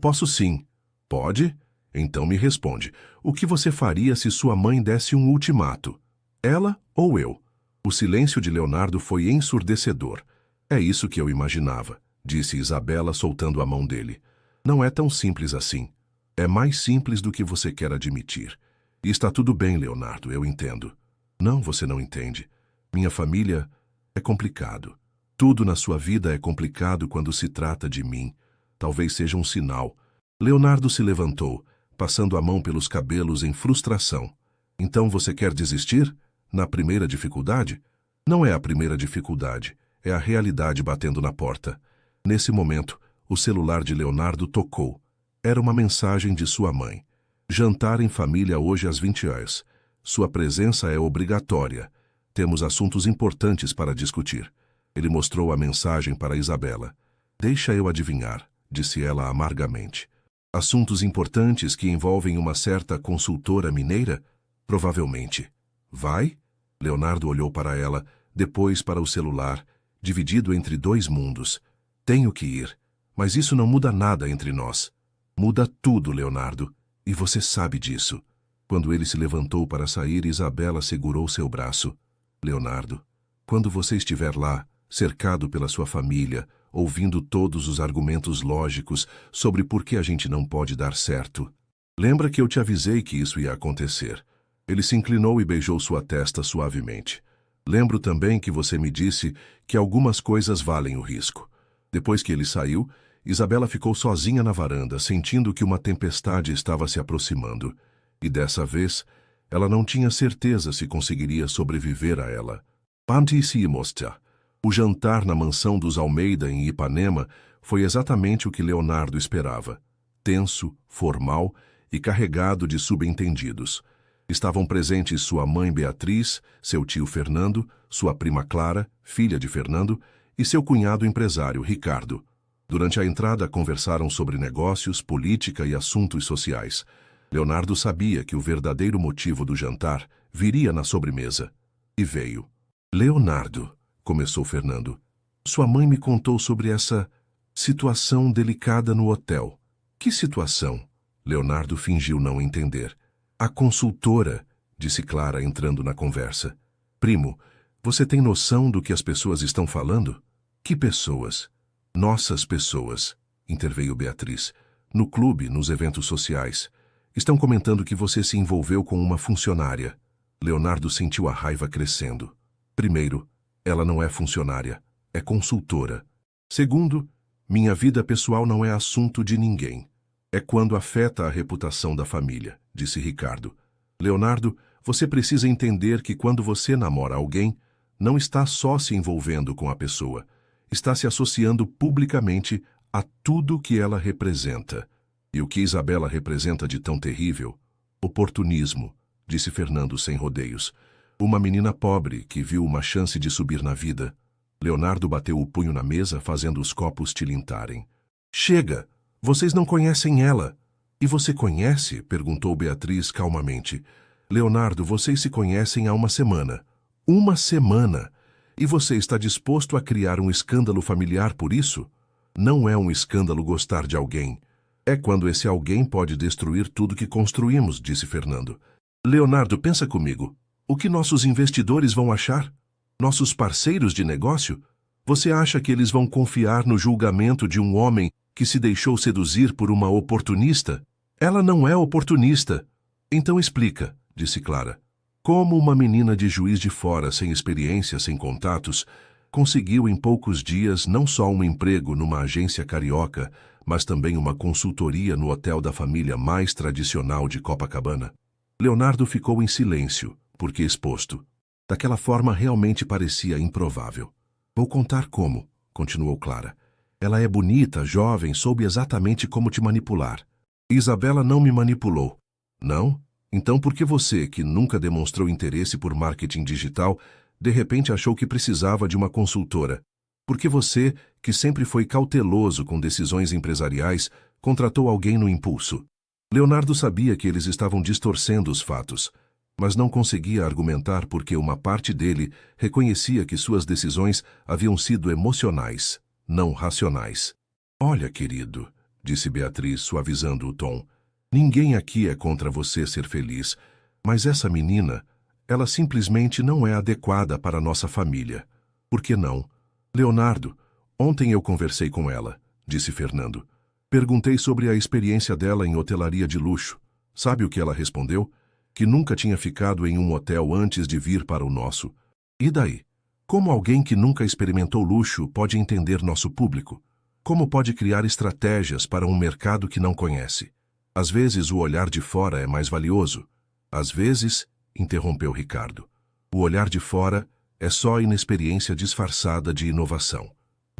Posso sim. Pode? Então me responde. O que você faria se sua mãe desse um ultimato? Ela ou eu? O silêncio de Leonardo foi ensurdecedor. É isso que eu imaginava, disse Isabela soltando a mão dele. Não é tão simples assim. É mais simples do que você quer admitir. E está tudo bem, Leonardo, eu entendo. Não, você não entende. Minha família é complicado. Tudo na sua vida é complicado quando se trata de mim. Talvez seja um sinal. Leonardo se levantou, passando a mão pelos cabelos em frustração. Então você quer desistir? Na primeira dificuldade? Não é a primeira dificuldade, é a realidade batendo na porta. Nesse momento, o celular de Leonardo tocou. Era uma mensagem de sua mãe. Jantar em família hoje às 20 horas. Sua presença é obrigatória. Temos assuntos importantes para discutir. Ele mostrou a mensagem para Isabela. Deixa eu adivinhar, disse ela amargamente. Assuntos importantes que envolvem uma certa consultora mineira? Provavelmente. Vai? Leonardo olhou para ela, depois para o celular, dividido entre dois mundos. Tenho que ir, mas isso não muda nada entre nós. Muda tudo, Leonardo, e você sabe disso. Quando ele se levantou para sair, Isabela segurou seu braço. Leonardo, quando você estiver lá, cercado pela sua família, ouvindo todos os argumentos lógicos sobre por que a gente não pode dar certo. Lembra que eu te avisei que isso ia acontecer. Ele se inclinou e beijou sua testa suavemente. Lembro também que você me disse que algumas coisas valem o risco. Depois que ele saiu, Isabela ficou sozinha na varanda, sentindo que uma tempestade estava se aproximando. E dessa vez, ela não tinha certeza se conseguiria sobreviver a ela. Panti-se-mostra. O jantar na mansão dos Almeida, em Ipanema, foi exatamente o que Leonardo esperava. Tenso, formal e carregado de subentendidos. Estavam presentes sua mãe Beatriz, seu tio Fernando, sua prima Clara, filha de Fernando, e seu cunhado empresário, Ricardo. Durante a entrada, conversaram sobre negócios, política e assuntos sociais. Leonardo sabia que o verdadeiro motivo do jantar viria na sobremesa. E veio. Leonardo, começou Fernando, sua mãe me contou sobre essa situação delicada no hotel. Que situação? Leonardo fingiu não entender. A consultora, disse Clara, entrando na conversa. Primo, você tem noção do que as pessoas estão falando? Que pessoas? Nossas pessoas, interveio Beatriz. No clube, nos eventos sociais. Estão comentando que você se envolveu com uma funcionária. Leonardo sentiu a raiva crescendo. Primeiro, ela não é funcionária, é consultora. Segundo, minha vida pessoal não é assunto de ninguém. É quando afeta a reputação da família, disse Ricardo. Leonardo, você precisa entender que quando você namora alguém, não está só se envolvendo com a pessoa, está se associando publicamente a tudo que ela representa. E o que Isabela representa de tão terrível? Oportunismo, disse Fernando sem rodeios. Uma menina pobre que viu uma chance de subir na vida. Leonardo bateu o punho na mesa, fazendo os copos tilintarem. Chega! Vocês não conhecem ela. E você conhece? Perguntou Beatriz calmamente. Leonardo, vocês se conhecem há uma semana. Uma semana! E você está disposto a criar um escândalo familiar por isso? Não é um escândalo gostar de alguém. É quando esse alguém pode destruir tudo que construímos, disse Fernando. Leonardo, pensa comigo. O que nossos investidores vão achar? Nossos parceiros de negócio? Você acha que eles vão confiar no julgamento de um homem que se deixou seduzir por uma oportunista? Ela não é oportunista. Então explica, disse Clara. Como uma menina de Juiz de Fora, sem experiência, sem contatos, conseguiu em poucos dias não só um emprego numa agência carioca, mas também uma consultoria no hotel da família mais tradicional de Copacabana? Leonardo ficou em silêncio, porque exposto. Daquela forma realmente parecia improvável. Vou contar como, continuou Clara. Ela é bonita, jovem, soube exatamente como te manipular. Isabela não me manipulou. Não? Então por que você, que nunca demonstrou interesse por marketing digital, de repente achou que precisava de uma consultora? Por que você, que sempre foi cauteloso com decisões empresariais, contratou alguém no impulso? Leonardo sabia que eles estavam distorcendo os fatos, mas não conseguia argumentar porque uma parte dele reconhecia que suas decisões haviam sido emocionais, não racionais. Olha, querido, disse Beatriz, suavizando o tom, ninguém aqui é contra você ser feliz, mas essa menina, ela simplesmente não é adequada para a nossa família. Por que não? Leonardo, ontem eu conversei com ela, disse Fernando. Perguntei sobre a experiência dela em hotelaria de luxo. Sabe o que ela respondeu? Que nunca tinha ficado em um hotel antes de vir para o nosso. E daí? Como alguém que nunca experimentou luxo pode entender nosso público? Como pode criar estratégias para um mercado que não conhece? Às vezes o olhar de fora é mais valioso. Às vezes, interrompeu Ricardo, o olhar de fora é só inexperiência disfarçada de inovação.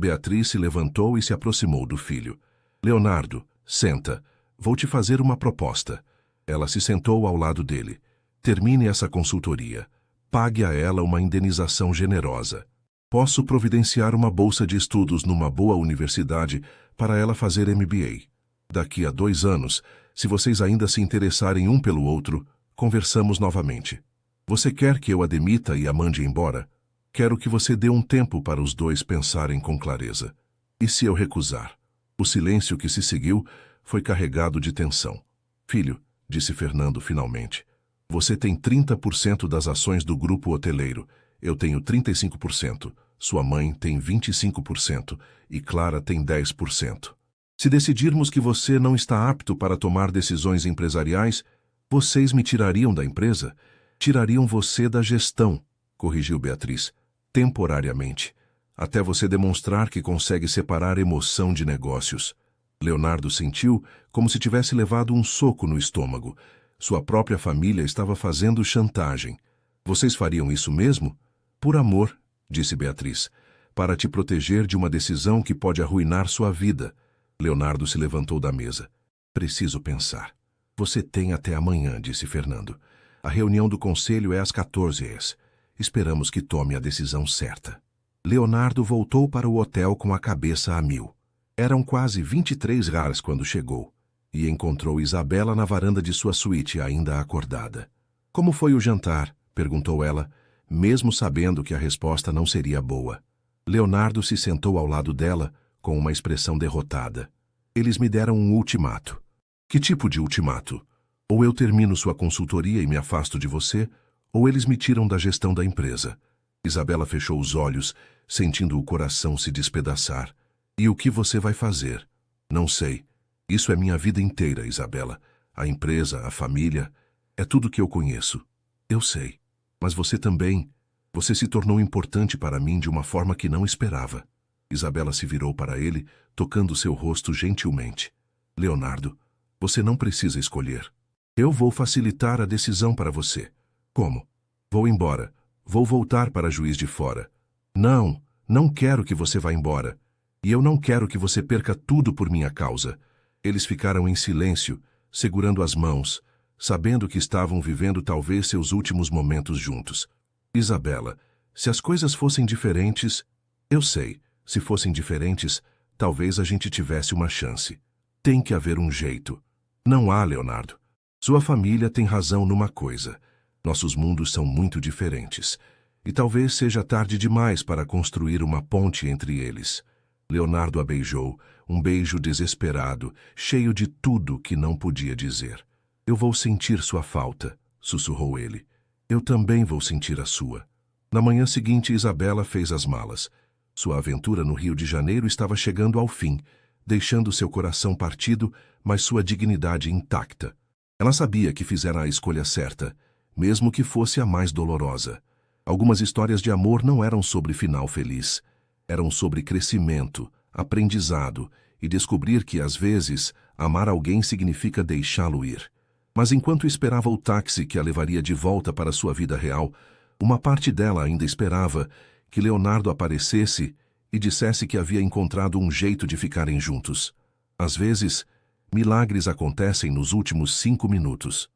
Beatriz se levantou e se aproximou do filho. Leonardo, senta. Vou te fazer uma proposta. Ela se sentou ao lado dele. Termine essa consultoria. Pague a ela uma indenização generosa. Posso providenciar uma bolsa de estudos numa boa universidade para ela fazer MBA. Daqui a 2 anos, se vocês ainda se interessarem um pelo outro, conversamos novamente. Você quer que eu a demita e a mande embora? Quero que você dê um tempo para os dois pensarem com clareza. E se eu recusar? O silêncio que se seguiu foi carregado de tensão. Filho, disse Fernando finalmente, você tem 30% das ações do grupo hoteleiro, eu tenho 35%, sua mãe tem 25% e Clara tem 10%. Se decidirmos que você não está apto para tomar decisões empresariais, vocês me tirariam da empresa? Tirariam você da gestão, corrigiu Beatriz, temporariamente, até você demonstrar que consegue separar emoção de negócios. Leonardo sentiu como se tivesse levado um soco no estômago. Sua própria família estava fazendo chantagem. Vocês fariam isso mesmo? Por amor, disse Beatriz, para te proteger de uma decisão que pode arruinar sua vida. Leonardo se levantou da mesa. Preciso pensar. Você tem até amanhã, disse Fernando. A reunião do conselho é às 14h. Esperamos que tome a decisão certa. Leonardo voltou para o hotel com a cabeça a mil. Eram quase 23h quando chegou, e encontrou Isabela na varanda de sua suíte, ainda acordada. Como foi o jantar? Perguntou ela, mesmo sabendo que a resposta não seria boa. Leonardo se sentou ao lado dela, com uma expressão derrotada. Eles me deram um ultimato. Que tipo de ultimato? Ou eu termino sua consultoria e me afasto de você, ou eles me tiram da gestão da empresa. Isabela fechou os olhos, sentindo o coração se despedaçar. E o que você vai fazer? Não sei. Isso é minha vida inteira, Isabela. A empresa, a família, é tudo que eu conheço. Eu sei. Mas você também. Você se tornou importante para mim de uma forma que não esperava. Isabela se virou para ele, tocando seu rosto gentilmente. Leonardo, você não precisa escolher. Eu vou facilitar a decisão para você. Como? Vou embora. Vou voltar para Juiz de Fora. Não, não quero que você vá embora. E eu não quero que você perca tudo por minha causa. Eles ficaram em silêncio, segurando as mãos, sabendo que estavam vivendo talvez seus últimos momentos juntos. Isabela, se as coisas fossem diferentes, eu sei, se fossem diferentes, talvez a gente tivesse uma chance. Tem que haver um jeito. Não há, Leonardo. Sua família tem razão numa coisa. Nossos mundos são muito diferentes. E talvez seja tarde demais para construir uma ponte entre eles. Leonardo a beijou, um beijo desesperado, cheio de tudo que não podia dizer. Eu vou sentir sua falta, sussurrou ele. Eu também vou sentir a sua. Na manhã seguinte, Isabela fez as malas. Sua aventura no Rio de Janeiro estava chegando ao fim, deixando seu coração partido, mas sua dignidade intacta. Ela sabia que fizera a escolha certa, mesmo que fosse a mais dolorosa. Algumas histórias de amor não eram sobre final feliz. Eram sobre crescimento, aprendizado e descobrir que, às vezes, amar alguém significa deixá-lo ir. Mas enquanto esperava o táxi que a levaria de volta para sua vida real, uma parte dela ainda esperava que Leonardo aparecesse e dissesse que havia encontrado um jeito de ficarem juntos. Às vezes, milagres acontecem nos últimos 5 minutos.